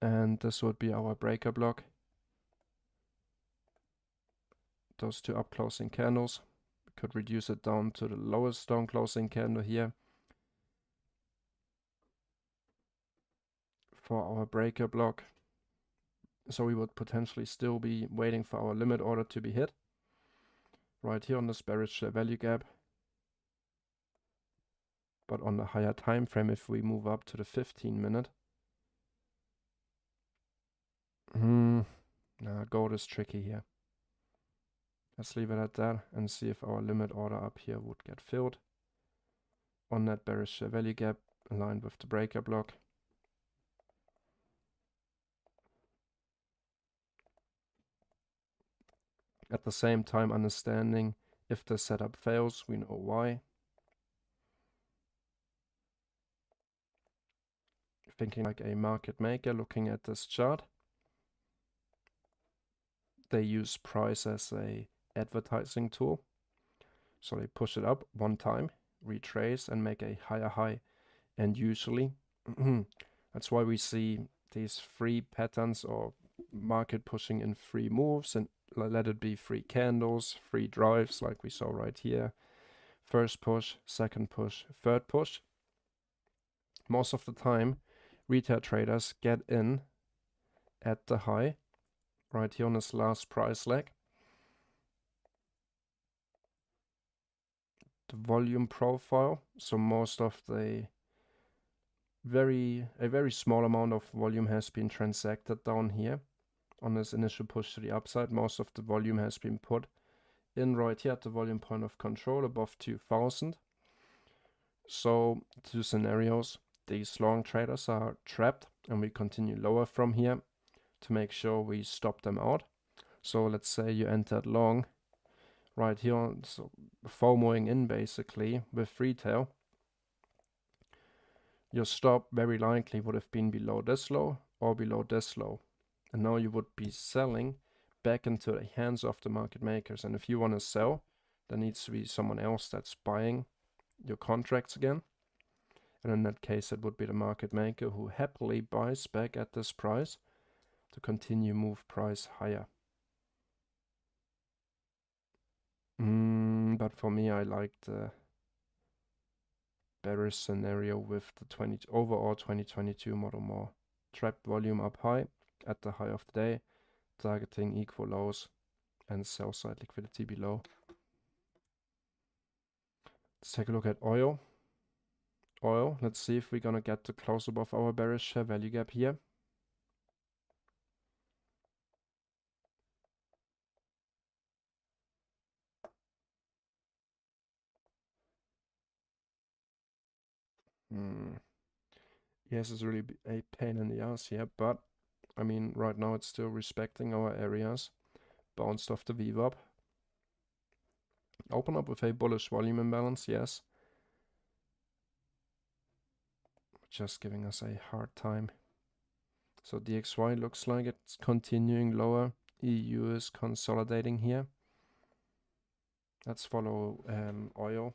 And this would be our breaker block. Those two up closing candles. We could reduce it down to the lowest down closing candle here. For our breaker block. So we would potentially still be waiting for our limit order to be hit. Right here on this bearish value gap. But on the higher time frame, if we move up to the 15-minute. Gold is tricky here. Let's leave it at that and see if our limit order up here would get filled. On that bearish value gap, aligned with the breaker block. At the same time, understanding if the setup fails, we know why. Thinking like a market maker, looking at this chart. They use price as a advertising tool. So they push it up one time, retrace and make a higher high. And usually, that's why we see these free patterns or market pushing in free moves, and let it be free candles, free drives like we saw right here. First push, second push, third push. Most of the time, retail traders get in at the high, right here on this last price leg. The volume profile, so most of the a very small amount of volume has been transacted down here on this initial push to the upside. Most of the volume has been put in right here at the volume point of control above 2000. So two scenarios, these long traders are trapped and we continue lower from here to make sure we stop them out. So let's say you entered long right here, so FOMOing in basically with retail. Your stop very likely would have been below this low or below this low. And now you would be selling back into the hands of the market makers. And if you want to sell, there needs to be someone else that's buying your contracts again. And in that case, it would be the market maker who happily buys back at this price to continue move price higher. But for me, I like the bearish scenario with the overall 2022 model more. Trapped volume up high at the high of the day, targeting equal lows and sell side liquidity below. Let's take a look at oil. Let's see if we're gonna get to close above our bearish value gap here. Yes, it's really a pain in the ass here, but I mean, right now it's still respecting our areas. Bounced off the VWAP, Open up with a bullish volume imbalance, yes. Just giving us a hard time. So DXY looks like it's continuing lower. EU is consolidating here. Let's follow oil,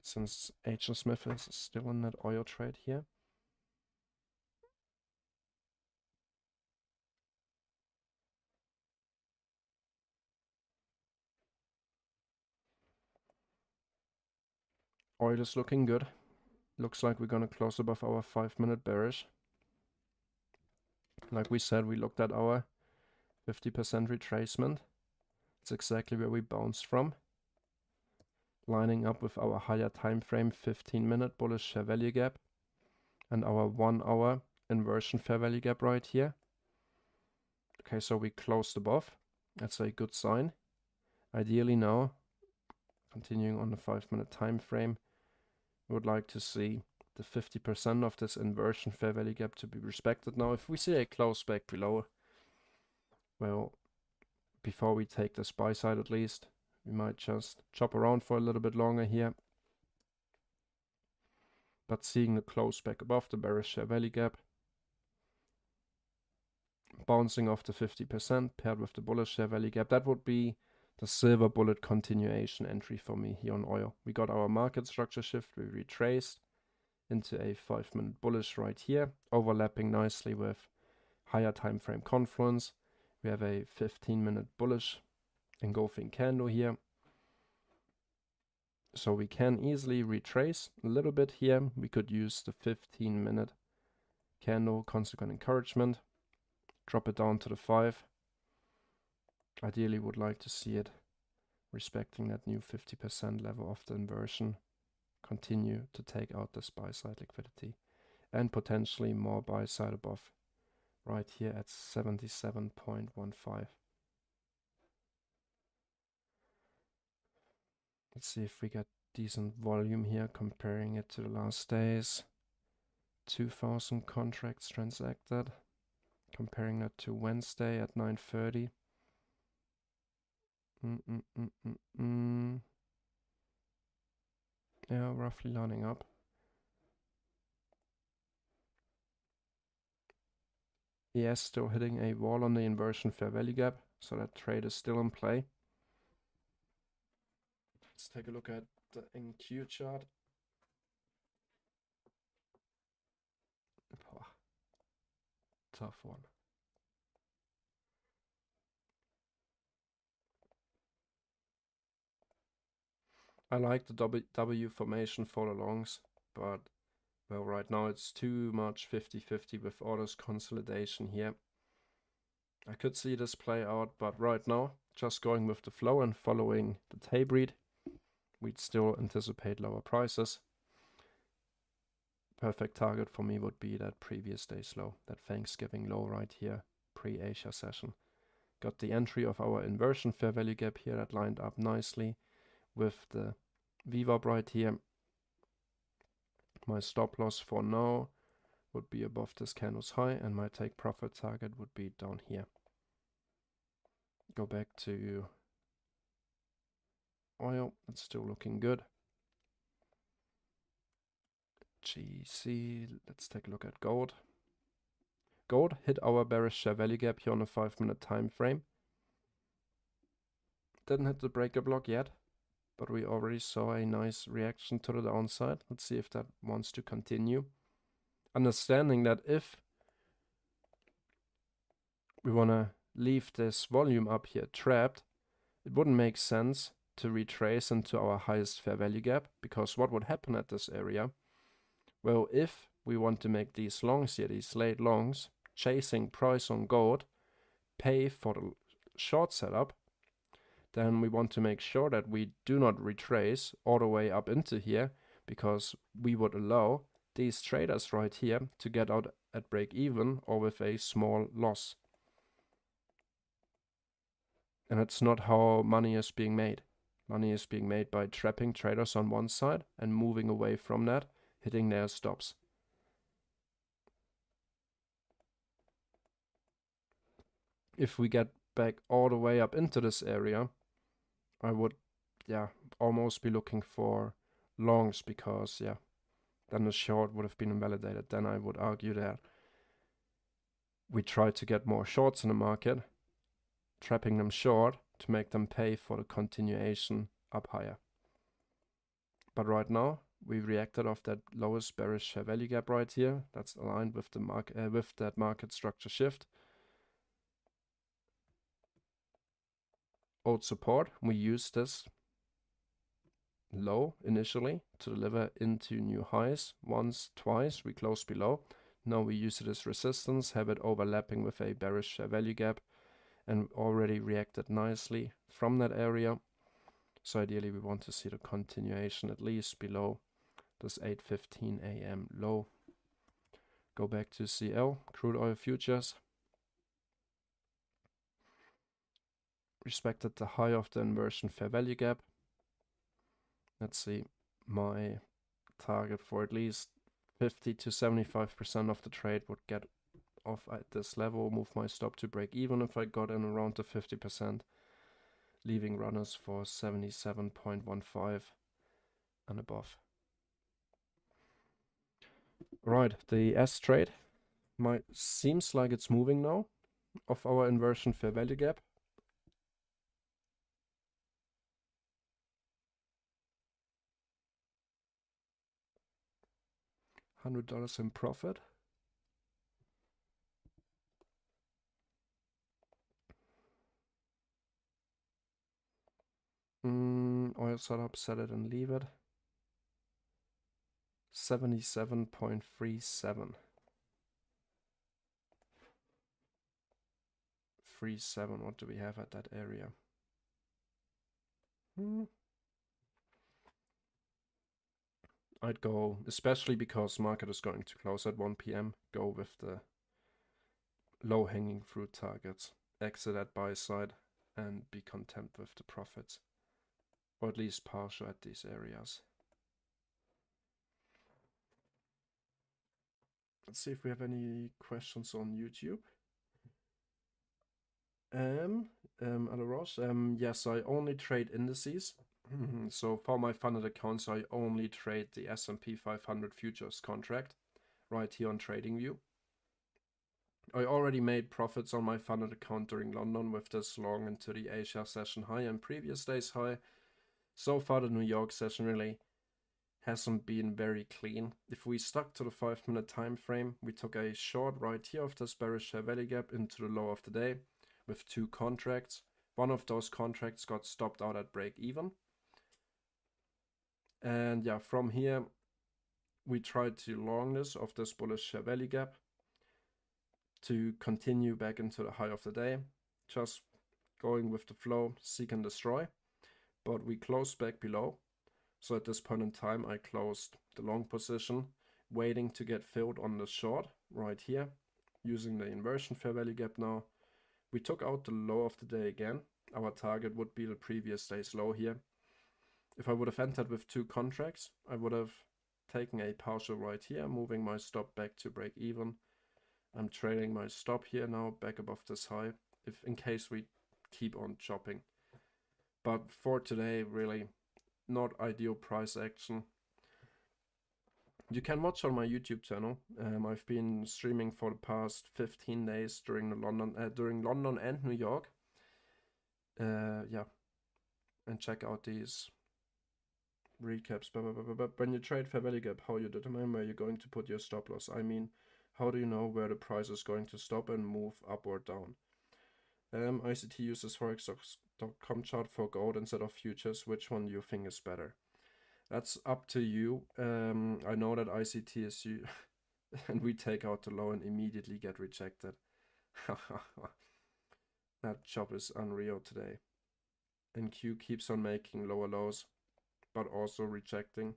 since H&M Smith is still in that oil trade here. Oil is looking good. Looks like we're gonna close above our 5-minute bearish. Like we said, we looked at our 50% retracement. It's exactly where we bounced from. Lining up with our higher time frame 15-minute bullish fair value gap and our 1-hour inversion fair value gap right here. Okay, so we closed above. That's a good sign. Ideally now, continuing on the 5-minute time frame, we would like to see the 50% of this inversion fair value gap to be respected. Now, if we see a close back below, well, before we take this buy side at least, we might just chop around for a little bit longer here. But seeing the close back above the bearish fair value gap, bouncing off the 50% paired with the bullish fair value gap, that would be the SilverBullet continuation entry for me here on oil. We got our market structure shift, we retraced into a 5-minute bullish right here, overlapping nicely with higher time frame confluence. We have a 15-minute bullish engulfing candle here. So we can easily retrace a little bit here. We could use the 15-minute candle consequent encouragement, drop it down to the 5. Ideally would like to see it respecting that new 50% level of the inversion, continue to take out this buy side liquidity and potentially more buy side above right here at 77.15. Let's see if we get decent volume here, comparing it to the last days. 2,000 contracts transacted, comparing that to Wednesday at 9:30. Yeah, roughly lining up. Yes, still hitting a wall on the inversion fair value gap, so that trade is still in play. Let's take a look at the NQ chart. Oh, tough one. I like the W formation for the longs, but well, right now it's too much 50-50 with orders consolidation here. I could see this play out, but right now, just going with the flow and following the tape read, we'd still anticipate lower prices. Perfect target for me would be that previous day's low, that Thanksgiving low right here, pre-Asia session. Got the entry of our inversion fair value gap here that lined up nicely with the VWAP right here. My stop loss for now would be above this candle's high, and my take profit target would be down here. Go back to oil, it's still looking good. GC, let's take a look at gold. Gold hit our bearish fair value gap here on a 5-minute time frame. Didn't hit the breaker block yet, but we already saw a nice reaction to the downside. Let's see if that wants to continue. Understanding that if we want to leave this volume up here trapped, it wouldn't make sense to retrace into our highest fair value gap, because what would happen at this area? Well, if we want to make these longs here, these late longs, chasing price on gold, pay for the short setup, then we want to make sure that we do not retrace all the way up into here, because we would allow these traders right here to get out at break even or with a small loss. And that's not how money is being made. Money is being made by trapping traders on one side and moving away from that, hitting their stops. If we get back all the way up into this area, I would yeah, almost be looking for longs, because yeah, then the short would have been invalidated. Then I would argue that we try to get more shorts in the market, trapping them short to make them pay for the continuation up higher. But right now, we reacted off that lowest bearish fair value gap right here. That's aligned with the market, with that market structure shift. Old support. We use this low initially to deliver into new highs. Once, twice, we close below. Now we use it as resistance, have it overlapping with a bearish fair value gap, and already reacted nicely from that area. So ideally we want to see the continuation at least below this 8:15 a.m. low. Go back to CL, crude oil futures. Respected the high of the inversion fair value gap. Let's see, my target for at least 50 to 75% of the trade would get off at this level, move my stop to break even if I got in around the 50%, leaving runners for 77.15 and above. Right, the S trade seems like it's moving now of our inversion fair value gap. $100 in profit. Oil setup, set it and leave it. 77.37. 37, what do we have at that area? I'd go, especially because market is going to close at 1 p.m., go with the low-hanging fruit targets. Exit at buy side and be content with the profits. Or at least partial at these areas. Let's see if we have any questions on YouTube. Yes, I only trade indices. So for my funded accounts, I only trade the S&P 500 futures contract right here on TradingView. I already made profits on my funded account during London with this long into the Asia session high and previous day's high. So far, the New York session really hasn't been very clean. If we stuck to the 5-minute time frame, we took a short right here of this bearish fair value gap into the low of the day with 2 contracts. One of those contracts got stopped out at break even. And yeah, from here, we tried to long this of this bullish fair value gap to continue back into the high of the day, just going with the flow, seek and destroy. But we closed back below. So at this point in time, I closed the long position, waiting to get filled on the short right here, using the inversion fair value gap now. We took out the low of the day again. Our target would be the previous day's low here. If I would have entered with 2 contracts, I would have taken a partial right here, moving my stop back to break even. I'm trailing my stop here now, back above this high, if in case we keep on chopping. But for today, really not ideal price action. You can watch on my YouTube channel. I've been streaming for the past 15 days during London and New York. Yeah, and check out these recaps. But when you trade fair value gap, how you determine where you're going to put your stop loss? I mean, how do you know where the price is going to stop and move up or down? ICT uses forex.com chart for gold instead of futures. Which one do you think is better? That's up to you. I know that ICT is you, and we take out the low and immediately get rejected. That job is unreal today. And Q keeps on making lower lows, but also rejecting.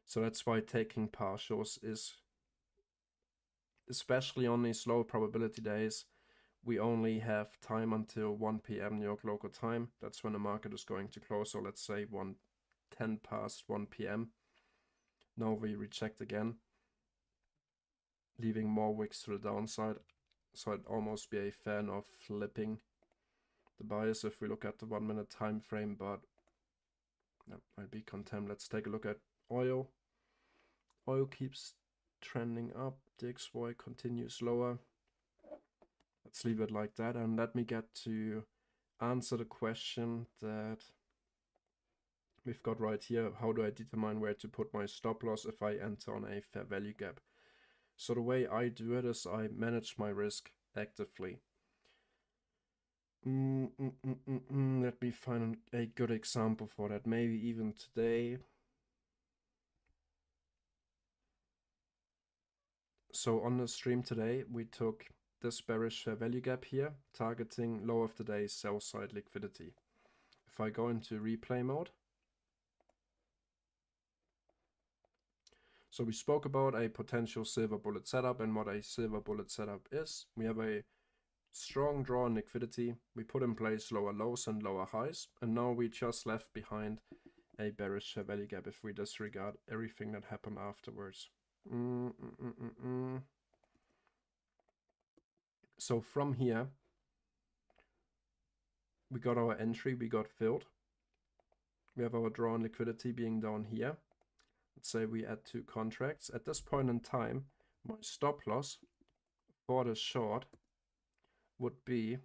So that's why taking partials is, especially on these low probability days, we only have time until 1 p.m. New York local time. That's when the market is going to close. So let's say 10 past 1 p.m. Now we reject again, leaving more wicks to the downside. So I'd almost be a fan of flipping the bias if we look at the 1 minute time frame, but that might be contempt. Let's take a look at oil. Oil keeps trending up, the XY continues lower. Let's leave it like that, and let me get to answer the question that we've got right here. How do I determine where to put my stop loss if I enter on a fair value gap? So the way I do it is I manage my risk actively. Let me find a good example for that. Maybe even today. So on the stream today, we took this bearish fair value gap here, targeting low of the day sell side liquidity. If I go into replay mode, so we spoke about a potential SilverBullet setup and what a SilverBullet setup is. We have a strong draw on liquidity. We put in place lower lows and lower highs, and now we just left behind a bearish fair value gap if we disregard everything that happened afterwards. So from here, we got our entry, we got filled. We have our draw on liquidity being down here. Let's say we add 2 contracts. At this point in time, my stop loss for the short would be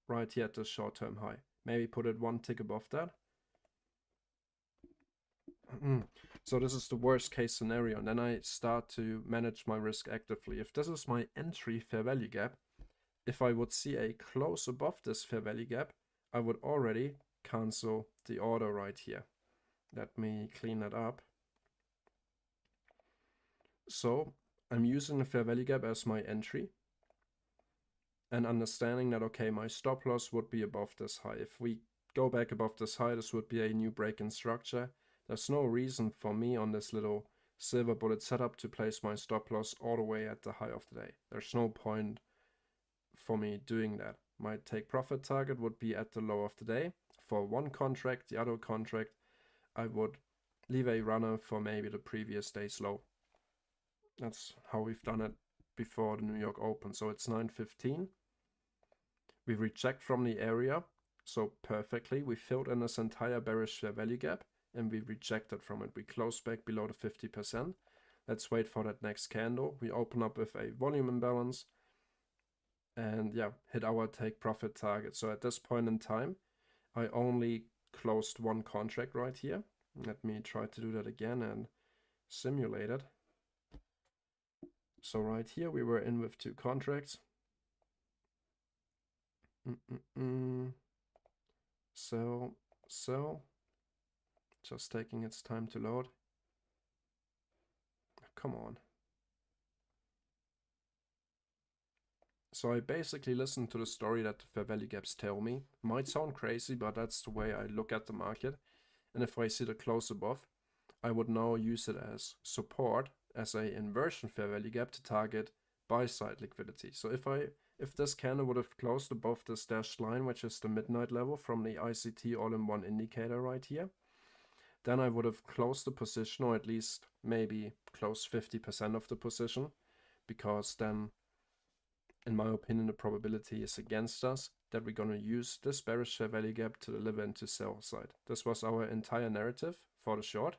right here at the short-term high. Maybe put it 1 tick above that. So this is the worst case scenario, and then I start to manage my risk actively. If this is my entry fair value gap, if I would see a close above this fair value gap, I would already cancel the order right here. Let me clean that up. So I'm using the fair value gap as my entry and understanding that, okay, my stop loss would be above this high. If we go back above this high, this would be a new break in structure. There's no reason for me on this little SilverBullet setup to place my stop loss all the way at the high of the day. There's no point for me doing that. My take profit target would be at the low of the day. For one contract, the other contract, I would leave a runner for maybe the previous day's low. That's how we've done it before the New York Open. So it's 9:15. We reject from the area. So perfectly, we filled in this entire bearish fair value gap and we rejected from it. We closed back below the 50%. Let's wait for that next candle. We open up with a volume imbalance and yeah, hit our take profit target. So at this point in time, I only closed 1 contract right here. Let me try to do that again and simulate it. So right here, we were in with 2 contracts. So, just taking its time to load. Come on. So I basically listened to the story that the fair value gaps tell me. Might sound crazy, but that's the way I look at the market. And if I see the close above, I would now use it as support, as a inversion fair value gap to target buy side liquidity. So if this candle would have closed above this dashed line, which is the midnight level from the ICT all-in-one indicator right here, then I would have closed the position, or at least maybe close 50% of the position, because then, in my opinion, the probability is against us that we're going to use this bearish fair value gap to deliver into sell side. This was our entire narrative for the short.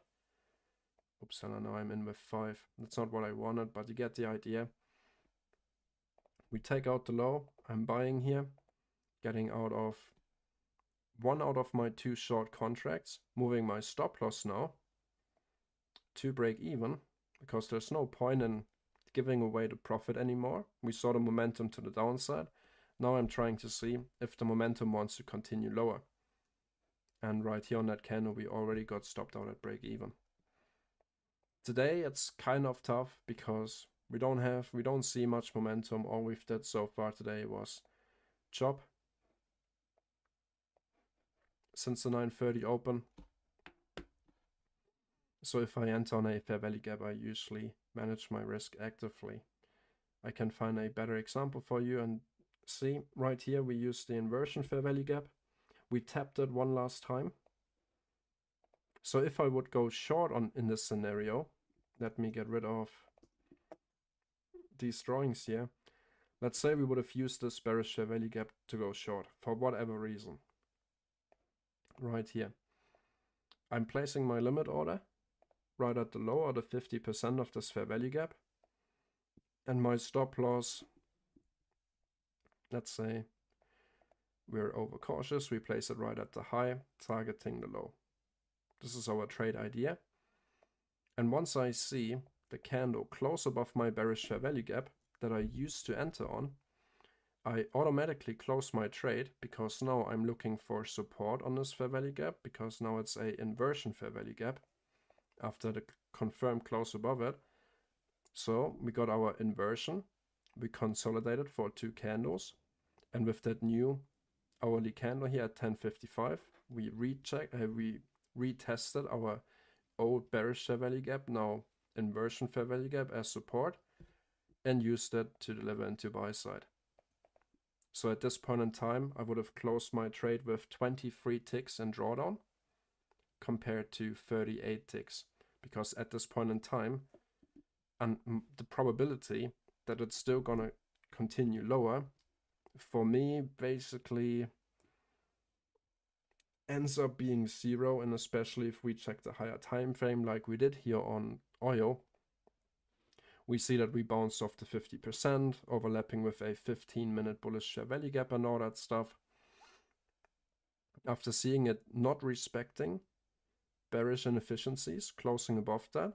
Oops, and now I'm in with 5. That's not what I wanted, but you get the idea. We take out the low. I'm buying here, getting out of 1 out of my 2 short contracts, moving my stop loss now to break even, because there's no point in giving away the profit anymore. We saw the momentum to the downside. Now I'm trying to see if the momentum wants to continue lower. And right here on that candle, we already got stopped out at break even. Today it's kind of tough because we don't see much momentum. All we've did so far today was chop since the 9:30 open. So if I enter on a fair value gap, I usually manage my risk actively. I can find a better example for you and see right here we use the inversion fair value gap. We tapped it 1 last time. So if I would go short in this scenario, let me get rid of these drawings here. Let's say we would have used this bearish fair value gap to go short for whatever reason. Right here. I'm placing my limit order right at the low or the 50% of this fair value gap. And my stop loss, let's say we're overcautious, we place it right at the high, targeting the low. This is our trade idea. And once I see the candle close above my bearish fair value gap that I used to enter on, I automatically close my trade because now I'm looking for support on this fair value gap, because now it's a inversion fair value gap after the confirmed close above it. So we got our inversion, we consolidated for 2 candles, and with that new hourly candle here at 10.55, we retested our old bearish fair value gap, now inversion fair value gap, as support, and used it to deliver into buy side. So at this point in time, I would have closed my trade with 23 ticks in drawdown compared to 38 ticks, because at this point in time, and the probability that it's still gonna continue lower, for me, basically ends up being 0, and especially if we check the higher time frame like we did here on oil, we see that we bounced off the 50%, overlapping with a 15-minute bullish fair value gap and all that stuff. After seeing it not respecting bearish inefficiencies, closing above that,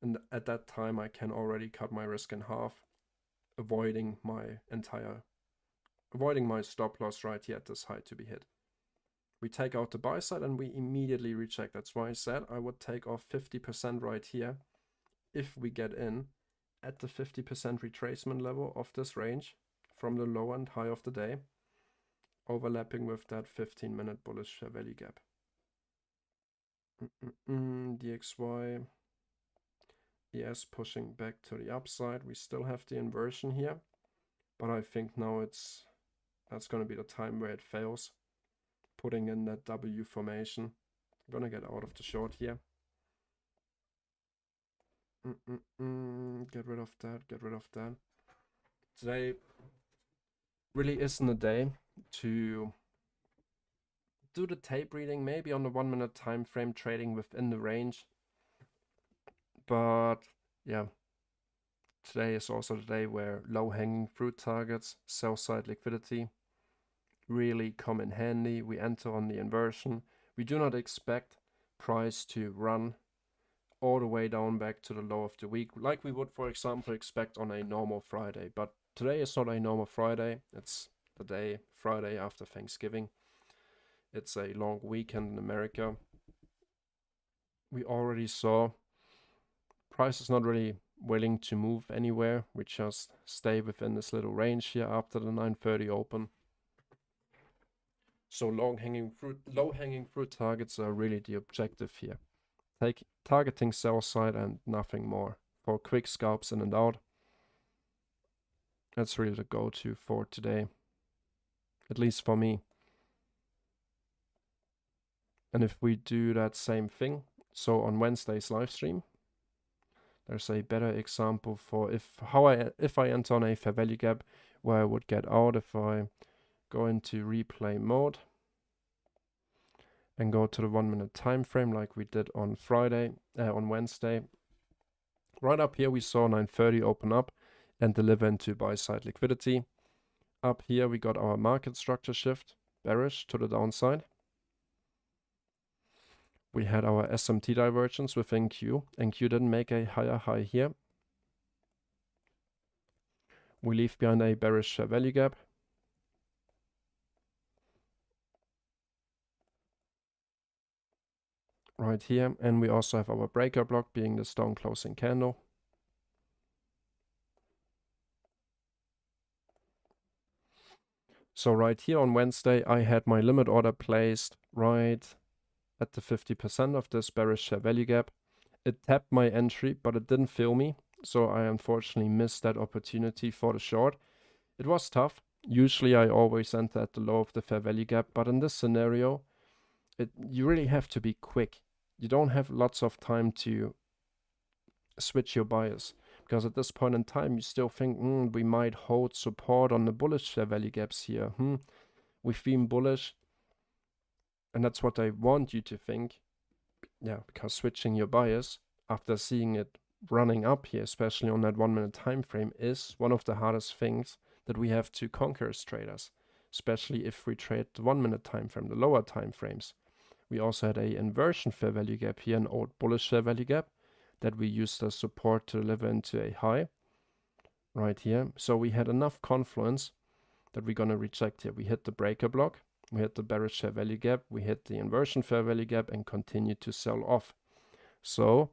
and at that time I can already cut my risk in half, avoiding my stop loss right here at this high to be hit. We take out the buy side and we immediately reject. That's why I said I would take off 50% right here if we get in at the 50% retracement level of this range from the low and high of the day, overlapping with that 15-minute bullish fair value gap. DXY, ES pushing back to the upside. We still have the inversion here, but I think now that's going to be the time where it fails, putting in that W formation. I'm going to get out of the short here. Get rid of that, get rid of that. Today really isn't a day to do the tape reading, maybe on the 1-minute time frame, trading within the range. But yeah, today is also the day where low-hanging fruit targets, sell-side liquidity, really come in handy. We enter on the inversion. We do not expect price to run all the way down back to the low of the week, like we would, for example, expect on a normal Friday. But today is not a normal Friday. It's the day Friday after Thanksgiving. It's a long weekend in America. We already saw price is not really willing to move anywhere. We just stay within this little range here after the 9:30 open. So low-hanging fruit targets are really the objective here. Targeting sell side and nothing more. For quick scalps in and out, that's really the go-to for today, at least for me. And if we do that same thing, so on Wednesday's live stream, there's a better example for if I enter on a fair value gap, where I would get out if I go into replay mode and go to the 1-minute time frame like we did on Wednesday. Right up here we saw 9:30 open up and deliver into buy side liquidity. Up here we got our market structure shift, bearish to the downside. We had our SMT divergence within Q, and Q didn't make a higher high here. We leave behind a bearish fair value gap. Right here, and we also have our breaker block being this down closing candle. So right here on Wednesday, I had my limit order placed right at the 50% of this bearish fair value gap. It tapped my entry, but it didn't fill me, so I unfortunately missed that opportunity for the short. It was tough. Usually I always enter at the low of the fair value gap, but in this scenario, you really have to be quick. You don't have lots of time to switch your bias. Because at this point in time, you still think, we might hold support on the bullish fair value gaps here. We've been bullish. And that's what I want you to think. Yeah, because switching your bias after seeing it running up here, especially on that 1 minute time frame, is one of the hardest things that we have to conquer as traders, especially if we trade the 1 minute time frame, the lower time frames. We also had a inversion fair value gap here, an old bullish fair value gap that we used as support to deliver into a high right here. So we had enough confluence that we're going to reject here. We hit the breaker block, we hit the bearish fair value gap, we hit the inversion fair value gap and continue to sell off. So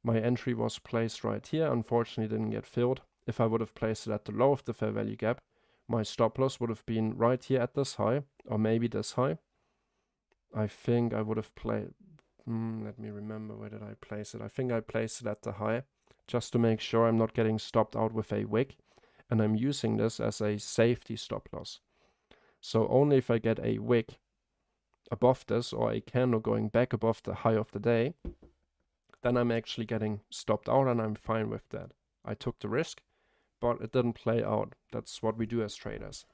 my entry was placed right here. Unfortunately, didn't get filled. If I would have placed it at the low of the fair value gap, my stop loss would have been right here at this high, or maybe this high. I think I would have played, let me remember, where did I place it? I think I placed it at the high, just to make sure I'm not getting stopped out with a wick, and I'm using this as a safety stop loss. So only if I get a wick above this, or a candle going back above the high of the day, then I'm actually getting stopped out, and I'm fine with that. I took the risk, but it didn't play out. That's what we do as traders.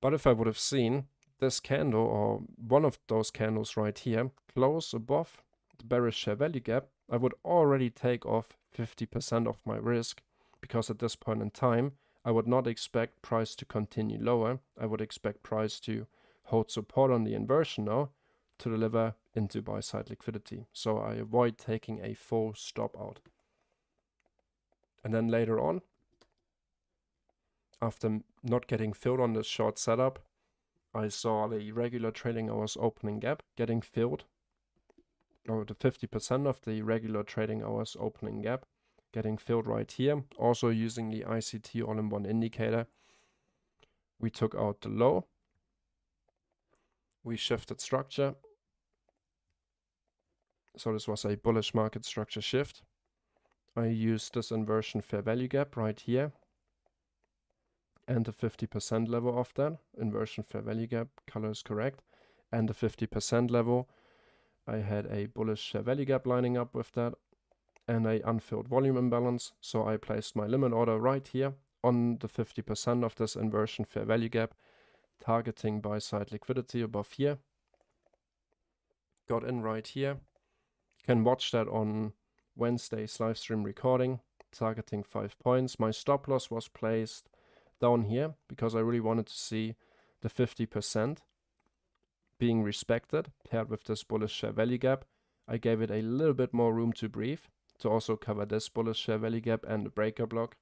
But if I would have seen this candle, or one of those candles right here, close above the bearish fair value gap, I would already take off 50% of my risk, because at this point in time, I would not expect price to continue lower. I would expect price to hold support on the inversion now to deliver into buy side liquidity. So I avoid taking a full stop out. And then later on, after not getting filled on this short setup, I saw the regular trading hours opening gap getting filled, or the 50% of the regular trading hours opening gap getting filled right here. Also using the ICT all-in-one indicator, we took out the low, we shifted structure. So this was a bullish market structure shift. I used this inversion fair value gap right here and the 50% level of that inversion fair value gap, color is correct, and the 50% level. I had a bullish fair value gap lining up with that and a unfilled volume imbalance. So I placed my limit order right here on the 50% of this inversion fair value gap, targeting buy side liquidity above here. Got in right here. You can watch that on Wednesday's live stream recording, targeting 5 points. My stop loss was placed down here because I really wanted to see the 50% being respected paired with this bullish fair value gap. I gave it a little bit more room to breathe to also cover this bullish fair value gap and the breaker block.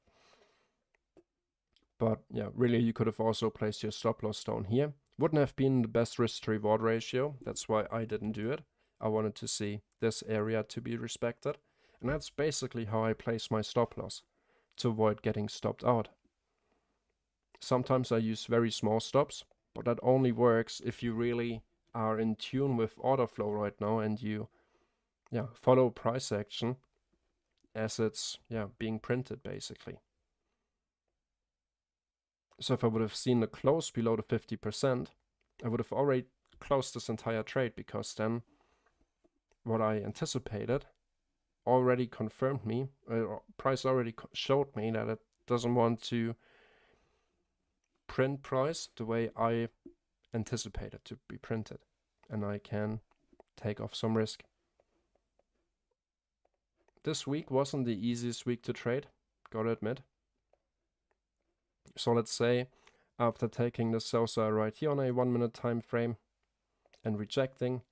But yeah, really you could have also placed your stop loss down here. Wouldn't have been the best risk to reward ratio. That's why I didn't do it. I wanted to see this area to be respected. And that's basically how I place my stop loss, to avoid getting stopped out. Sometimes I use very small stops, but that only works if you really are in tune with order flow right now and you follow price action as it's being printed basically. So if I would have seen the close below the 50%, I would have already closed this entire trade, because then what I anticipated already confirmed me, price already showed me that it doesn't want to print price the way I anticipated to be printed, and I can take off some risk. This week wasn't the easiest week to trade, gotta admit. So let's say after taking the sell side right here on a 1 minute time frame and rejecting,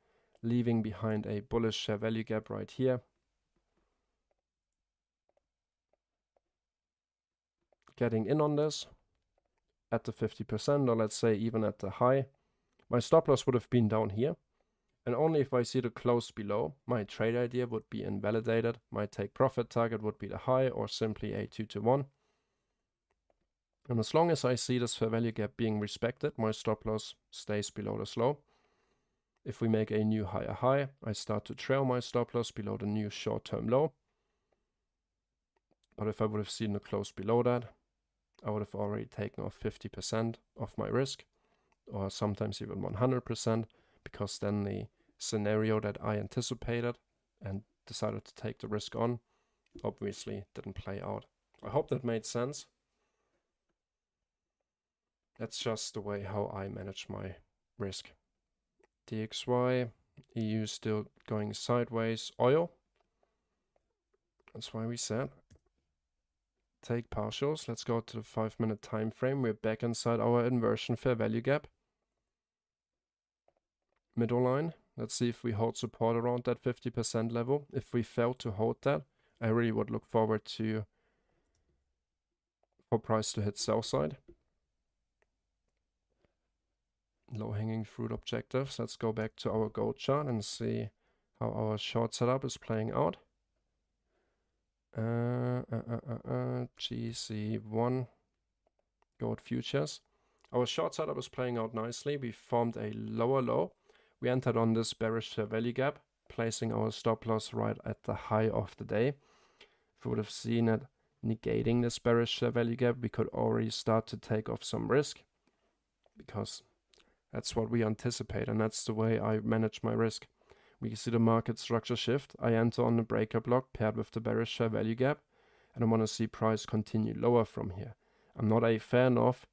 leaving behind a bullish fair value gap right here, getting in on this at the 50%, or let's say even at the high, my stop loss would have been down here. And only if I see the close below, my trade idea would be invalidated. My take profit target would be the high, or simply a 2-to-1. And as long as I see this fair value gap being respected, my stop loss stays below this low. If we make a new higher high, I start to trail my stop loss below the new short-term low. But if I would have seen the close below that, I would have already taken off 50% of my risk, or sometimes even 100%, because then the scenario that I anticipated and decided to take the risk on obviously didn't play out. I hope that made sense. That's just the way how I manage my risk. DXY, EU still going sideways. Oil, that's why we said take partials. Let's go to the 5-minute time frame. We're back inside our inversion fair value gap. Middle line. Let's see if we hold support around that 50% level. If we fail to hold that, I really would look forward to for price to hit sell side. Low hanging fruit objectives. Let's go back to our gold chart and see how our short setup is playing out. GC1 gold futures. Our short setup is playing out nicely. We formed a lower low. We entered on this bearish fair value gap, placing our stop loss right at the high of the day. If we would have seen it negating this bearish fair value gap, we could already start to take off some risk, because that's what we anticipate, and that's the way I manage my risk. We see the market structure shift. I enter on the breaker block paired with the bearish fair value gap, and I want to see price continue lower from here. I'm not a fan of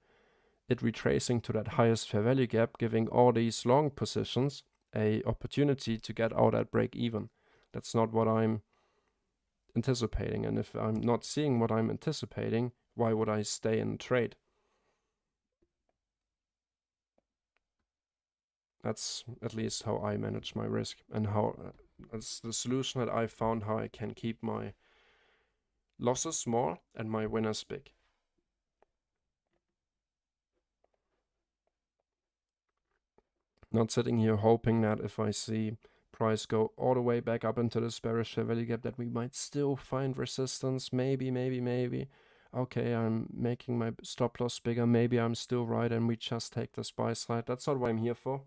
it retracing to that highest fair value gap, giving all these long positions a opportunity to get out at break even. That's not what I'm anticipating, and if I'm not seeing what I'm anticipating, why would I stay in the trade? That's at least how I manage my risk, and how that's the solution that I found, how I can keep my losses small and my winners big. Not sitting here hoping that if I see price go all the way back up into this bearish fair value gap that we might still find resistance. Maybe. Okay, I'm making my stop loss bigger. Maybe I'm still right and we just take this buy side. That's not what I'm here for.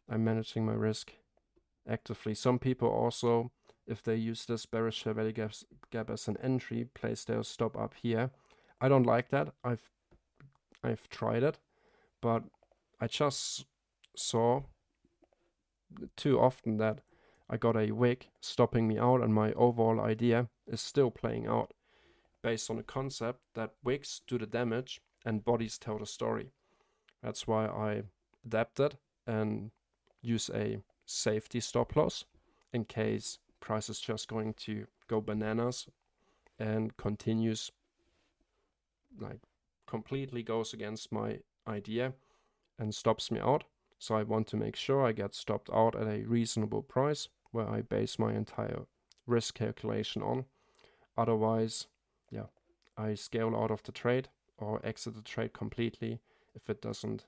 I'm managing my risk actively. Some people also, if they use this bearish fair value gap as an entry, place their stop up here. I don't like that. I've tried it, but I just saw too often that I got a wick stopping me out, and my overall idea is still playing out based on the concept that wicks do the damage and bodies tell the story. That's why I adapted and use a safety stop loss in case price is just going to go bananas and continues, like completely goes against my idea and stops me out. So I want to make sure I get stopped out at a reasonable price where I base my entire risk calculation on. Otherwise, yeah, I scale out of the trade or exit the trade completely if it doesn't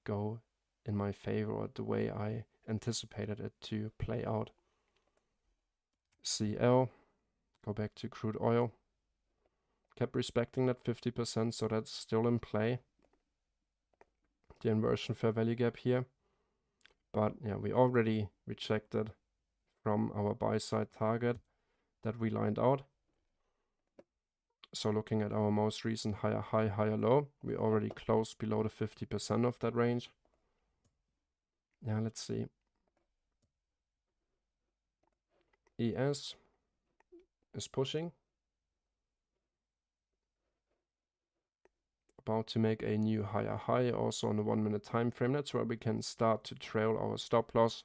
go in my favor or the way I anticipated it to play out. CL, go back to crude oil. Kept respecting that 50%, so that's still in play. The inversion fair value gap here. But yeah, we already rejected from our buy side target that we lined out. So looking at our most recent higher high, higher low, we already closed below the 50% of that range. Yeah, let's see. ES is pushing. About to make a new higher high also on the 1-minute time frame. That's where we can start to trail our stop loss,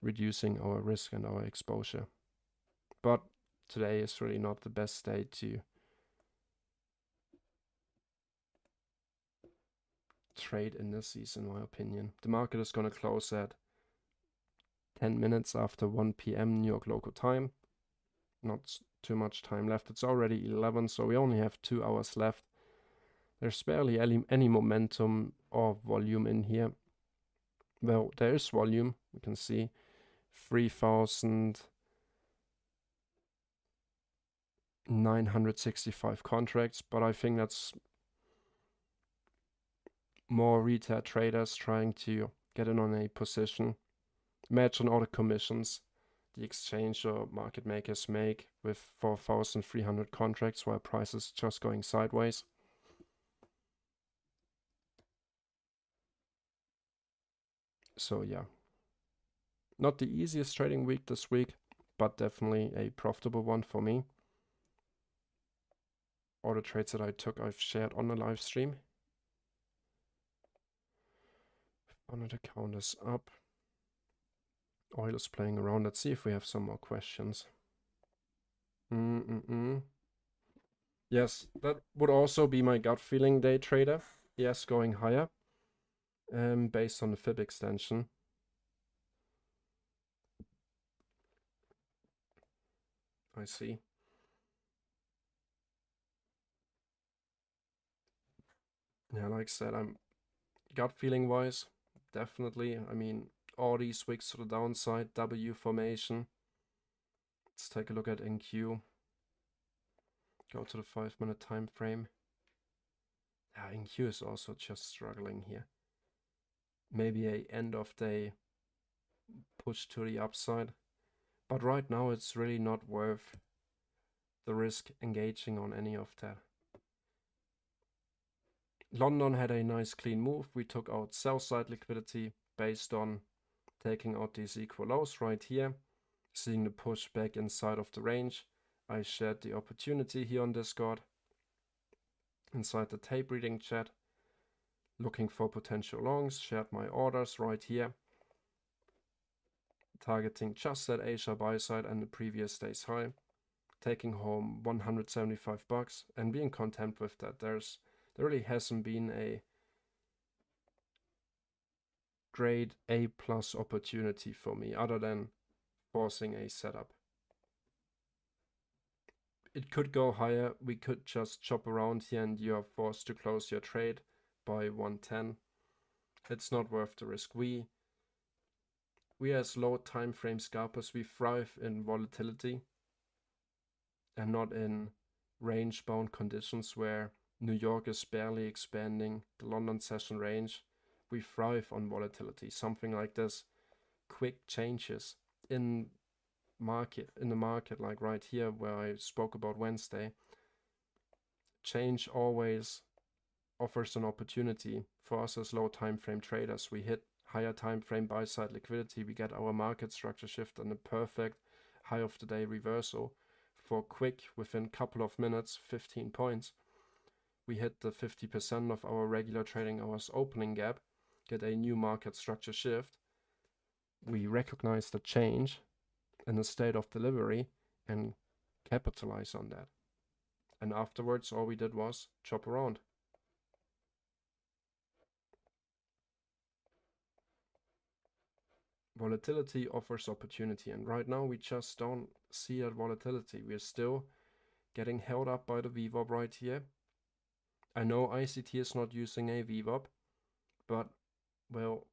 reducing our risk and our exposure. But today is really not the best day to trade in this season, in my opinion. The market is going to close at 10 minutes after 1 p.m. New York local time. Not too much time left. It's already 11, so we only have 2 hours left. There's barely any momentum or volume in here. Well, there is volume. You can see 3,965 contracts, but I think that's more retail traders trying to get in on a position. Imagine all the commissions the exchange or market makers make with 4,300 contracts while price is just going sideways. So yeah, not the easiest trading week this week, but definitely a profitable one for me. All the trades that I took, I've shared on the live stream. 100 account is up. Oil is playing around. Let's see if we have some more questions. Yes, that would also be my gut feeling, day trader. Yes, going higher. Based on the fib extension. I see. Yeah, like I said, I'm gut feeling wise, definitely. I mean, all these wicks to the downside, W formation. Let's take a look at NQ. Go to the 5-minute time frame. Yeah, NQ is also just struggling here. Maybe a end of day push to the upside. But right now it's really not worth the risk engaging on any of that. London had a nice clean move. We took out sell side liquidity based on taking out these equal lows right here, seeing the push back inside of the range. I shared the opportunity here on Discord, inside the tape reading chat, looking for potential longs, shared my orders right here, targeting just that Asia buy side and the previous day's high, taking home 175 bucks and being content with that. There really hasn't been a grade A+ opportunity for me other than forcing a setup. It could go higher. We could just chop around here and you are forced to close your trade by 110. It's not worth the risk. We as low time frame scalpers, we thrive in volatility and not in range bound conditions where New York is barely expanding the London session range. We thrive on volatility, something like this, quick changes in the market, like right here where I spoke about Wednesday. Change always offers an opportunity for us as low time frame traders. We hit higher time frame buy side liquidity, we get our market structure shift and a perfect high of the day reversal for quick, within a couple of minutes, 15 points. We hit the 50% of our regular trading hours opening gap, get a new market structure shift. We recognize the change in the state of delivery and capitalize on that. And afterwards, all we did was chop around. Volatility offers opportunity, and right now we just don't see that volatility. We're still getting held up by the VWAP right here. I know ICT is not using a VWAP, but, well,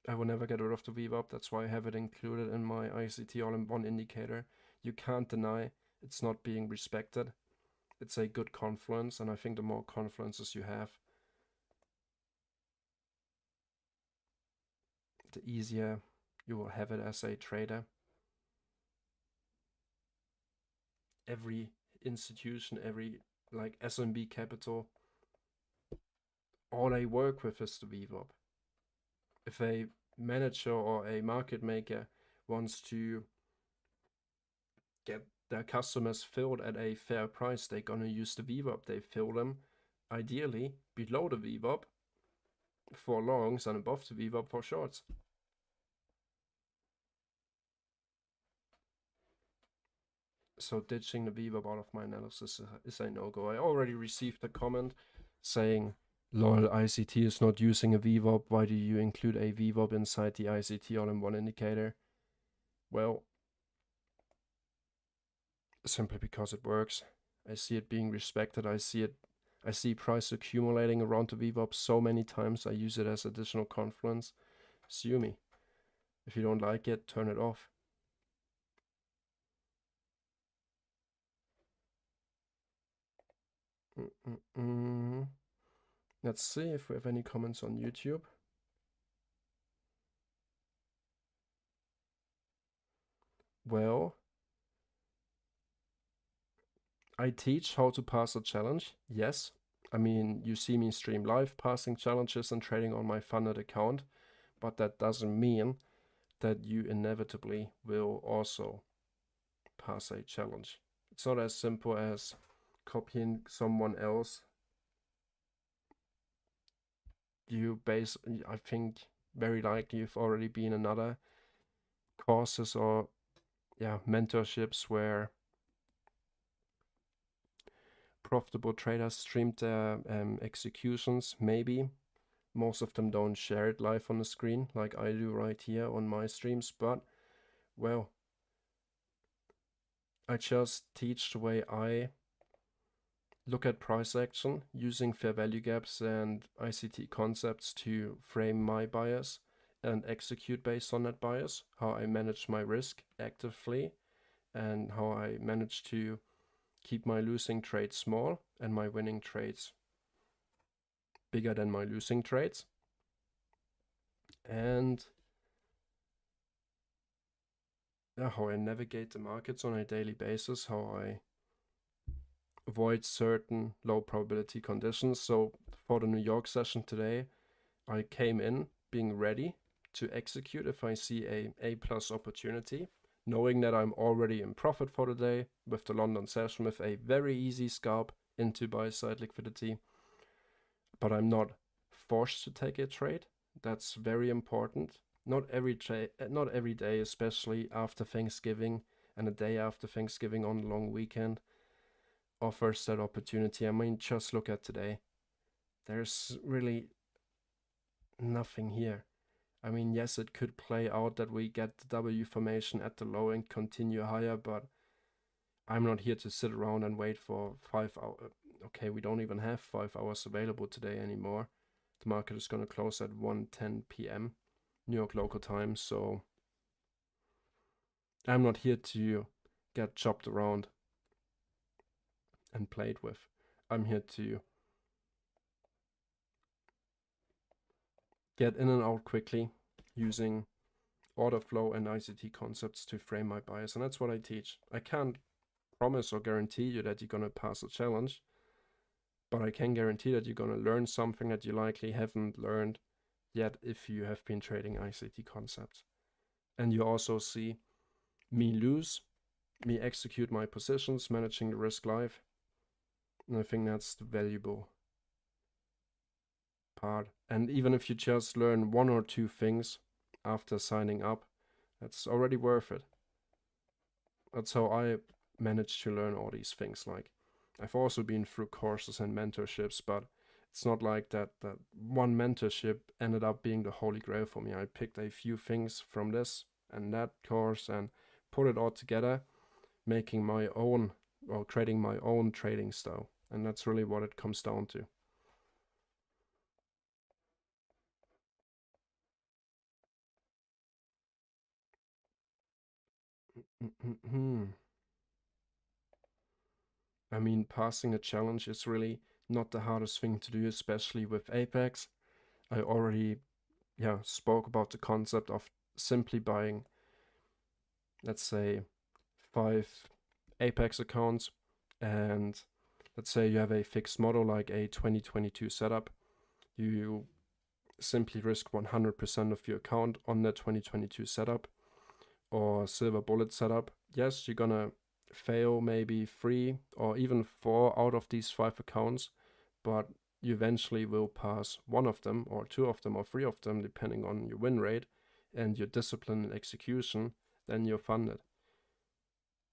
I will never get rid of the VWAP. That's why I have it included in my ICT all-in-one indicator. You can't deny it's not being respected. It's a good confluence, and I think the more confluences you have, the easier you will have it as a trader. Every institution, every like SMB Capital, all they work with is the VWAP. If a manager or a market maker wants to get their customers filled at a fair price, they're gonna use the VWAP. They fill them ideally below the VWAP for longs and above the VWAP for shorts. So ditching the VWAP out of my analysis is a no-go. I already received a comment saying, lol, ICT is not using a VWAP. Why do you include a VWAP inside the ICT all-in-one indicator? Well, simply because it works. I see it being respected. I see price accumulating around the VWAP so many times. I use it as additional confluence. Sue me. If you don't like it, turn it off. Let's see if we have any comments on YouTube. Well, I teach how to pass a challenge. Yes. I mean, you see me stream live passing challenges and trading on my funded account, but that doesn't mean that you inevitably will also pass a challenge. It's not as simple as copying someone else. I think very likely you've already been in other courses or mentorships where profitable traders streamed their executions. Maybe most of them don't share it live on the screen like I do right here on my streams, but well, I just teach the way I look at price action using fair value gaps and ICT concepts to frame my bias and execute based on that bias, how I manage my risk actively and how I manage to keep my losing trades small and my winning trades bigger than my losing trades. And how I navigate the markets on a daily basis, how I avoid certain low probability conditions. So for the New York session today, I came in being ready to execute if I see a A+ opportunity, knowing that I'm already in profit for the day with the London session with a very easy scalp into buy side liquidity. But I'm not forced to take a trade. That's very important. Not every day, especially after Thanksgiving and a day after Thanksgiving on a long weekend, offers that opportunity. I mean, just look at today. There's really nothing here. I mean, yes, it could play out that we get the W formation at the low and continue higher, but I'm not here to sit around and wait for 5 hours. Okay, we don't even have 5 hours available today anymore. The market is going to close at 1:10 p.m. New York local time, so I'm not here to get chopped around and played with. I'm here to get in and out quickly using order flow and ICT concepts to frame my bias, and that's what I teach. I can't promise or guarantee you that you're going to pass a challenge, but I can guarantee that you're going to learn something that you likely haven't learned yet if you have been trading ICT concepts. And you also see me lose, me execute my positions, managing the risk live. And I think that's the valuable part. And even if you just learn 1 or 2 things after signing up, that's already worth it. That's how I managed to learn all these things. Like, I've also been through courses and mentorships, but it's not like that one mentorship ended up being the holy grail for me. I picked a few things from this and that course and put it all together, making my own or creating my own trading style. And that's really what it comes down to. I mean, passing a challenge is really not the hardest thing to do, especially with Apex. I already spoke about the concept of simply buying, let's say, 5 Apex accounts, and let's say you have a fixed model like a 2022 setup. You simply risk 100% of your account on that 2022 setup or SilverBullet setup. Yes, you're gonna fail maybe 3 or even 4 out of these 5 accounts, but you eventually will pass 1 of them or 2 of them or 3 of them depending on your win rate and your discipline and execution. Then you're funded.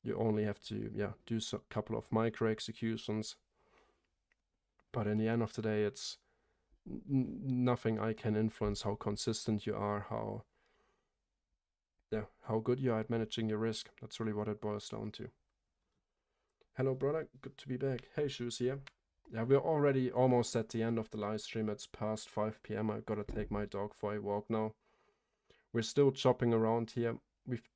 You only have to do a couple of micro executions, but in the end of the day, it's nothing I can influence how consistent you are, how good you are at managing your risk. That's really what it boils down to. Hello, brother. Good to be back. Hey, Shoes here. Yeah, we're already almost at the end of the live stream. It's past 5 p.m. I've got to take my dog for a walk now. We're still chopping around here. We've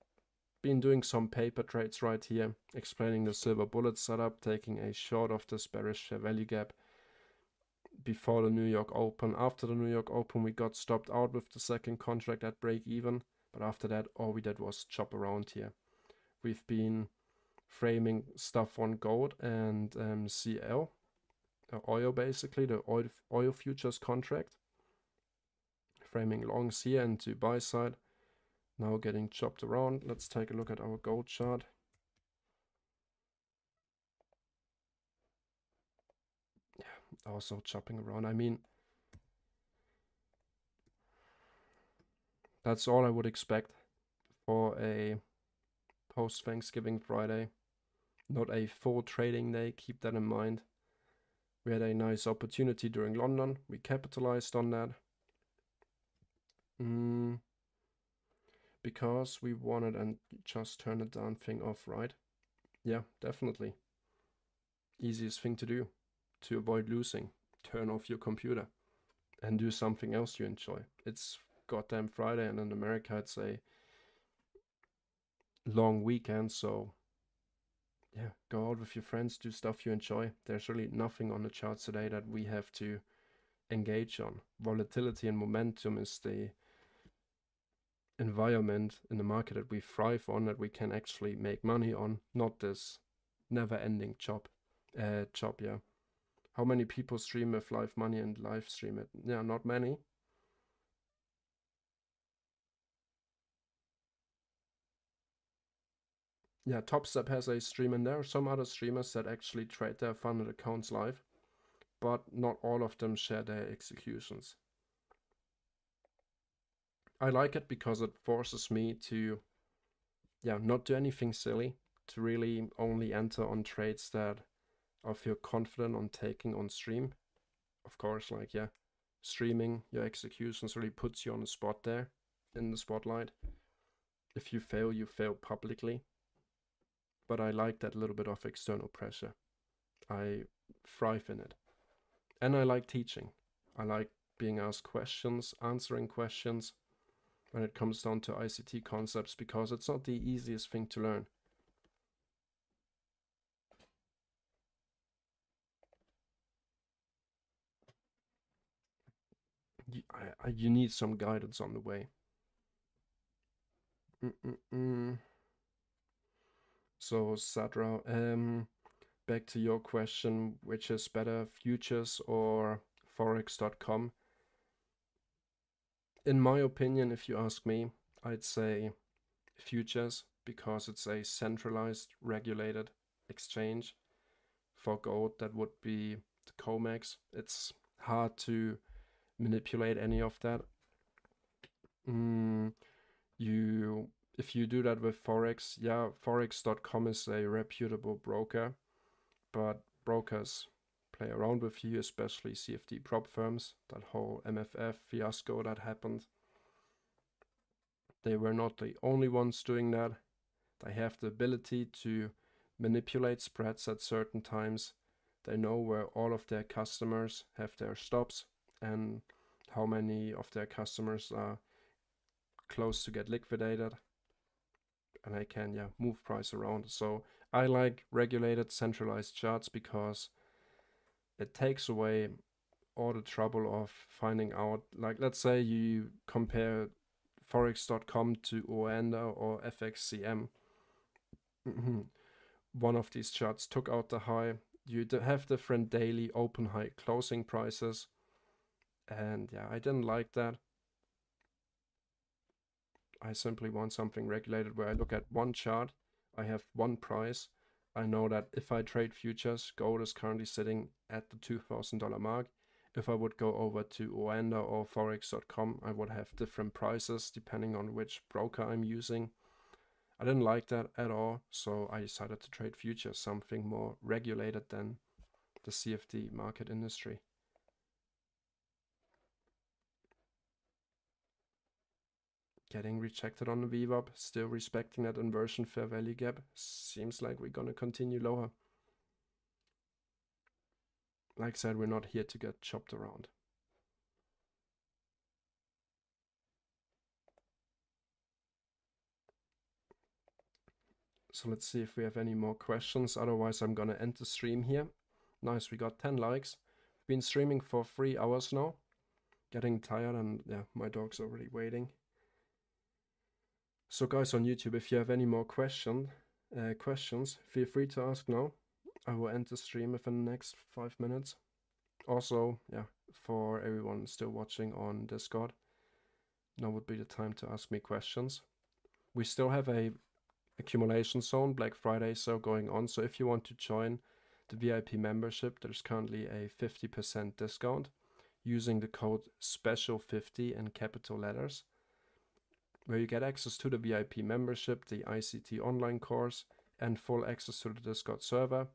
been doing some paper trades right here, explaining the SilverBullet setup, taking a short of this bearish fair value gap before the New York Open. After the New York Open, we got stopped out with the second contract at break even. But after that, all we did was chop around here. We've been framing stuff on gold and CL, oil basically, the oil futures contract. Framing longs here into buy side. Now getting chopped around. Let's take a look at our gold chart. Yeah, also chopping around. I mean, that's all I would expect for a post-Thanksgiving Friday. Not a full trading day, keep that in mind. We had a nice opportunity during London. We capitalized on that. Because we wanted and just turn the damn thing off, right? Yeah, definitely. Easiest thing to do to avoid losing. Turn off your computer and do something else you enjoy. It's goddamn Friday, and in America it's a long weekend, so yeah, go out with your friends, do stuff you enjoy. There's really nothing on the charts today that we have to engage on. Volatility and momentum is the environment in the market that we thrive on, that we can actually make money on, not this never-ending chop. Yeah. How many people stream with live money and live stream it? Yeah, not many. Yeah, Topstep has a stream, and there are some other streamers that actually trade their funded accounts live, but not all of them share their executions. I like it because it forces me to, yeah, not do anything silly, to really only enter on trades that I feel confident on taking on stream. Of course, like, yeah, streaming your executions really puts you on the spot there, in the spotlight. If you fail publicly. But I like that little bit of external pressure. I thrive in it. And I like teaching. I like being asked questions, answering questions when it comes down to ICT concepts, because it's not the easiest thing to learn. You need some guidance on the way. So, Sadra, back to your question, which is better, futures or forex.com? In my opinion, if you ask me, I'd say futures, because it's a centralized, regulated exchange. For gold, that would be the COMEX. It's hard to manipulate any of that. If you do that with Forex, yeah, Forex.com is a reputable broker, but brokers play around with you, especially CFD prop firms. That whole MFF fiasco that happened. They were not the only ones doing that. They have the ability to manipulate spreads at certain times. They know where all of their customers have their stops and how many of their customers are close to get liquidated. And they can, yeah, move price around. So I like regulated, centralized charts because it takes away all the trouble of finding out. Like, let's say you compare forex.com to Oanda or FXCM. One of these charts took out the high. You have different daily open, high, closing prices. And yeah, I didn't like that. I simply want something regulated where I look at one chart, I have one price. I know that if I trade futures, gold is currently sitting at the $2,000 mark. If I would go over to Oanda or forex.com, I would have different prices depending on which broker I'm using. I didn't like that at all, so I decided to trade futures, something more regulated than the CFD market industry. Getting rejected on the VWAP, still respecting that inversion fair value gap. Seems like we're gonna continue lower. Like I said, we're not here to get chopped around. So let's see if we have any more questions. Otherwise, I'm gonna end the stream here. Nice, we got 10 likes. Been streaming for 3 hours now. Getting tired, and yeah, my dog's already waiting. So guys on YouTube, if you have any more questions, feel free to ask now. I will end the stream within the next 5 minutes. Also, yeah, for everyone still watching on Discord, now would be the time to ask me questions. We still have a accumulation zone, Black Friday sale going on. So if you want to join the VIP membership, there's currently a 50% discount using the code SPECIAL50 in capital letters, where you get access to the VIP membership, the ICT online course, and full access to the Discord server,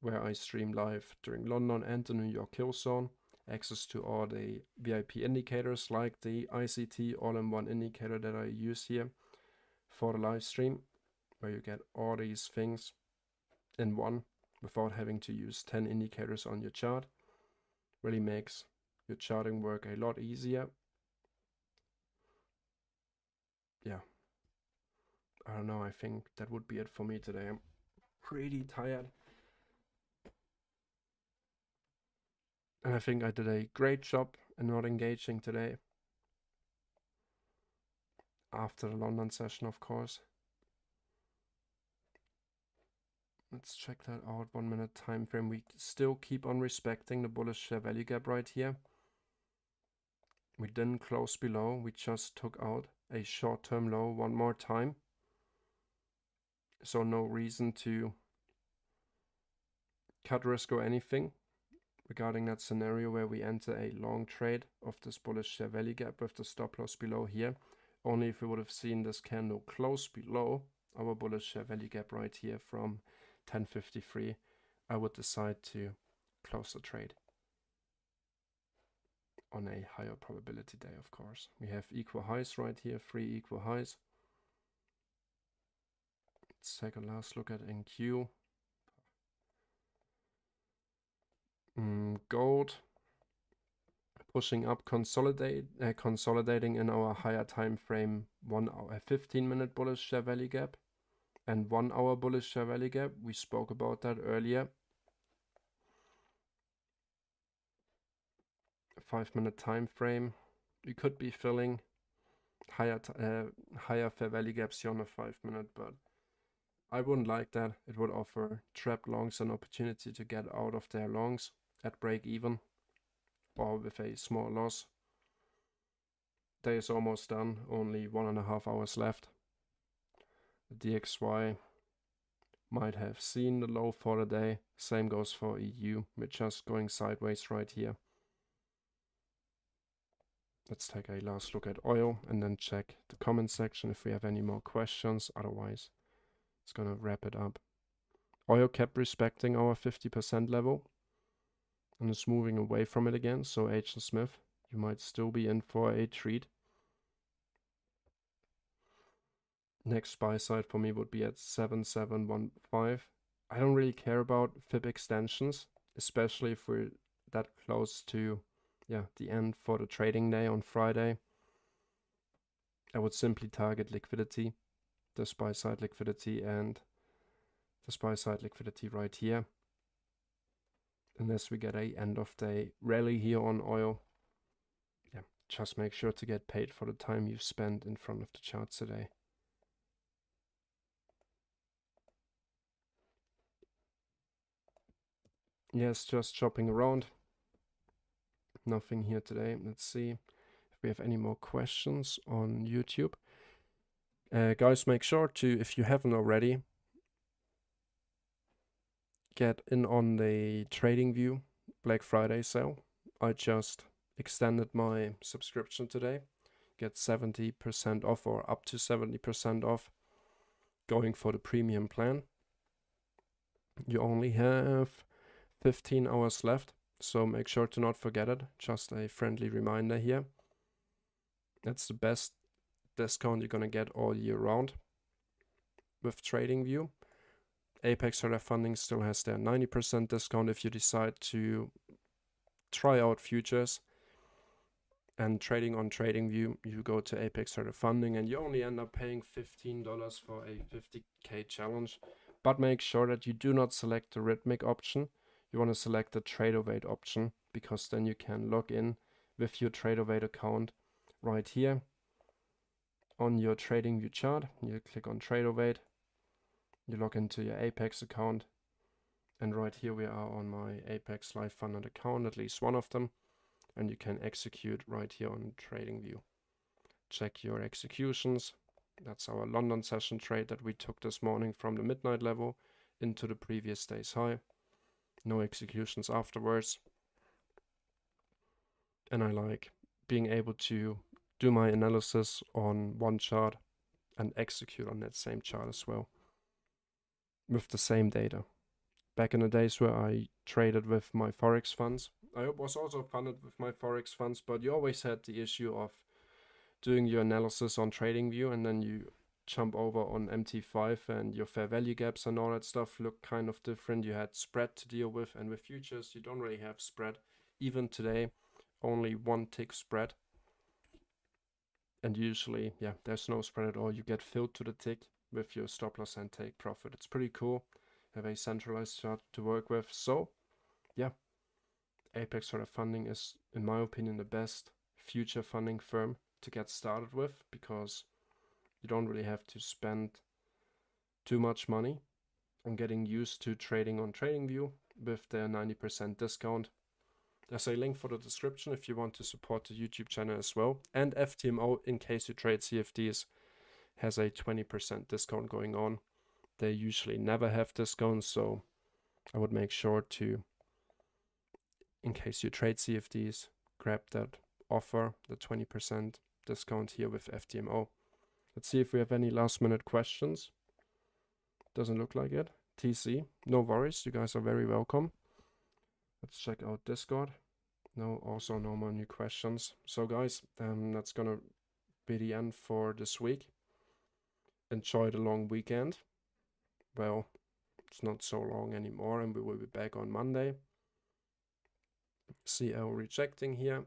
where I stream live during London and the New York Kill Zone, access to all the VIP indicators like the ICT all-in-one indicator that I use here for the live stream, where you get all these things in one without having to use 10 indicators on your chart. Really makes your charting work a lot easier. Yeah, I don't know, I think that would be it for me today. I'm pretty tired. And I think I did a great job in not engaging today. After the London session, of course. Let's check that out. 1 minute time frame. We still keep on respecting the bullish share value gap right here. We didn't close below. We just took out a short-term low one more time. So no reason to cut risk or anything regarding that scenario where we enter a long trade of this bullish share value gap with the stop loss below here. Only if we would have seen this candle close below our bullish share value gap right here from 1053, I would decide to close the trade on a higher probability day, of course. We have equal highs right here, 3 equal highs. Let's take a last look at NQ. Gold pushing up, consolidating in our higher time frame 1 hour, 15-minute bullish share value gap and 1 hour bullish share value gap. We spoke about that earlier. 5-minute time frame. We could be filling higher fair value gaps here on a 5-minute, but I wouldn't like that. It would offer trapped longs an opportunity to get out of their longs at break even or with a small loss. Day is almost done, only 1.5 hours left. The DXY might have seen the low for the day. Same goes for EU. We're just going sideways right here. Let's take a last look at oil and then check the comment section if we have any more questions. Otherwise, it's gonna wrap it up. Oil kept respecting our 50% level and is moving away from it again. So H and Smith, you might still be in for a treat. Next buy side for me would be at 7715. I don't really care about fib extensions, especially if we're that close to the end for the trading day on Friday. I would simply target liquidity, this buy side liquidity and this buy side liquidity right here. Unless we get a end of day rally here on oil. Yeah, just make sure to get paid for the time you've spent in front of the charts today. Yes, just shopping around. Nothing here today. Let's see if we have any more questions on YouTube. Guys, make sure to, if you haven't already, get in on the TradingView Black Friday sale. I just extended my subscription today. Get 70% off or up to 70% off going for the premium plan. You only have 15 hours left, so make sure to not forget it. Just a friendly reminder here. That's the best discount you're gonna get all year round with TradingView. Apex Trader Funding still has their 90% discount if you decide to try out futures and trading on TradingView. You go to Apex Trader Funding and you only end up paying $15 for a 50k challenge. But make sure that you do not select the rhythmic option. You want to select the trader weight option, because then you can log in with your trader weight account right here on your TradingView chart. You click on trader weight, you log into your Apex account, and right here we are on my Apex Live Funded account, at least one of them, and you can execute right here on TradingView. Check your executions, That's our London session trade that we took this morning from the midnight level into the previous day's high. No executions afterwards. And I like being able to do my analysis on one chart and execute on that same chart as well with the same data. Back in the days where I traded with my Forex funds, I was also funded with my Forex funds, but you always had the issue of doing your analysis on TradingView and then you jump over on MT5 and your fair value gaps and all that stuff look kind of different. You had spread to deal with, and with futures you don't really have spread. Even today, only one tick spread, and usually there's no spread at all. You get filled to the tick with your stop loss and take profit. It's pretty cool. Have a centralized chart to work with. So Apex Trader Funding is, in my opinion, the best future funding firm to get started with, because you don't really have to spend too much money on getting used to trading on TradingView with their 90% discount. There's a link for the description if you want to support the YouTube channel as well. And FTMO, in case you trade CFDs, has a 20% discount going on. They usually never have discounts, so I would make sure to, in case you trade CFDs, grab that offer, the 20% discount here with FTMO. Let's see if we have any last minute questions. Doesn't look like it. TC, no worries, you guys are very welcome. Let's check out Discord. No, also no more new questions. So guys, that's gonna be the end for this week. Enjoy the long weekend. Well, it's not so long anymore, and we will be back on Monday. CL rejecting here.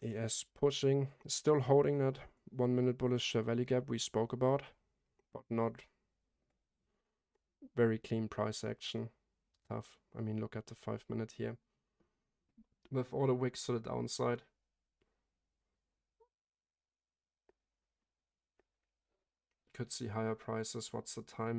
ES pushing, still holding that 1 minute bullish value gap we spoke about, but not very clean price action. Tough. I mean, look at the 5 minute here with all the wicks to the downside. Could see higher prices. What's the time?